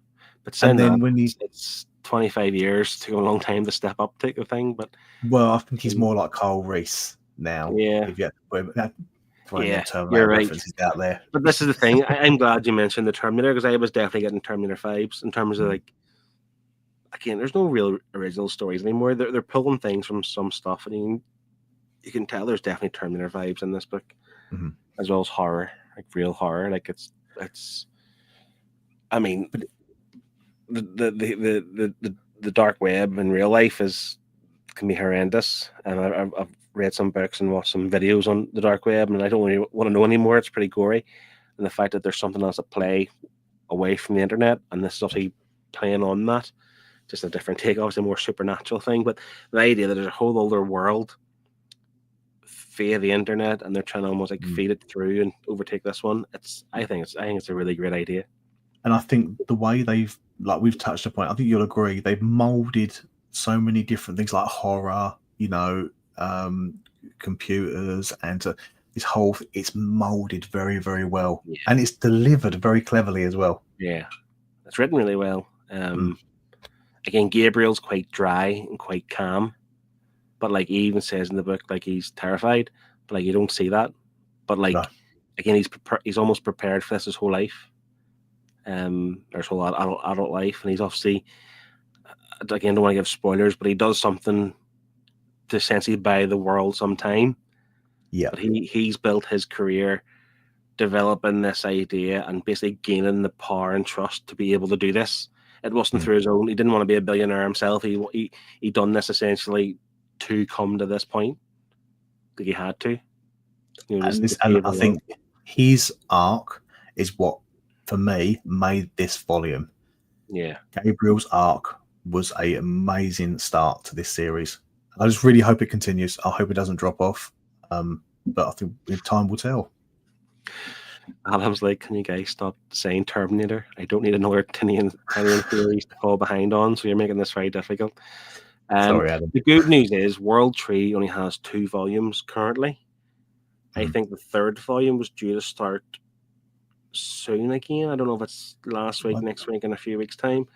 But then when it's 25 years, took a long time to step up, take the thing. But I think he's more like Kyle Reese now. Yeah. If you're right. Out there. But this is the thing. I'm glad you mentioned the Terminator, because I was definitely getting Terminator vibes in terms of, like, again, there's no real original stories anymore. They're pulling things from some stuff, and you can tell there's definitely Terminator vibes in this book, as well as horror, like real horror. Like it's. I mean, the dark web in real life can be horrendous, and I've read some books and watched some videos on the dark web, and I don't really want to know anymore. It's pretty gory, and the fact that there's something else at play away from the internet, and this is obviously playing on that, just a different take, obviously a more supernatural thing. But the idea that there's a whole other world via the internet, and they're trying to almost like feed it through and overtake this one. I think it's a really great idea. And I think the way they've, like we've touched upon, I think you'll agree, they've molded so many different things like horror, computers, and this whole, it's molded very, very well, and it's delivered very cleverly as well. Yeah, it's written really well. again, Gabriel's quite dry and quite calm, but like he even says in the book, like he's terrified, but like you don't see that. But like No. again, he's almost prepared for this his whole life, his whole adult life, and he's obviously, again, don't want to give spoilers, but he does something to essentially buy the world some time. Yeah. But he's built his career developing this idea and basically gaining the power and trust to be able to do this. It wasn't through his own. He didn't want to be a billionaire himself. He done this essentially to come to this point. Like he had to. And I think his arc is what, for me, made this volume. Yeah. Gabriel's arc was an amazing start to this series. I just really hope it continues. I hope it doesn't drop off. But I think time will tell. Adam's like, can you guys stop saying Terminator? I don't need another Tinian series to fall behind on, so you're making this very difficult. Sorry, Adam. The good news is World Tree only has 2 volumes currently. I think the 3rd volume was due to start soon again. I don't know if it's last week, next week, in a few weeks' time.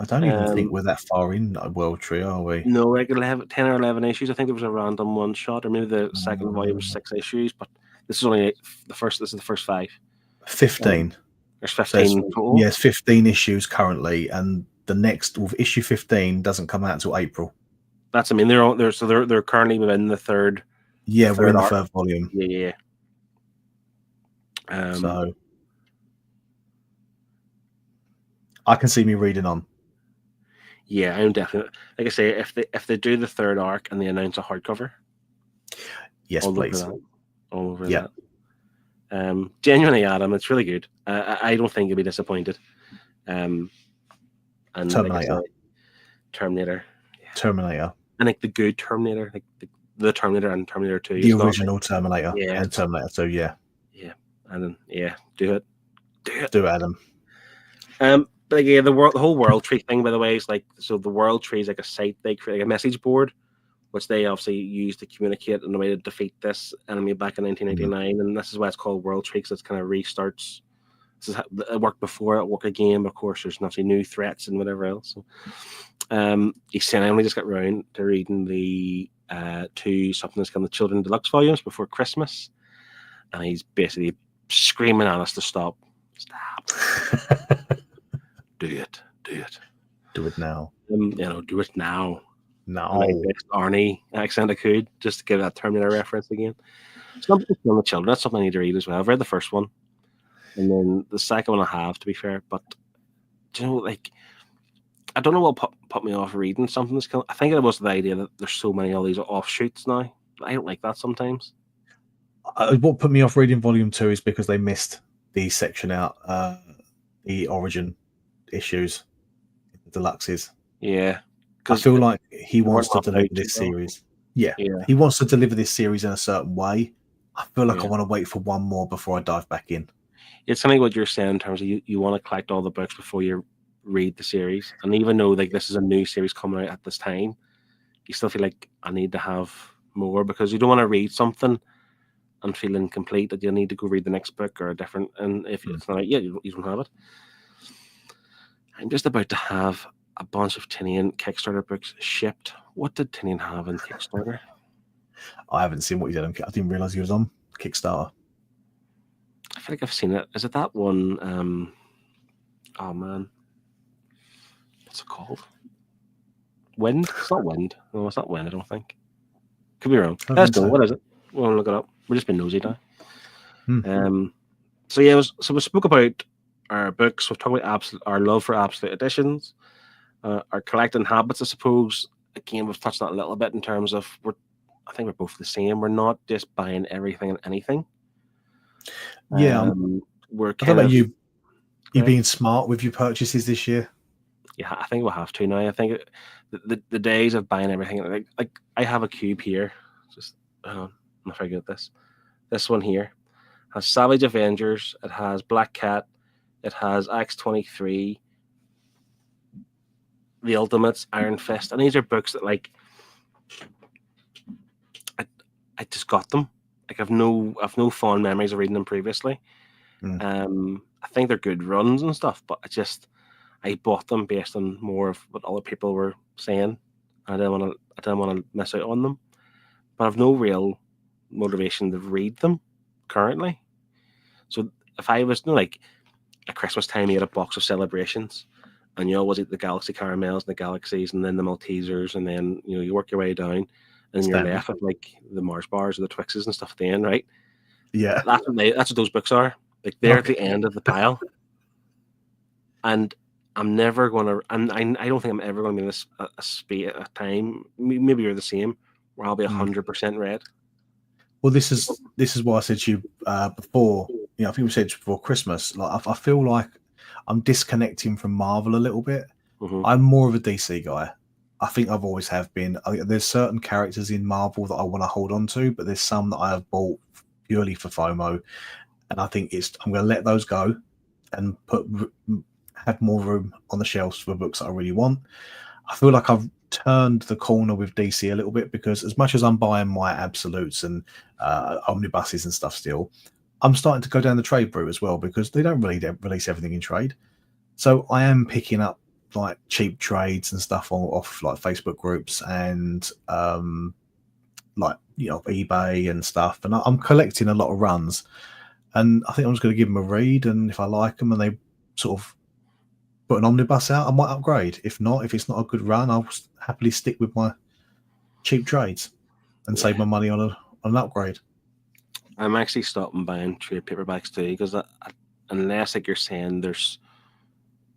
I don't even think we're that far in World Tree, are we? No, like 10 or 11 issues. I think there was a random one shot, or maybe the second volume was 6 issues, but this is only the first. This is the first 5. 15. There's 15 total. Yes, 15 issues currently, and the next issue 15 doesn't come out until April. That's, I mean, they're currently within the 3rd. Yeah, we're in the 3rd volume. Yeah. So I can see me reading on. Yeah, I'm definitely, like I say, if they do the 3rd arc and they announce a hardcover, yes, please. All over that. Genuinely, Adam, it's really good. I don't think you'll be disappointed. And Terminator. Like I say, Terminator. Yeah. Terminator. And like the good Terminator, like the Terminator and Terminator 2. The original Terminator. Yeah. And Terminator 2, yeah. Yeah. And then, do it. Do it, Adam. But again, the whole World Tree thing, by the way, is like, so the World Tree is like a site they create, like a message board, which they obviously use to communicate in a way to defeat this enemy back in 1999. And this is why it's called World Tree, because it's kind of restarts. This is how it worked before, it worked again, but of course there's obviously new threats and whatever else. So, he said I only just got round to reading the 2 something that's called the Children Deluxe volumes before Christmas, and he's basically screaming at us to stop. Do it now. Do it now. No. Arnie accent I could, just to give that Terminator reference again. Something on the Children. That's something I need to read as well. I've read the first one, and then the second one I have, to be fair. But like, I don't know what put me off reading something that's I think it was the idea that there's so many of these offshoots now. I don't like that sometimes. What put me off reading volume 2 is because they missed the section out, the origin issues, the deluxes. Yeah. I feel like he wants to deliver this series. Yeah. He wants to deliver this series in a certain way. I feel like I want to wait for one more before I dive back in. It's something what you're saying in terms of you want to collect all the books before you read the series. And even though like this is a new series coming out at this time, you still feel like I need to have more, because you don't want to read something and feel incomplete that you'll need to go read the next book or a different. And if it's not, you don't have it. I'm just about to have a bunch of Tinian Kickstarter books shipped. What did Tinian have in Kickstarter? I haven't seen what he did on. I didn't realize he was on Kickstarter. I feel like I've seen it. Is it that one? Oh man, what's it called? Wind? It's not Wind. No, it's not Wind. I don't think. Could be wrong. Let's go. What is it? We'll look it up. We're just being nosy now. So yeah, we spoke about our books. We've talked about our love for absolute editions, our collecting habits. I suppose again we've touched on that a little bit in terms of I think we're both the same. We're not just buying everything and anything. Yeah, we're kind of you being smart with your purchases this year. Yeah, I think we'll have to now. I think the days of buying everything, like I have a cube here. Just I'm not very good at this. This one here has Savage Avengers. It has Black Cat. It has X-23, The Ultimates, Iron Fist, and these are books that like I just got them. Like I've no fond memories of reading them previously. I think they're good runs and stuff, but I bought them based on more of what other people were saying. I didn't want to miss out on them, but I've no real motivation to read them currently. So if I was like at Christmas time, you had a box of celebrations, and you always eat the Galaxy caramels and the Galaxies, and then the Maltesers, and then you work your way down, and you're left with like the Mars bars or the Twixes and stuff at the end, right? Yeah, that's what those books are. Like they're at the end of the pile, and I'm never gonna. I don't think I'm ever gonna be in a time. Maybe you're the same, where I'll be 100% read. Well, this is why I said to you before. I think we said before Christmas. Like I feel like I'm disconnecting from Marvel a little bit. Mm-hmm. I'm more of a DC guy. I think I've always have been. There's certain characters in Marvel that I want to hold on to, but there's some that I have bought purely for FOMO, and I think I'm going to let those go and have more room on the shelves for books that I really want. I feel like I've turned the corner with DC a little bit, because as much as I'm buying my absolutes and omnibuses and stuff still, I'm starting to go down the trade route as well, because they don't really release everything in trade. So I am picking up like cheap trades and stuff off like Facebook groups and like eBay and stuff, and I'm collecting a lot of runs, and I think I'm just going to give them a read, and if I like them and they sort of put an omnibus out, I might upgrade. If it's not a good run, I'll happily stick with my cheap trades and save my money on an upgrade. I'm actually stopping buying trade paperbacks too, because unless like you're saying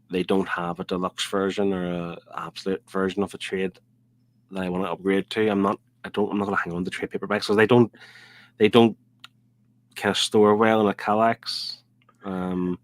they don't have a deluxe version or a absolute version of a trade that I want to upgrade to, I'm not going to hang on to trade paperbacks, because they don't kind of store well in a Kallax. So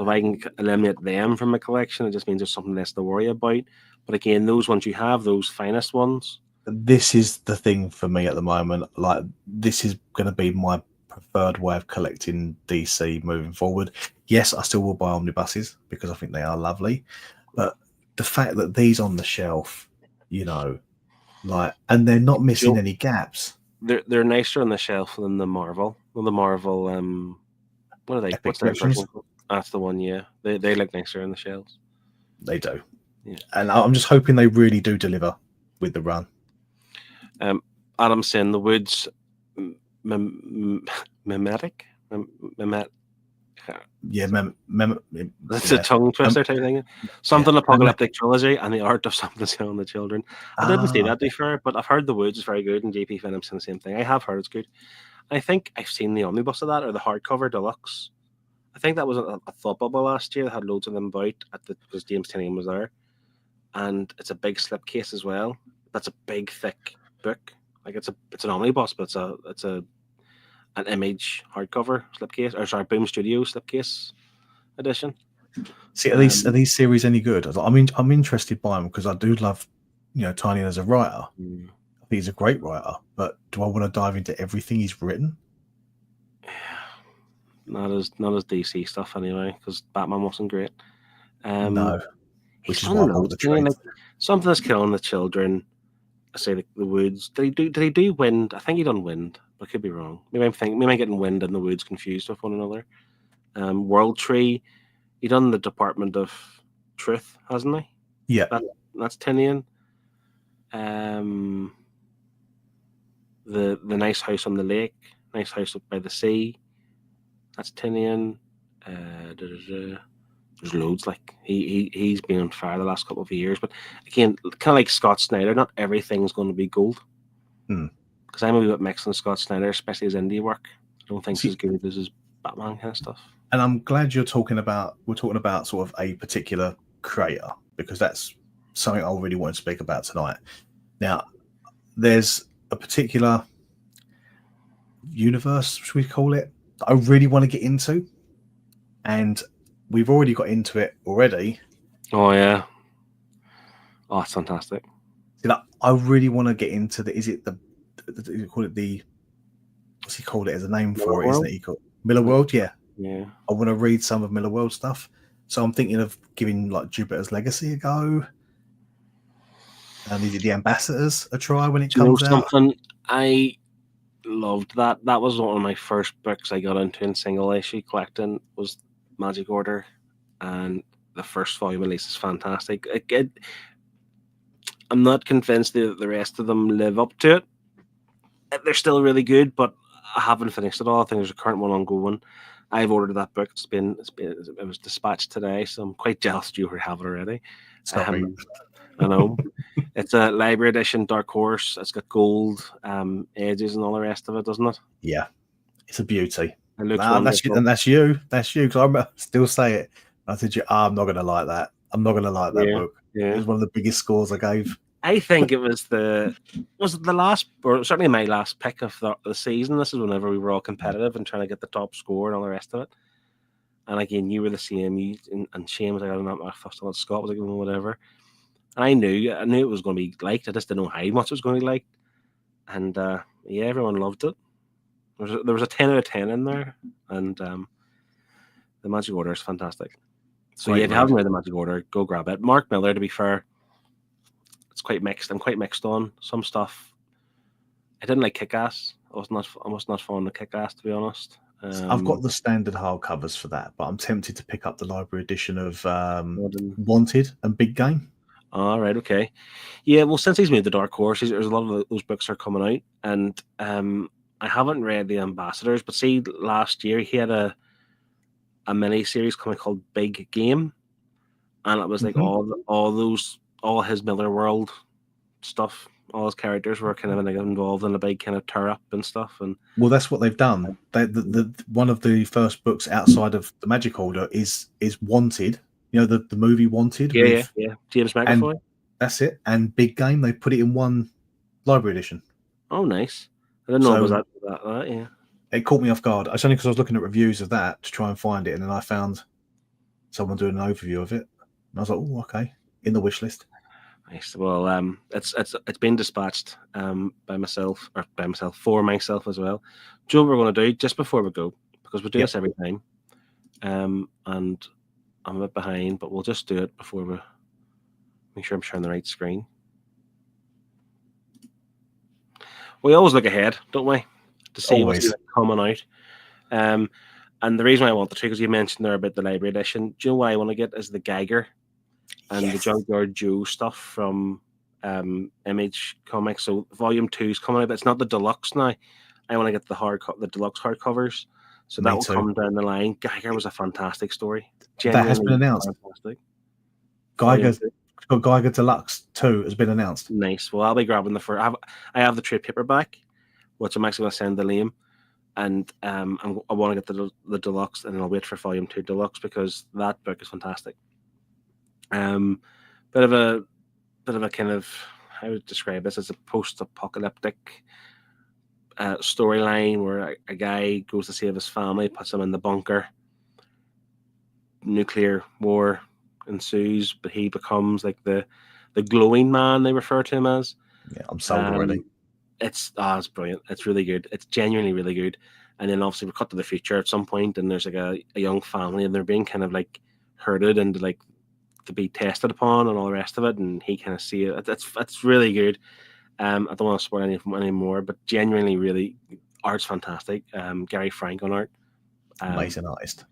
if I can eliminate them from my collection, it just means there's something less to worry about. But again, those ones you have, those finest ones. This is the thing for me at the moment. Like, this is going to be my preferred way of collecting DC moving forward. Yes, I still will buy omnibuses because I think they are lovely. But the fact that these on the shelf, and they're not missing any gaps. They're nicer on the shelf than the Marvel. Well, the Marvel, what are they? Epic What's their version? That's the one, yeah. They look nicer on the shelves. They do. Yeah. And I'm just hoping they really do deliver with the run. Adam's saying the Woods mimetic? Yeah, that's a tongue twister type thing. Something apocalyptic trilogy and the art of something to on the children. I didn't see that, to be fair, but I've heard the Woods is very good, and JP Venom's saying the same thing. I have heard it's good. I think I've seen the omnibus of that, or the hardcover deluxe. I think that was a thought bubble last year that had loads of them about because James Tynion was there, and it's a big slipcase as well. That's a big thick book. Like it's an omnibus, but it's an Image hardcover slipcase, or sorry, Boom Studio slipcase edition. See, are these series any good? I'm interested by them because I do love, Tynion as a writer. I think he's a great writer, but do I want to dive into everything he's written? Not as DC stuff anyway, because Batman wasn't great. No, which is why I bought the trade. Like, something that's killing the children. I say the Woods. Did he do Wind? I think he done Wind, but I could be wrong. Maybe I'm getting Wind and the Woods confused with one another. World Tree. He done the Department of Truth, hasn't he? Yeah, that's Tynion. The Nice House on the Lake, Nice House by the Sea. That's Tynion. There's loads. Like he's been on fire the last couple of years, but again, kind of like Scott Snyder, not everything's going to be gold. Because I'm a wee bit mixed on Scott Snyder, especially his indie work. I don't think it's as good as his Batman kind of stuff. And I'm glad we're talking about sort of a particular creator, because that's something I really want to speak about tonight. Now, there's a particular universe, should we call it, that I really want to get into, and we've already got into it already. Oh yeah, oh, it's fantastic. I really want to get into what's he called it as a name for it, isn't it? He called Miller World, yeah. Yeah. I want to read some of Miller World stuff, so I'm thinking of giving like Jupiter's Legacy a go, and the Ambassadors a try when it comes out. Something I loved that was one of my first books I got into in single issue collecting was Magic Order, and the first volume release is fantastic. I'm not convinced that the rest of them live up to it. They're still really good, but I haven't finished it all. I think there's a current one ongoing. I've ordered that book. It was dispatched today, so I'm quite jealous you have it already. Sorry. I know. It's a library edition, Dark Horse. It's got gold edges and all the rest of it, doesn't it? Yeah, it's a beauty. It looks wonderful. That's you. That's you. Because I still say it. I said, I'm not going to like that. I'm not going to like that book. Yeah. It was one of the biggest scores I gave. I think it was the last, or certainly my last pick of the season. This is whenever we were all competitive and trying to get the top score and all the rest of it. And again, you were the same. And Shane was like, I don't know, my first one. Scott was like, whatever. And I knew it was going to be liked. I just didn't know how much it was going to be liked. And everyone loved it. There was a 10 out of 10 in there, and the Magic Order is fantastic. So if you haven't read the Magic Order, go grab it. Mark Millar, to be fair, it's quite mixed. I'm quite mixed on some stuff. I didn't like Kick-Ass. I was not fond of Kick-Ass, to be honest. I've got the standard hardcovers for that, but I'm tempted to pick up the library edition of Wanted and Big Game. All right, okay. Yeah, well, since he's made the Dark Horse, there's a lot of those books are coming out, and I haven't read The Ambassadors, but see, last year he had a mini-series coming called Big Game, and it was like all his Miller World stuff. All his characters were kind of involved in a big kind of tear-up and stuff. And well, that's what they've done. The one of the first books outside of the Magic Order is Wanted. You know, the movie Wanted. Yeah. James McAvoy. That's it. And Big Game, they put it in one library edition. Oh, nice. I didn't know it was that, yeah. It caught me off guard. It's only because I was looking at reviews of that to try and find it, and then I found someone doing an overview of it. And I was like, oh, okay. In the wish list. Nice. Well, it's been dispatched for myself as well. Do you know what we're going to do just before we go? Because we do this every time. And I'm a bit behind, but we'll just do it before we make sure I'm sharing the right screen. We always look ahead, don't we? To see what's coming out. And the reason why I wanted to, because you mentioned there about the library edition, do you know what I want to get is the Geiger and the Junkyard Joe stuff from Image Comics. So Volume 2 is coming out, but it's not the deluxe now. I want to get the deluxe hardcovers. So that will come down the line. Geiger was a fantastic story. That has been announced. Fantastic. Geiger Deluxe 2 has been announced. Nice. Well, I'll be grabbing the first. I have the trade paperback, which I'm actually going to send to Liam. And I want to get the deluxe, and then I'll wait for Volume 2 deluxe because that book is fantastic. Bit of a kind of, I would describe this as a post-apocalyptic storyline where a guy goes to save his family, puts them in the bunker. Nuclear war ensues, but he becomes like the glowing man, they refer to him as. Yeah, I'm sold already. It's brilliant. It's really good. It's genuinely really good. And then obviously we cut to the future at some point, and there's like a young family, and they're being kind of like herded and like to be tested upon and all the rest of it. And he kind of see it. It's really good. I don't want to spoil anything anymore, but genuinely really, art's fantastic. Gary Frank on art. Amazing artist.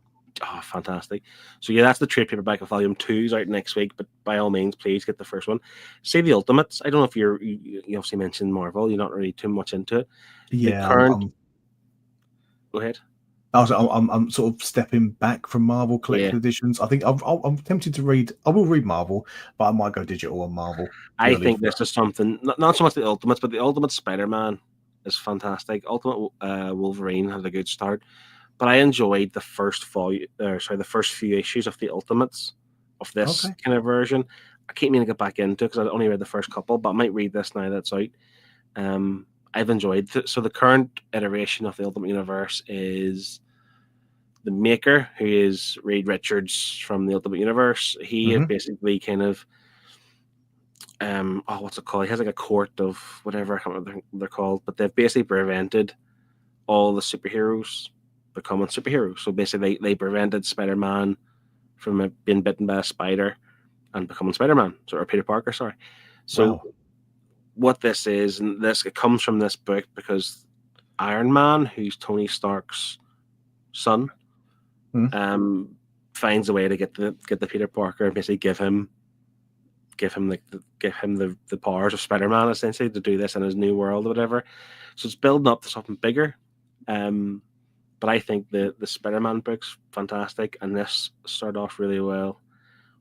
Oh, fantastic. So yeah, that's the trade paperback of Volume 2 is out next week, but by all means, please get the first one. Say the Ultimates. I don't know if you obviously mentioned Marvel. You're not really too much into it. Yeah. Go ahead. I'm sort of stepping back from Marvel collected editions. I think I'm tempted to read. I will read Marvel, but I might go digital on Marvel. I think this is something, not so much the Ultimates, but the Ultimate Spider-Man is fantastic. Ultimate Wolverine had a good start, but I enjoyed the first few issues of the Ultimates of this kind of version. I keep meaning to get back into it because I only read the first couple, but I might read this now that's out. I've enjoyed so the current iteration of the Ultimate Universe is the maker, who is Reed Richards from the Ultimate Universe. He is basically kind of what's it called? He has like a court of whatever, I can't remember what they're called, but they've basically prevented all the superheroes becoming superheroes. So basically they prevented Spider-Man from being bitten by a spider and becoming Spider-Man, or Peter Parker, sorry. So what this is, and it comes from this book because Iron Man, who's Tony Stark's son, finds a way to get the Peter Parker and basically give him the powers of Spider-Man essentially to do this in his new world or whatever. So it's building up to something bigger. But I think the Spider-Man book's fantastic, and this started off really well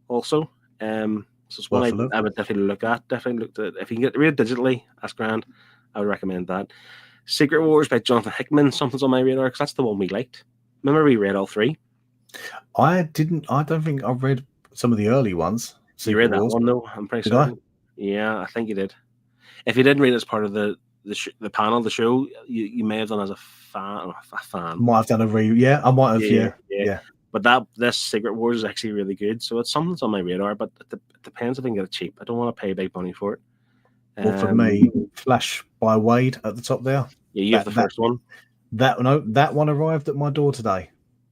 also. So it's one I would definitely look at. Definitely look at, if you can read it digitally, that's grand. I would recommend that. Secret Wars by Jonathan Hickman, something's on my radar because that's the one we liked. Remember we read all three? I didn't. I don't think I've read some of the early ones. You read that one though? I'm pretty certain. Yeah, I think you did. If you didn't read it as part of the panel, the show, you may have done as a fan. Might have done a yeah, I might have. Yeah. But this Secret Wars is actually really good, so it's something that's on my radar. But it depends if I can get it cheap. I don't want to pay big money for it. Well, for me, Flash by Wade at the top there. Yeah, you have the first one. That one arrived at my door today.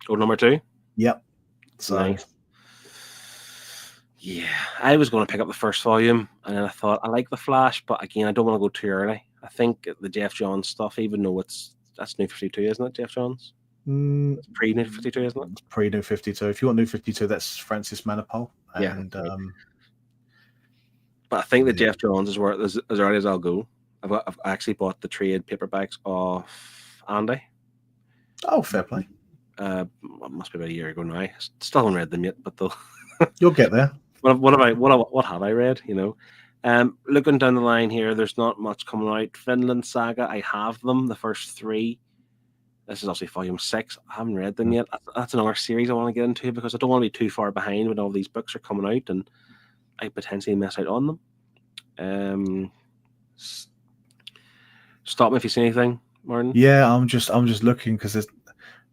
Oh, number 2. Yep. So. Nice. Yeah, I was going to pick up the first volume, and then I thought I like the Flash, but again, I don't want to go too early. I think the Jeff Johns stuff, even though that's New 52, isn't it, Jeff Johns? It's pre-New 52, isn't it? It's pre-New 52. If you want New 52, that's Francis Manapul. And, yeah. But I think the Jeff Johns is where as early as I'll go. I've actually bought the trade paperbacks off Andy. Oh, fair play. It must be about a year ago now. I still haven't read them yet, but they'll you'll get there. What have I read? Looking down the line here, there's not much coming out. Finland Saga, I have them, the first 3. This is obviously volume 6. I haven't read them yet. That's another series I want to get into because I don't want to be too far behind when all these books are coming out and I potentially miss out on them. Stop me if you see anything, Martin. Yeah, I'm just looking because there's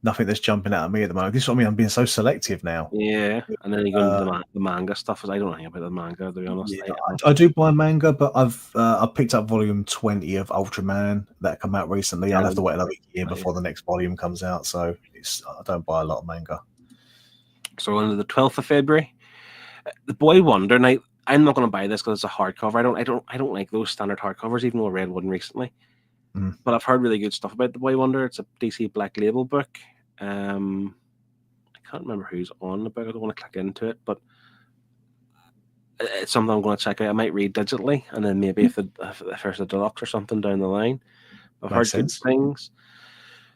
nothing that's jumping out at me at the moment. This is what I mean. I'm being so selective now. Yeah, and then you go into the manga stuff. I don't know anything about the manga, to be honest. Yeah, I do buy manga, but I picked up volume 20 of Ultraman that come out recently. I'll have to wait another year before the next volume comes out, so I don't buy a lot of manga. So on the 12th of February, The Boy Wonder. Now, I'm not going to buy this because it's a hardcover. I don't like those standard hardcovers, even though I read one recently. But I've heard really good stuff about The Boy Wonder. It's a DC Black Label book. I can't remember who's on the book. I don't want to click into it, but it's something I'm going to check out. I might read digitally, and then maybe if there's a deluxe or something down the line. I've heard good things.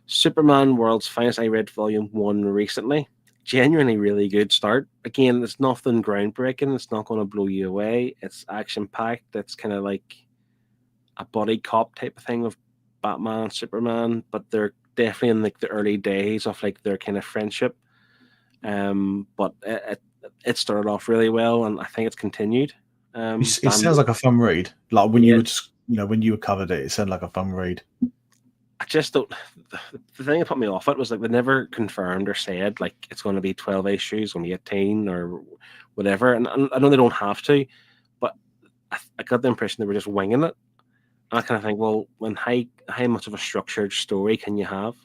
Superman World's Finest. I read volume 1 recently. Genuinely really good start. Again, it's nothing groundbreaking. It's not going to blow you away. It's action packed. It's kind of like a buddy cop type of thing with Batman and Superman, but they're definitely in like the early days of like their kind of friendship. But it started off really well, and I think it's continued. It sounds like a fun read. Like when you were just, when you covered it, it sounded like a fun read. I just don't. The thing that put me off it was like they never confirmed or said like it's going to be 12 issues, going to be 18 or whatever. And I know they don't have to, but I got the impression they were just winging it. And I kind of think, well, when how much of a structured story can you have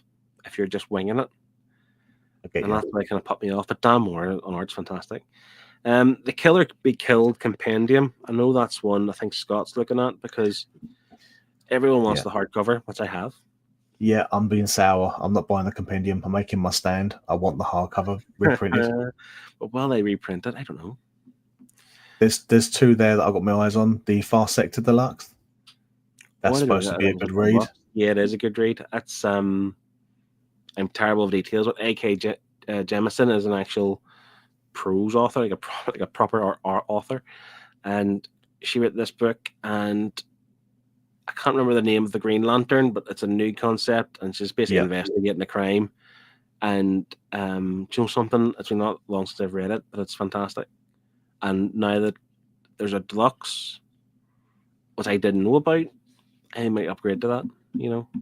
if you're just winging it? And that's why kind of put me off. But Dan Moore on art's fantastic. The Killer Be Killed Compendium. I know that's one I think Scott's looking at because everyone wants the hardcover, which I have. Yeah, I'm being sour. I'm not buying the compendium. I'm making my stand. I want the hardcover reprinted. But while they reprint it, I don't know. There's 2 there that I've got my eyes on. The Far Sector Deluxe. That's supposed to be a good read. Yeah, it is a good read. That's I'm terrible with details, but A.K. Jemison is an actual prose author, like a proper author, and she wrote this book, and I can't remember the name of the Green Lantern, but it's a new concept, and she's basically investigating a crime. And do you know something? It's been not long since I've read it, but it's fantastic. And now that there's a deluxe, which I didn't know about, I might upgrade to that.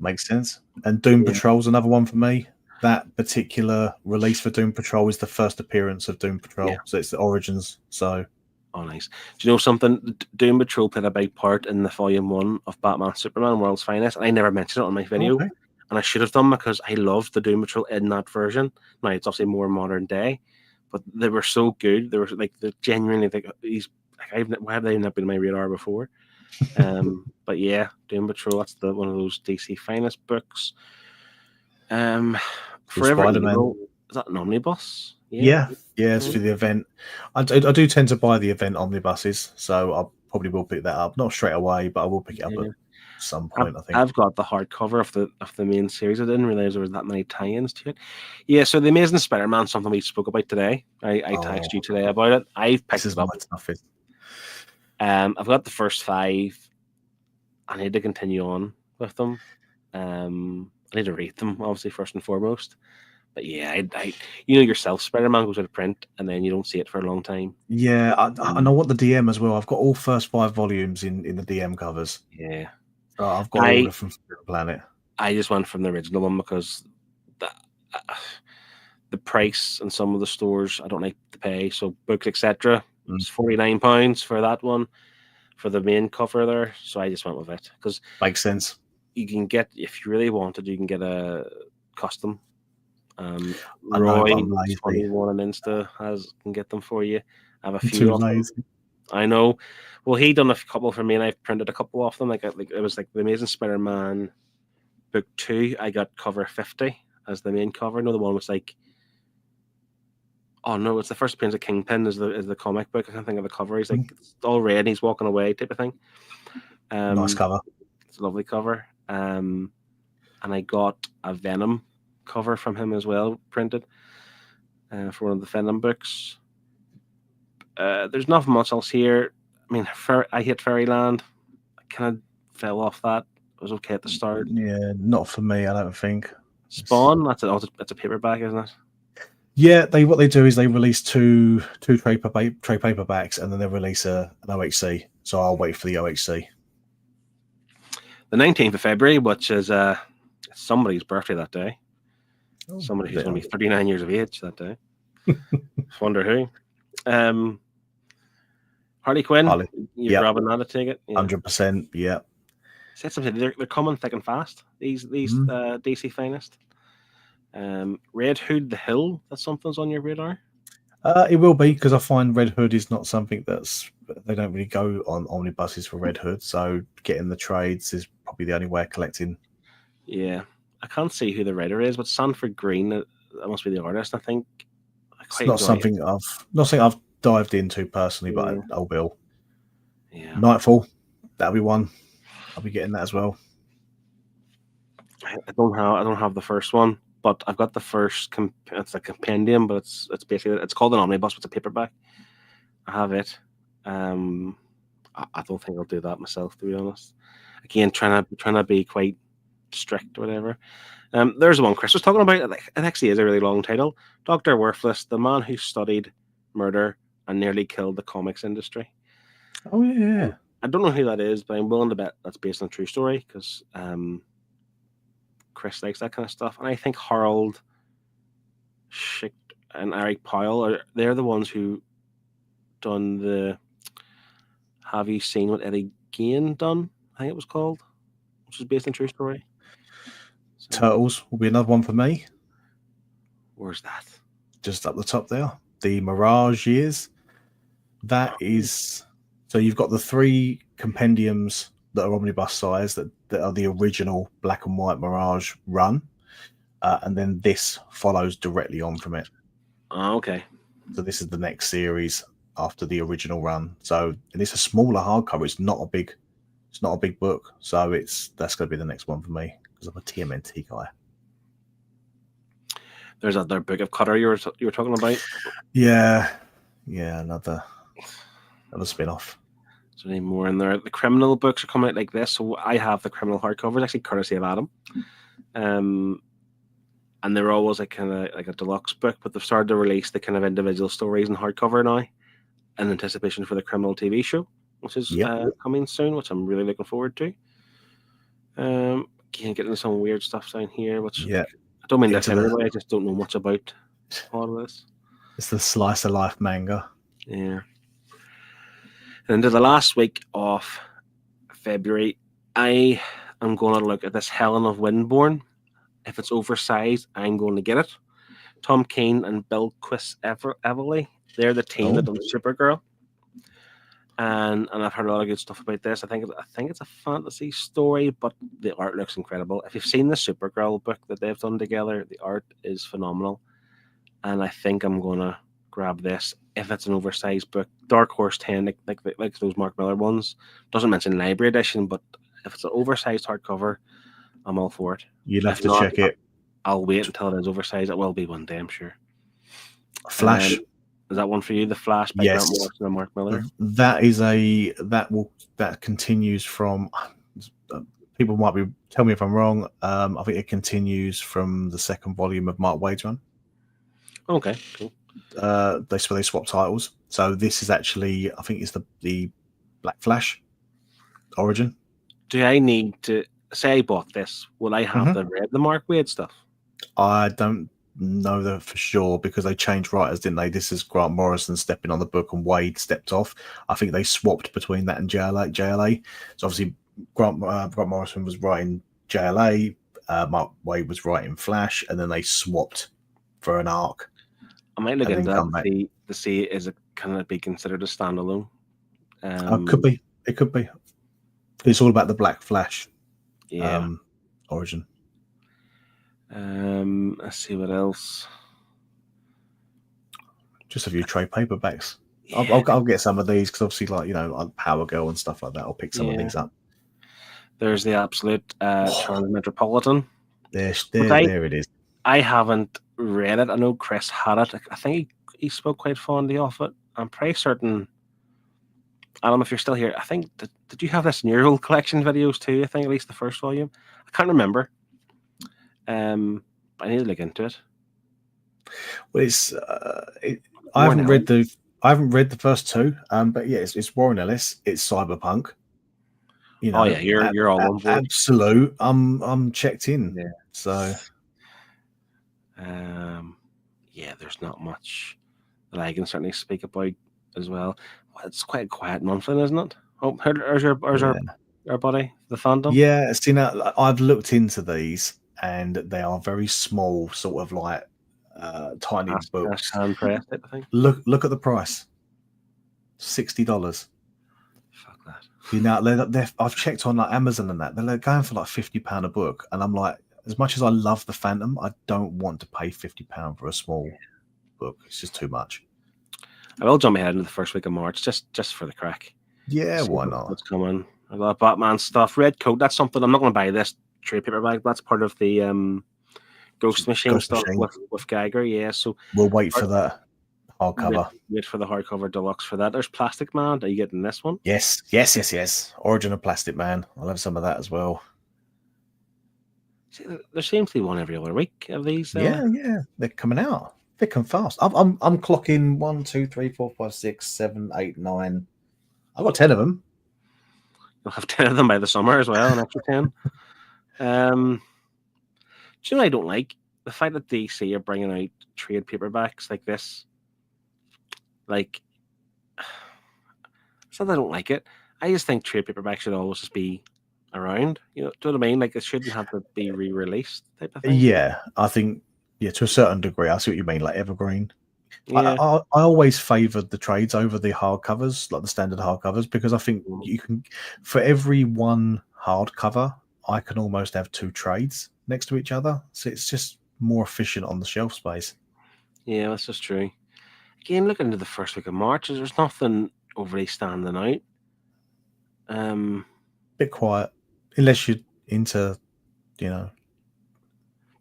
Makes sense. And Doom Patrol's another one for me. That particular release for Doom Patrol is the first appearance of Doom Patrol, so it's the origins. So, oh, nice. Do you know something? Doom Patrol played a big part in the volume 1 of Batman Superman World's Finest, and I never mentioned it on my video, and I should have done because I loved the Doom Patrol in that version. Now it's obviously more modern day, but they were so good. They were like they genuinely like why have they not been on my radar before? But yeah, Doom Patrol. That's one of those DC Finest books. Forever Evil, is that an omnibus? Yeah, it's for the event. I do tend to buy the event omnibuses, so I probably will pick that up. Not straight away, but I will pick it up at some point, I think. I've got the hardcover of the main series. I didn't realize there was that many tie-ins to it. Yeah, so the Amazing Spider-Man, something we spoke about today. I texted you today about it. I've picked it up. I've got the first 5. I need to continue on with them. I need to read them, obviously, first and foremost. But yeah, I you know yourself, Spider-Man goes out of print, and then you don't see it for a long time. Yeah, and I want the DM as well. I've got all first 5 volumes in the DM covers. Yeah, so I've got all from Spirit Planet. I just went from the original one because the price in some of the stores I don't like to pay. So books, etc. It's £49 for that one, for the main cover there. So I just went with it because makes sense. You can get, if you really wanted, you can get a custom. Roy 21 on Insta can get them for you. I have a few of them. I know. Well, he done a couple for me, and I've printed a couple off them. Like it was like the Amazing Spider-Man book 2. I got cover 50 as the main cover. No, the one was like, oh no, it's the first appearance of Kingpin is the comic book. I can't think of the cover. He's like it's all red and he's walking away type of thing. Nice cover. It's a lovely cover. And I got a Venom cover from him as well, printed for one of the Venom books. There's not much else here. I mean, I hit Fairyland. I kind of fell off that. It was okay at the start. Yeah, not for me, I don't think. Spawn, that's a paperback, isn't it? Yeah, what they do is they release two trade paperbacks, and then they release an OHC. So I'll wait for the OHC. The 19th of February, which is somebody's birthday that day. Somebody who's going to be 39 years of age that day. Wonder who. Harley Quinn. You're grabbing that, I take it. 100%. Yeah. Said something. They're coming thick and fast. These DC finest. Red Hood the Hill. That's something's on your radar. It will be, because I find Red Hood is not something they don't really go on omnibuses for Red Hood. So getting the trades is probably the only way of collecting. Yeah, I can't see who the writer is, but Sanford Green, that must be the artist. I think it's not something I've dived into personally, but I will. Yeah, Nightfall, that'll be one. I'll be getting that as well. I don't have the first one, but I've got the first. It's a compendium, but it's basically called an omnibus. It's a paperback. I have it. I don't think I'll do that myself, to be honest. Again, trying to be quite strict or whatever. There's one Chris was talking about. It actually is a really long title. Dr. Worthless, the man who studied murder and nearly killed the comics industry. Oh yeah. I don't know who that is, but I'm willing to bet that's based on a true story, because Chris likes that kind of stuff. And I think Harold Schick and Eric Powell they're the ones who done the Have You Seen What Eddie Gain Done? I think it was called, which is based on a true story. So, Turtles will be another one for me. Where's that? Just up the top there. The Mirage years. That is... So you've got the 3 compendiums that are omnibus size that are the original black and white Mirage run. And then this follows directly on from it. Oh, okay. So this is the next series after the original run. So, and it's a smaller hardcover. It's not a big book. So that's going to be the next one for me, because I'm a TMNT guy. There's another book of Cutter you were talking about. Yeah, another spin-off. Is there any more in there? The criminal books are coming out like this. So I have the criminal hardcovers, actually courtesy of Adam. And they're always like kind of like a deluxe book, but they've started to release the kind of individual stories in hardcover now, in anticipation for the criminal TV show, which is coming soon, which I'm really looking forward to. Can't get into some weird stuff down here, which I don't mean that anyway. I just don't know much about all of this. It's the slice of life manga. Yeah. And into the last week of February, I am going to look at this Helen of Windborne. If it's oversized, I'm going to get it. Tom Kane and Bill Quist Everly, they're the team that done Supergirl. And I've heard a lot of good stuff about this. I think it's a fantasy story, but the art looks incredible. If you've seen the Supergirl book that they've done together, the art is phenomenal. and I think I'm gonna grab this if it's an oversized book. Dark Horse 10, like those Mark Miller ones. Doesn't mention library edition, but if it's an oversized hardcover, I'm all for it. You'll have If to not, check it. I'll wait until it is oversized. It will be one day, I'm sure. Flash. Is that one for you? The Flash by Yes. Grant Morrison and Mark Miller. That continues from. People might be tell me if I'm wrong. I think it continues from the second volume of Mark Waid's run. Okay, cool. They swap titles. So this is actually, I think, it's the Black Flash origin. Do I need to say I bought this? Will I have the Mark Waid stuff? I don't know that for sure because they changed writers, didn't they? This is Grant Morrison stepping on the book and Waid stepped off. I think they swapped between that and JLA. So obviously Grant Morrison was writing JLA, Mark Waid was writing Flash, and then they swapped for an arc. I might look into that to see is it can it be considered a standalone? It could be. It could be. It's all about the Black Flash origin. Let's see what else. Just a few trade paperbacks. Yeah. I'll get some of these because obviously, like Power Girl and stuff like that. I'll pick some of these up. There's the Absolute Transmetropolitan. There it is. I haven't read it. I know Chris had it. I think he spoke quite fondly of it. I'm pretty certain. Adam, if you're still here, I think did you have this in your old collection videos too? I think at least the first volume. I can't remember. I need to look into it. Well, I haven't read the first two. But yeah, it's Warren Ellis. It's cyberpunk. You're all on board. Absolute. I'm checked in. Yeah. So. There's not much that I can certainly speak about as well. It's quite a quiet month, isn't it? Oh, there's our buddy, the fandom. Yeah, see now I've looked into these and they are very small, sort of like tiny books. Hand pressed, I think. Look at the price. $60. Fuck that. I've checked on like Amazon and that they're going for like £50 a book, and I'm like, as much as I love the Phantom, I don't want to pay £50 for a small book. It's just too much. I will jump ahead into the first week of March just for the crack. Yeah, why not? What's coming? A lot of Batman stuff. Red Coat. That's something I'm not going to buy this trade paperback. That's part of the Ghost Machine stuff with Geiger. Yeah, so we'll wait for that hardcover. Wait for the hardcover deluxe for that. There's Plastic Man. Are you getting this one? Yes. Origin of Plastic Man. I'll have some of that as well. See, there seems to be one every other week of these. Yeah, they're coming out thick and fast. I'm clocking 1, 2, 3, 4, 5, 6, 7, 8, 9. I've got 10 of them. You'll have 10 of them by the summer as well, an extra 10. Do you know what I don't like? The fact that DC are bringing out trade paperbacks like this. Like, it's not that I don't like it. I just think trade paperbacks should always just be around. Do you know what I mean? Like, it shouldn't have to be re-released type of thing. Yeah, I think, to a certain degree. I see what you mean, like evergreen. Yeah. I always favoured the trades over the hardcovers, like the standard hardcovers, because I think you can, for every one hardcover, I can almost have 2 trades next to each other. So it's just more efficient on the shelf space. Yeah, that's just true. Again, looking into the first week of March, there's nothing overly standing out. Bit quiet, unless you're into,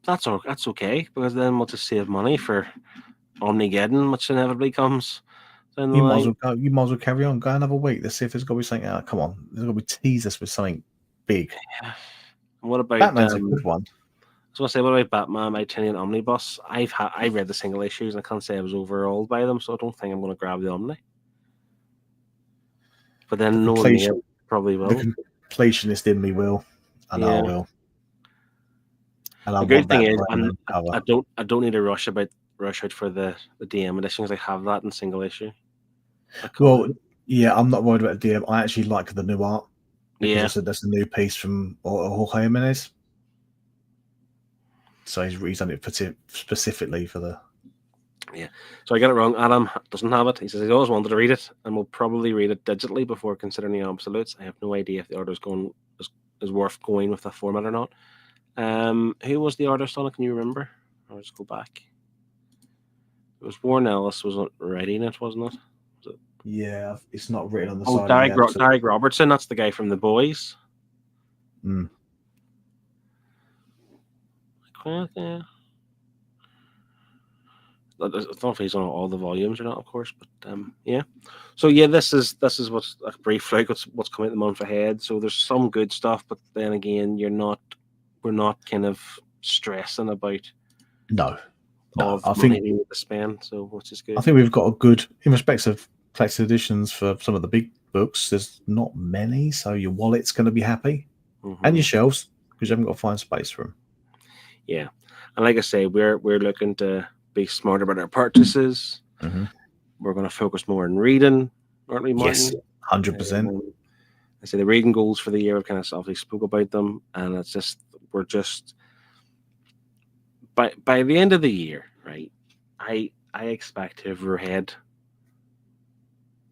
That's okay, because then we'll just save money for Omnigeddon, which inevitably comes. You might as well carry on. Go another week. Let's see if there's got to be something out. Come on, there's got to be tease us with something big. Yeah. What about Batman's a good one? I was going to say, what about Batman, My Tinian Omnibus? I read the single issues, and I can't say I was overawed by them, so I don't think I'm going to grab the Omni. But then no one probably will. The completionist in me will, and I will. And the good thing is, I don't need to rush out for the DM edition because I have that in single issue. Well, yeah, I'm not worried about the DM. I actually like the new art. Yeah, that's a new piece from Jorge Jimenez. So he's done it specifically for the. Yeah, so I got it wrong. Adam doesn't have it. He says he always wanted to read it, and will probably read it digitally before considering the absolutes. I have no idea if the art is worth going with that format or not. Who was the artist on it? Can you remember? I'll just go back. It was Warren Ellis was writing it, wasn't it? Yeah, it's not written on the Oh, side of the episode. Derek Robertson. That's the guy from The Boys. Mm. Yeah. I don't know if he's on all the volumes or not, of course, but yeah. So yeah, this is what's a brief look what's coming the month ahead. So there's some good stuff, but then again, we're not kind of stressing about I money think we need to spend. So which is good. I think we've got a good in respect of collected editions for some of the big books. There's not many, so your wallet's going to be happy, and your shelves because you haven't got to find space for them. Yeah, and like I say, we're looking to be smarter about our purchases. Mm-hmm. We're going to focus more on reading, aren't we, Martin? Yes, 100%. I say the reading goals for the year. We've kind of obviously spoke about them, and it's just we're just by the end of the year, right? I expect to have read,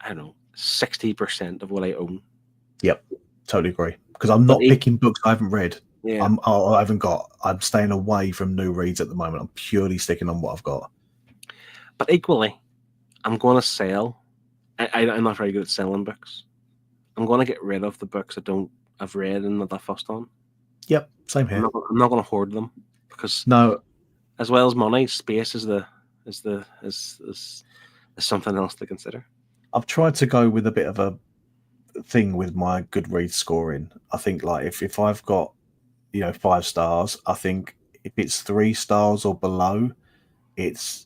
I don't know, 60% of what I own. Yep, totally agree. Because I'm not picking books I haven't read. Yeah, I'm staying away from new reads at the moment. I'm purely sticking on what I've got. But equally, I'm going to sell. I'm not very good at selling books. I'm going to get rid of the books I've read and that I fussed on. Yep, same here. I'm not going to hoard them because as well as money, space is something else to consider. I've tried to go with a bit of a thing with my Goodreads scoring. I think like if I've got 5 stars, I think if it's 3 stars or below, if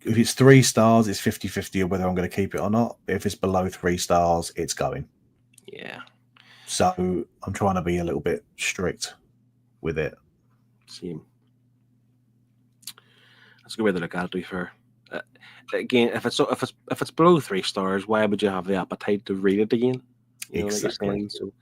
it's 3 stars, it's 50-50 of whether I'm going to keep it or not. If it's below 3 stars, it's going. Yeah. So I'm trying to be a little bit strict with it. Same. That's a good way to look at it, to be fair. Again, if it's below 3 stars, why would you have the appetite to read it again? Exactly. So,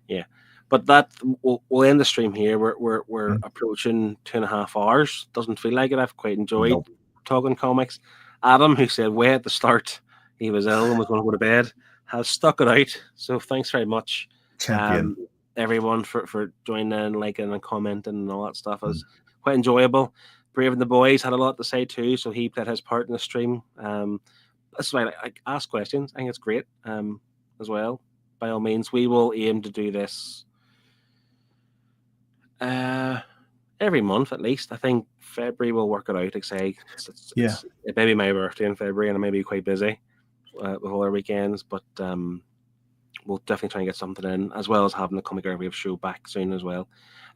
yeah. But that we'll end the stream here. We're approaching 2.5 hours. Doesn't feel like it. I've quite enjoyed talking comics. Adam, who said way at the start he was ill and was going to go to bed, has stuck it out. So thanks very much, champion, everyone for joining in, liking and commenting and all that stuff. It was quite enjoyable. Brave and the boys had a lot to say too, so he played his part in the stream. That's why I ask questions. I think it's great as well. By all means, we will aim to do this every month at least. I think February we'll work it out. Like say, it may be my birthday in February, and I may be quite busy with all our weekends, but we'll definitely try and get something in, as well as having the Comic Airwave show back soon as well.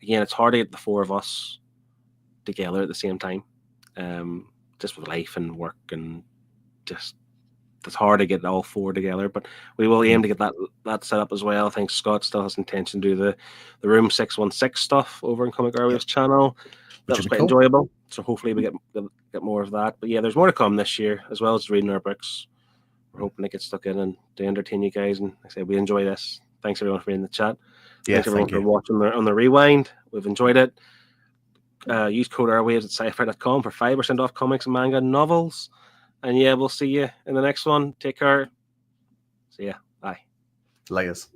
Again, it's hard to get the 4 of us together at the same time, just with life and work, and just it's hard to get all 4 together, but we will aim to get that set up as well. I think Scott still has intention to do the Room 616 stuff over in Comic Airwave's channel. That was quite enjoyable, so hopefully we get more of that. But yeah, there's more to come this year, as well as reading our books. We're hoping to get stuck in and to entertain you guys, and like I say, we enjoy this. Thanks everyone for being in the chat. Thanks everyone for watching on the rewind. We've enjoyed it. Use code airwaves at sci-fi.com for 5% off comics and manga and novels. And yeah, we'll see you in the next one. Take care. See ya. Bye. Layers.